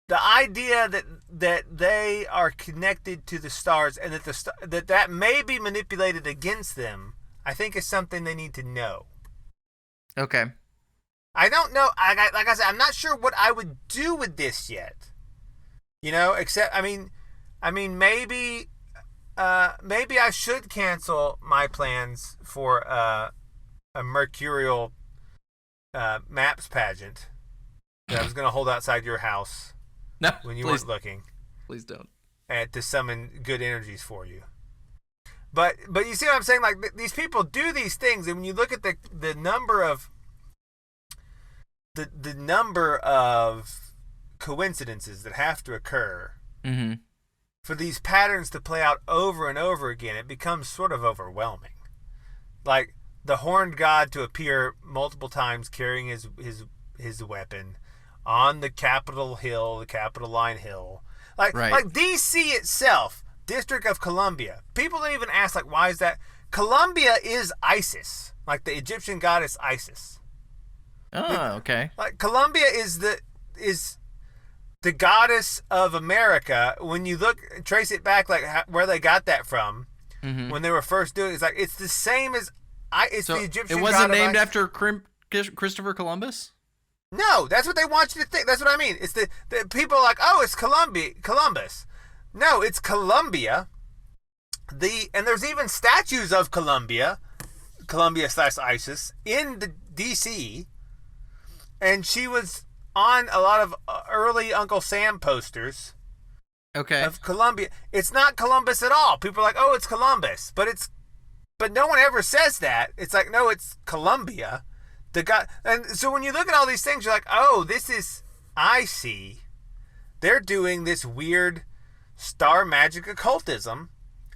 the idea that they are connected to the stars and that that may be manipulated against them. I think is something they need to know. Okay. I don't know. Like I said, I'm not sure what I would do with this yet. You know, except I mean, maybe I should cancel my plans for a mercurial maps pageant that I was going to hold outside your house. No, when you weren't looking. Please don't. And to summon good energies for you. But you see what I'm saying? Like these people do these things, and when you look at the number of the number of coincidences that have to occur for these patterns to play out over and over again, it becomes sort of overwhelming. Like the horned god to appear multiple times carrying his weapon on the Capitol Hill, the Capitol Line Hill. Like D.C. itself, District of Columbia. People don't even ask, like, why is that? Columbia is Isis, like the Egyptian goddess Isis. Oh, okay. Like Columbia is the goddess of America. When you trace it back, like where they got that from, when they were first doing it, it's like it's the same as the Egyptian. It wasn't god named of after Christopher Columbus. No, that's what they want you to think. That's what I mean. It's the people are like, oh, it's Columbus. No, it's Columbia. And there's even statues of Columbia / ISIS in the D.C. And she was on a lot of early Uncle Sam posters. Okay. Of Columbia. It's not Columbus at all. People are like, oh, it's Columbus, but no one ever says that. It's like, no, it's Columbia. And so when you look at all these things, you're like, oh, I see. They're doing this weird star magic occultism,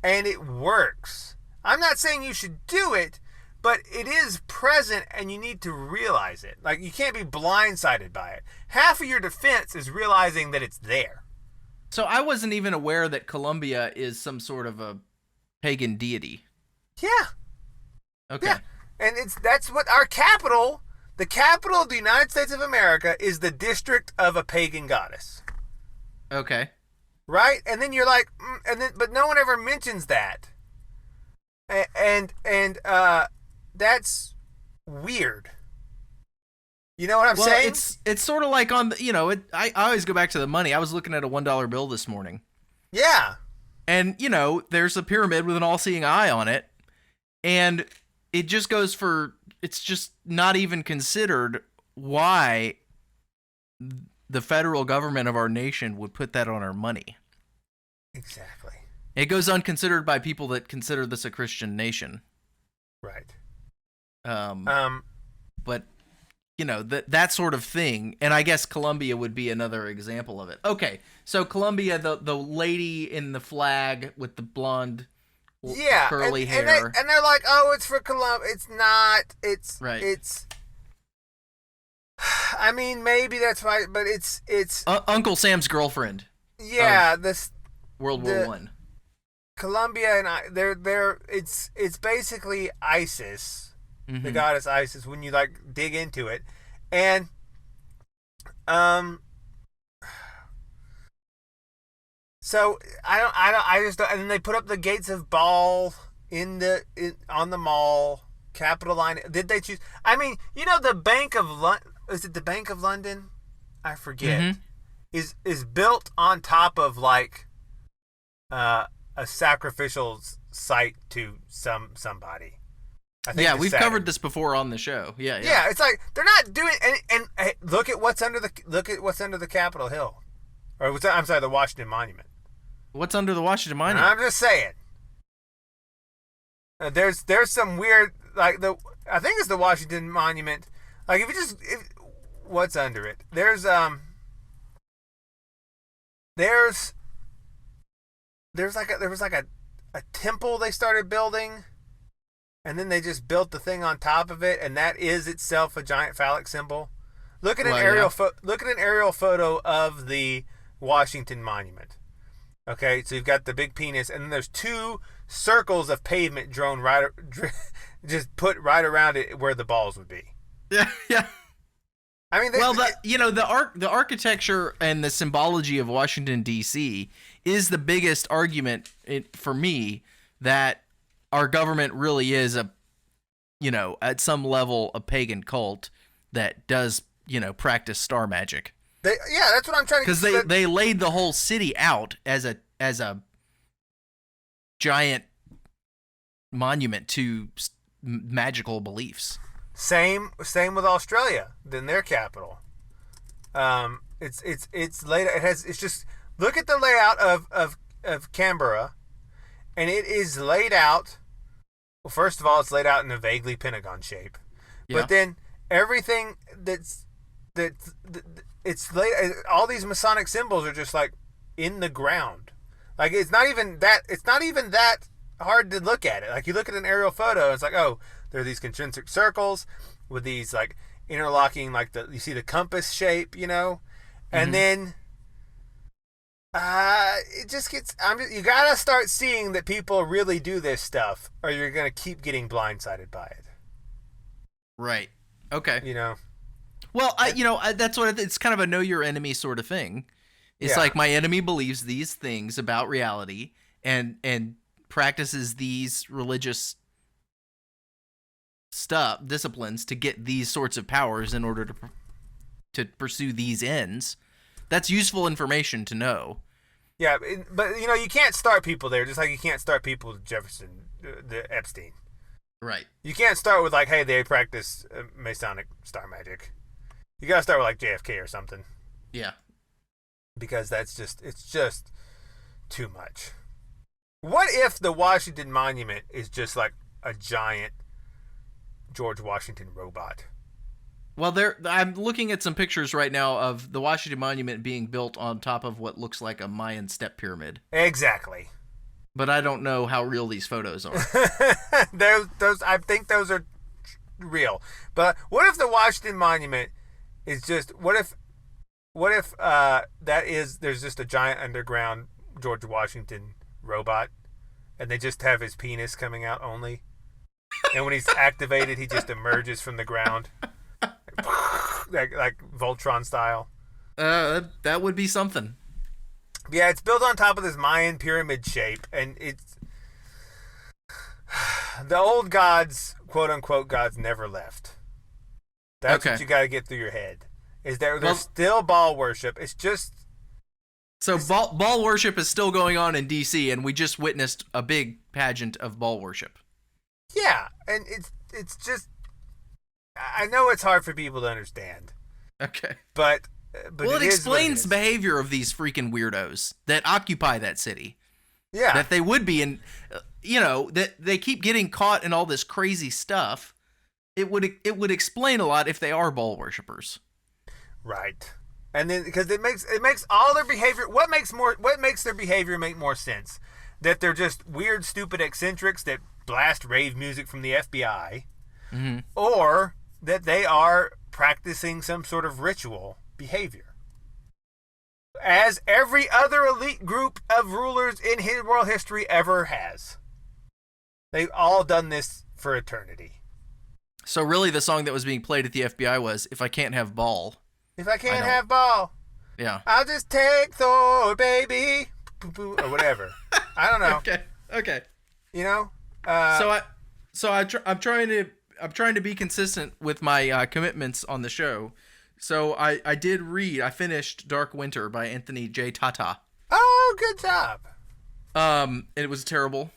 and it works. I'm not saying you should do it, but it is present, and you need to realize it. Like, you can't be blindsided by it. Half of your defense is realizing that it's there. So I wasn't even aware that Columbia is some sort of a pagan deity. Yeah. Okay. Yeah. And that's what our capital, the capital of the United States of America, is the district of a pagan goddess. Okay. Right? And then you're like, but no one ever mentions that. And that's weird. You know what I'm saying? It's sort of like on the, I always go back to the money. I was looking at a $1 bill this morning. Yeah. And, there's a pyramid with an all-seeing eye on it. And it just goes for, it's just not even considered why the federal government of our nation would put that on our money. Exactly. It goes unconsidered by people that consider this a Christian nation. Right. But, that sort of thing, and I guess Columbia would be another example of it. Okay, so Columbia, the lady in the flag with the blonde... curly hair. And they're like, oh, it's for Columbia. It's not. It's right. It's. I mean, maybe that's right, but it's. Uncle Sam's girlfriend. Yeah, this World War I. Columbia and they're it's basically Isis, the goddess Isis. When you dig into it, and So I just don't. And then they put up the gates of Baal on the mall, Capitol Line. Did they choose? I mean, the Bank of London. Is it the Bank of London? I forget. Is built on top of a sacrificial site to somebody. I think we've covered this before on the show. Yeah. Yeah, it's like they're not doing. And hey, look at what's under the Capitol Hill, or I'm sorry, the Washington Monument. What's under the Washington Monument? I'm just saying. There's some weird I think it's the Washington Monument. Like what's under it? There was a temple they started building, and then they just built the thing on top of it, and that is itself a giant phallic symbol. Look at an aerial photo of the Washington Monument. Okay, so you've got the big penis, and then there's two circles of pavement just put right around it where the balls would be. Yeah. I mean, the architecture and the symbology of Washington D.C. is the biggest argument for me that our government really is at some level a pagan cult that does practice star magic. That's what I'm trying to. Because they laid the whole city out as a giant monument to magical beliefs. Same with Australia, than their capital. It's laid. It's just look at the layout of Canberra, and it is laid out. Well, first of all, it's laid out in a vaguely pentagon shape, Yeah. but then everything it's laid. All these Masonic symbols are just like in the ground. Like it's not even that. It's not even that hard to look at it. Like you look at an aerial photo, it's like, oh, there are these concentric circles with these like interlocking, like you see the compass shape, you know, and then it just gets. You gotta start seeing that people really do this stuff, or you're gonna keep getting blindsided by it. Right. Okay. You know. Well, that's what it's kind of a know your enemy sort of thing. It's like my enemy believes these things about reality and practices these religious disciplines to get these sorts of powers in order to pursue these ends. That's useful information to know. Yeah, but you can't start people there, just like you can't start people with Jefferson, the Epstein. Right. You can't start with like, hey, they practice Masonic star magic. You gotta start with like JFK or something. Yeah. Because it's just too much. What if the Washington Monument is just like a giant George Washington robot? Well, I'm looking at some pictures right now of the Washington Monument being built on top of what looks like a Mayan step pyramid. Exactly. But I don't know how real these photos are. those I think those are real. But what if the Washington Monument is just what if there's just a giant underground George Washington robot and they just have his penis coming out only, and when he's activated he just emerges from the ground like Voltron style. That would be something. Yeah, it's built on top of this Mayan pyramid shape, and it's the old gods, quote unquote gods, never left. That's what you got to get through your head. Is there's still Baal worship? It's just Baal worship is still going on in DC, and we just witnessed a big pageant of Baal worship. Yeah, and it's just, I know it's hard for people to understand. Okay, but well, it explains the behavior of these freaking weirdos that occupy that city. Yeah, that they would be in, that they keep getting caught in all this crazy stuff. It would explain a lot if they are Baal worshippers. Right. And then because it makes all their behavior, what makes their behavior make more sense? That they're just weird, stupid eccentrics that blast rave music from the FBI, or that they are practicing some sort of ritual behavior, as every other elite group of rulers in world history ever has. They've all done this for eternity. So really, the song that was being played at the FBI was "If I Can't Have Ball." If I can't have Ball, yeah, I'll just take Thor, baby, or whatever. I don't know. Okay. You know. I'm trying to be consistent with my commitments on the show. So I finished Dark Winter by Anthony J. Tata. Oh, good job. It was terrible.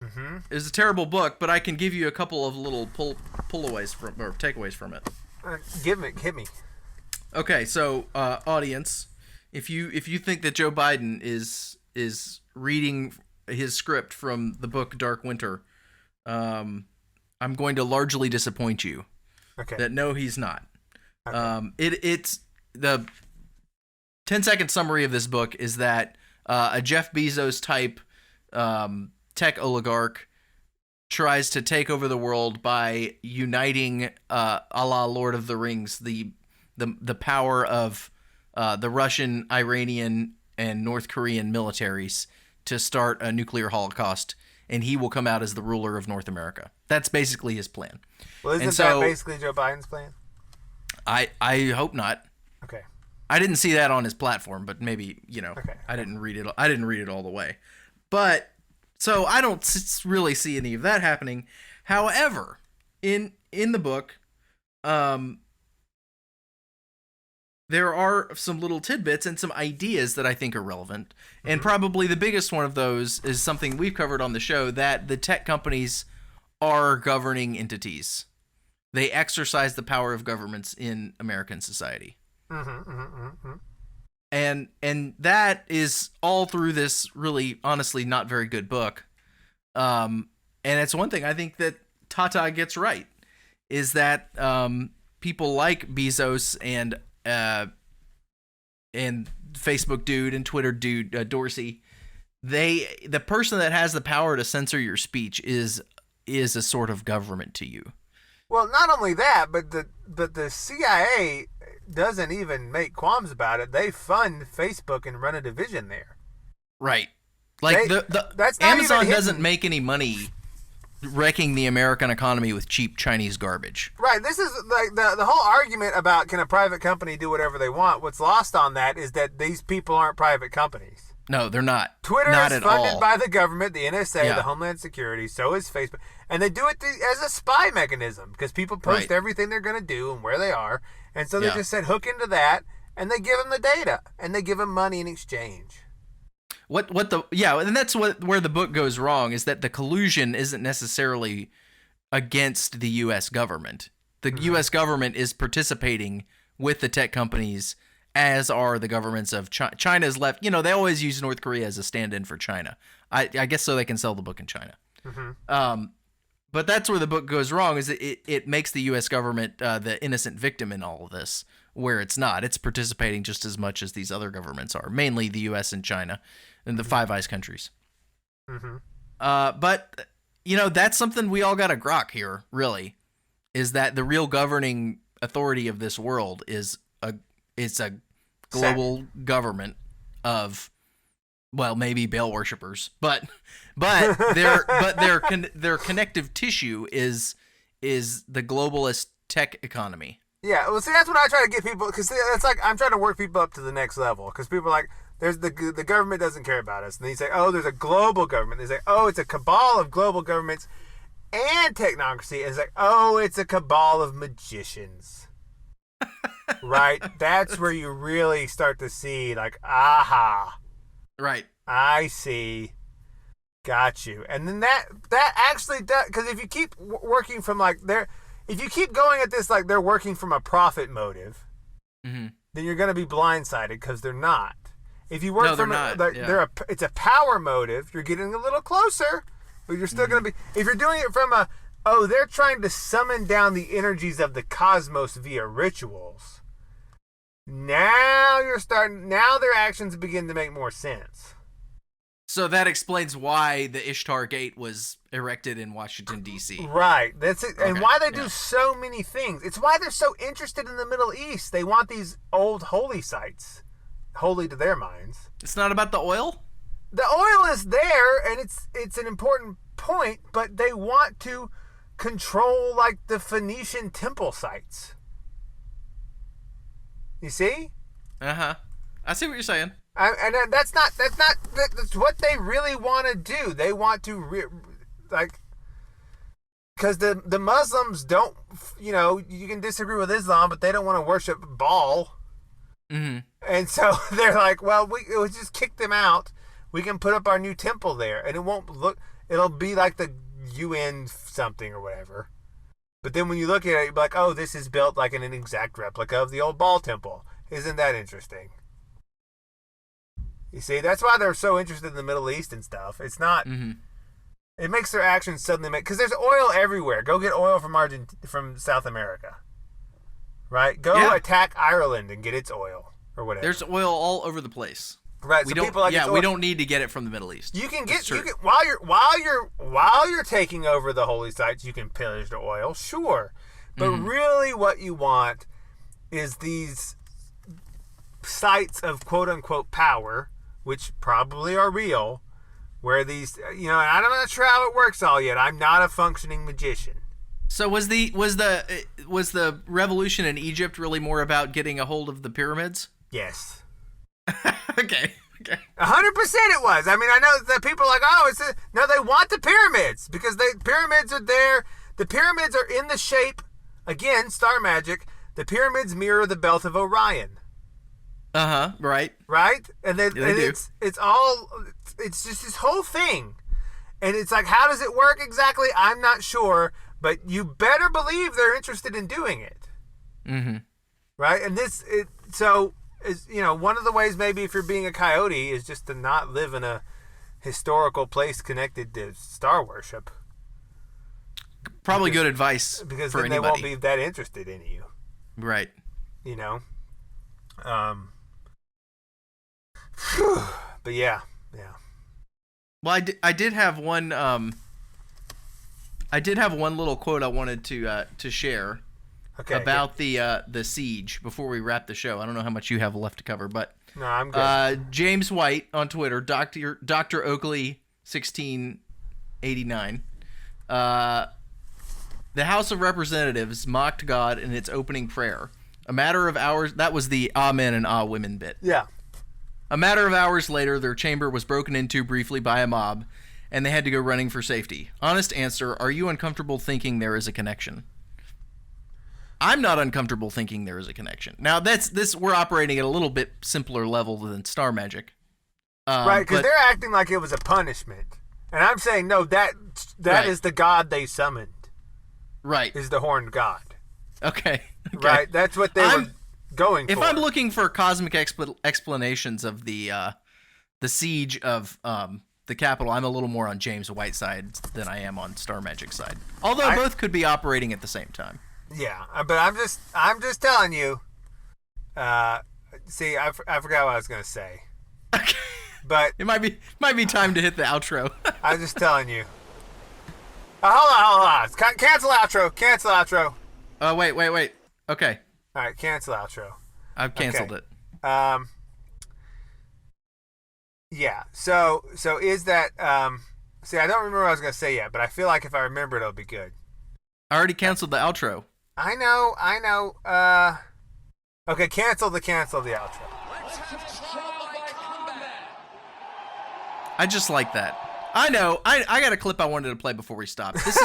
It was a terrible book, but I can give you a couple of little pullaways or takeaways from it. Hit me. Okay, so audience, if you think that Joe Biden is reading his script from the book Dark Winter, I'm going to largely disappoint you. Okay. That no, he's not. Okay. It's the 10-second summary of this book is that a Jeff Bezos type tech oligarch tries to take over the world by uniting a la Lord of the Rings the power of the Russian, Iranian, and North Korean militaries to start a nuclear holocaust, and he will come out as the ruler of North America. That's basically his plan. Well, isn't that basically Joe Biden's plan? I hope not. Okay. I didn't see that on his platform, but maybe, Okay. I didn't read it all the way. But so I don't really see any of that happening. However, in the book, there are some little tidbits and some ideas that I think are relevant. And probably the biggest one of those is something we've covered on the show, that the tech companies are governing entities. They exercise the power of governments in American society. And that is all through this really, honestly, not very good book. And it's one thing I think that Tata gets right, is that people like Bezos and Facebook dude and Twitter dude Dorsey, the person that has the power to censor your speech is a sort of government to you. Well, not only that, but the CIA doesn't even make qualms about it. They fund Facebook and run a division there. Right. Like that's not Amazon even doesn't make any money wrecking the American economy with cheap Chinese garbage. Right. This is like the whole argument about can a private company do whatever they want. What's lost on that is that these people aren't private companies. No, they're not. Twitter not is at funded all. by the government, the NSA, Yeah. the Homeland Security. So is Facebook, and they do it as a spy mechanism because people post Right. everything they're going to do and where they are, and so they Yeah. just said hook into that, and they give them the data, and they give them money in exchange. And that's where the book goes wrong, is that the collusion isn't necessarily against the U.S. government. The U.S. government is participating with the tech companies, as are the governments of China. China's left. They always use North Korea as a stand-in for China. I guess so they can sell the book in China. But that's where the book goes wrong, is that it makes the U.S. government the innocent victim in all of this, where it's not. It's participating just as much as these other governments are, mainly the U.S. and China and the Five Eyes countries. But, that's something we all got to grok here, really, is that the real governing authority of this world is a global government of, well, maybe Baal worshippers, but their connective tissue is the globalist tech economy. Yeah, well, see, that's what I try to get people, because it's like I'm trying to work people up to the next level, because people are like, there's the government doesn't care about us, and then you say, oh, there's a global government. They say, oh, it's a cabal of global governments and technocracy. And it's like, oh, it's a cabal of magicians. Right? That's where you really start to see, like, aha. Right. I see. Got you. And then that actually does, because if you keep working from if you keep going at this like they're working from a profit motive, then you're going to be blindsided because they're not. If you work from it's a power motive, you're getting a little closer, but you're still going to be, if you're doing it from they're trying to summon down the energies of the cosmos via rituals. Now their actions begin to make more sense. So that explains why the Ishtar Gate was erected in Washington, D.C. Right. That's it. Okay. And why they do so many things. It's why they're so interested in the Middle East. They want these old holy sites, holy to their minds. It's not about the oil? The oil is there, and it's an important point, but they want to control, like, the Phoenician temple sites. You see? Uh-huh. I see what you're saying. And that's what they really want to do. They want to, because the Muslims don't, you can disagree with Islam, but they don't want to worship Baal. Mm-hmm. And so they're like, well, we'll just kick them out. We can put up our new temple there, and it'll be like the UN something or whatever. But then when you look at it, you're like, oh, this is built like an exact replica of the old Baal temple. Isn't that interesting? You see, that's why they're so interested in the Middle East and stuff. It's not. Mm-hmm. It makes their actions suddenly because there's oil everywhere. Go get oil from South America, right? Go attack Ireland and get its oil or whatever. There's oil all over the place. Right. We so don't. People like we don't need to get it from the Middle East. You can while you're taking over the holy sites, you can pillage the oil, sure, but really, what you want is these sites of quote unquote power, which probably are real, where these, I'm not sure how it works all yet. I'm not a functioning magician. So was the revolution in Egypt really more about getting a hold of the pyramids? Yes. Okay. 100% it was. I mean, I know that people are like, no, they want the pyramids because the pyramids are there. The pyramids are in the shape, again, star magic. The pyramids mirror the belt of Orion. Right. Right? And then it's just this whole thing. And it's like, how does it work exactly? I'm not sure, but you better believe they're interested in doing it. Mm-hmm. Right? And one of the ways maybe if you're being a coyote is just to not live in a historical place connected to star worship. Probably good advice because for then anybody. they won't be that interested in you. Right. You know? But yeah. Well, I did have one little quote I wanted to share about the siege before we wrap the show. I don't know how much you have left to cover, but no, I'm good. James White on Twitter, Dr. Oakley 1689. The House of Representatives mocked God in its opening prayer. A matter of hours, that was the Amen and Ah women bit. Yeah. A matter of hours later, their chamber was broken into briefly by a mob, and they had to go running for safety. Honest answer, are you uncomfortable thinking there is a connection? I'm not uncomfortable thinking there is a connection. Now, we're operating at a little bit simpler level than Star Magic. Right, because they're acting like it was a punishment. And I'm saying, no, that right. is the god they summoned. Right. Is the horned god. Okay. Right, that's what they were going for. If I'm looking for cosmic explanations of the siege of the Capitol, I'm a little more on James White's side than I am on Star Magic's side. Although both could be operating at the same time. Yeah, but I'm just telling you. See, I forgot what I was gonna say. Okay. But it might be time to hit the outro. I was just telling you. Hold on. Cancel outro. Wait. Okay. All right, cancel outro. I've canceled it. Yeah. So is that see, I don't remember what I was gonna say yet, but I feel like if I remember it, it'll be good. I already canceled the outro. I know. Okay, cancel the outro. I just like that. I know. I got a clip I wanted to play before we stop. This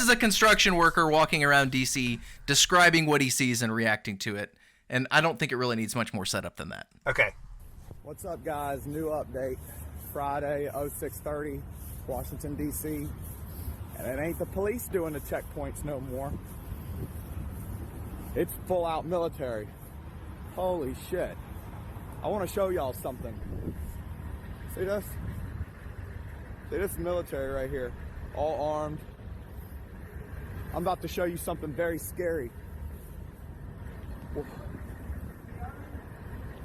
is a construction worker walking around DC describing what he sees and reacting to it, and I don't think it really needs much more setup than that. Okay. What's up, guys? New update. Friday, 0630, Washington, D.C. And it ain't the police doing the checkpoints no more. It's full out military. Holy shit. I want to show y'all something. See this? See this military right here. All armed. I'm about to show you something very scary.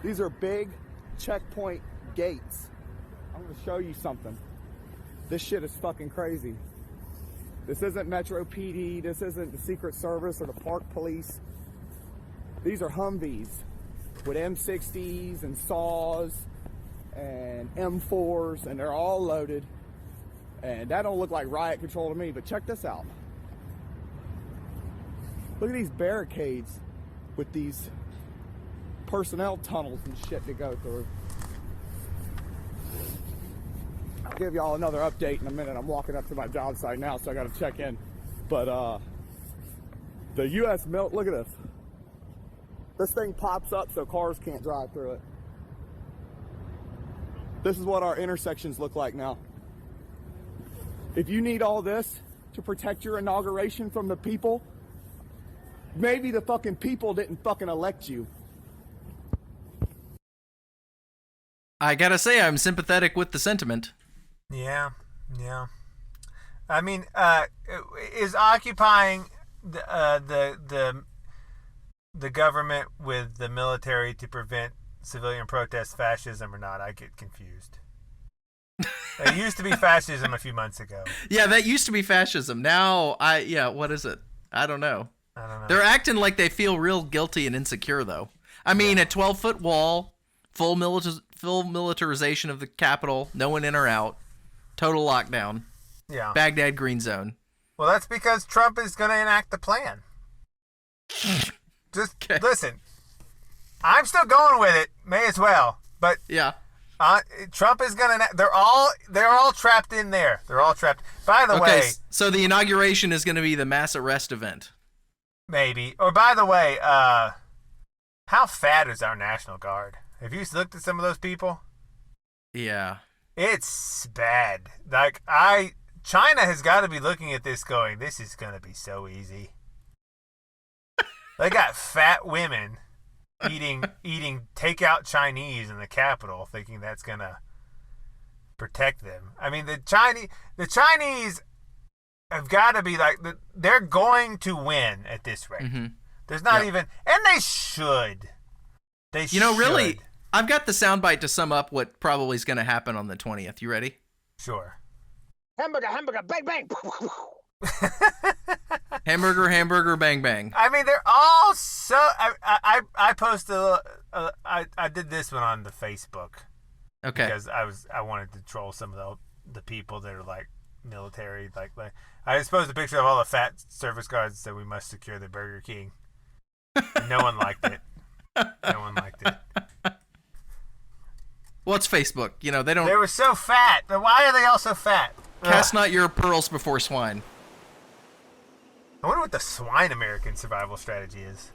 These are big checkpoint gates. I'm going to show you something. This shit is fucking crazy. This isn't Metro PD. This isn't the Secret Service or the Park Police. These are Humvees with M60s and saws and M4s, and they're all loaded. And that don't look like riot control to me, but check this out. Look at these barricades with these personnel tunnels and shit to go through. I'll give y'all another update in a minute. I'm walking up to my job site now, so I gotta check in. But the U.S. look at this. This thing pops up so cars can't drive through it. This is what our intersections look like now. If you need all this to protect your inauguration from the people, maybe the fucking people didn't fucking elect you. I gotta say, I'm sympathetic with the sentiment. Yeah. I mean, is occupying the government with the military to prevent civilian protest fascism or not? I get confused. It used to be fascism a few months ago. Yeah, that used to be fascism. Now, what is it? I don't know. They're acting like they feel real guilty and insecure, though. I mean, a 12-foot wall, full militarization of the Capitol, no one in or out, total lockdown. Yeah. Baghdad Green Zone. Well, that's because Trump is going to enact the plan. Just listen. I'm still going with it. May as well. But yeah. Trump is going to... They're all trapped in there. They're all trapped. By the way... So the inauguration is going to be the mass arrest event. Maybe. Or by the way, how fat is our National Guard? Have you looked at some of those people? Yeah. It's bad. Like, China has got to be looking at this going, this is going to be so easy. They got fat women eating takeout Chinese in the Capitol, thinking that's gonna protect them. I mean, the Chinese have got to be like, they're going to win at this rate. Mm-hmm. There's not even, and they should. They should. Really, I've got the soundbite to sum up what probably is going to happen on the 20th. You ready? Sure. Hamburger, bang, bang. Hamburger, bang, bang. I mean, they're all so. I posted. I did this one on the Facebook. Okay. Because I wanted to troll some of the people that are like military. Like I just posted a picture of all the fat service guards that we must secure the Burger King. No one liked it. No one liked it. What's Facebook? You know, they don't. They were so fat. Why are they all so fat? Cast not your pearls before swine. I wonder what the swine American survival strategy is.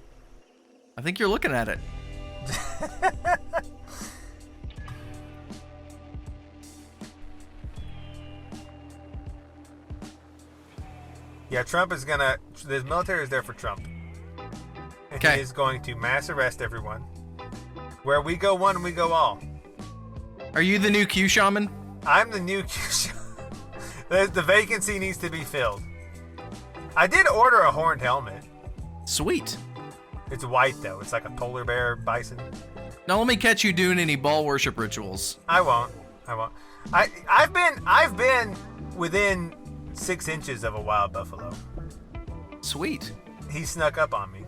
I think you're looking at it. Yeah, Trump is gonna. The military is there for Trump. Okay. He is going to mass arrest everyone. Where we go one, we go all. Are you the new Q shaman? I'm the new Q. The vacancy needs to be filled. I did order a horned helmet. Sweet. It's white though. It's like a polar bear bison. Now let me catch you doing any ball worship rituals. I won't. I've been within 6 inches of a wild buffalo. Sweet. He snuck up on me.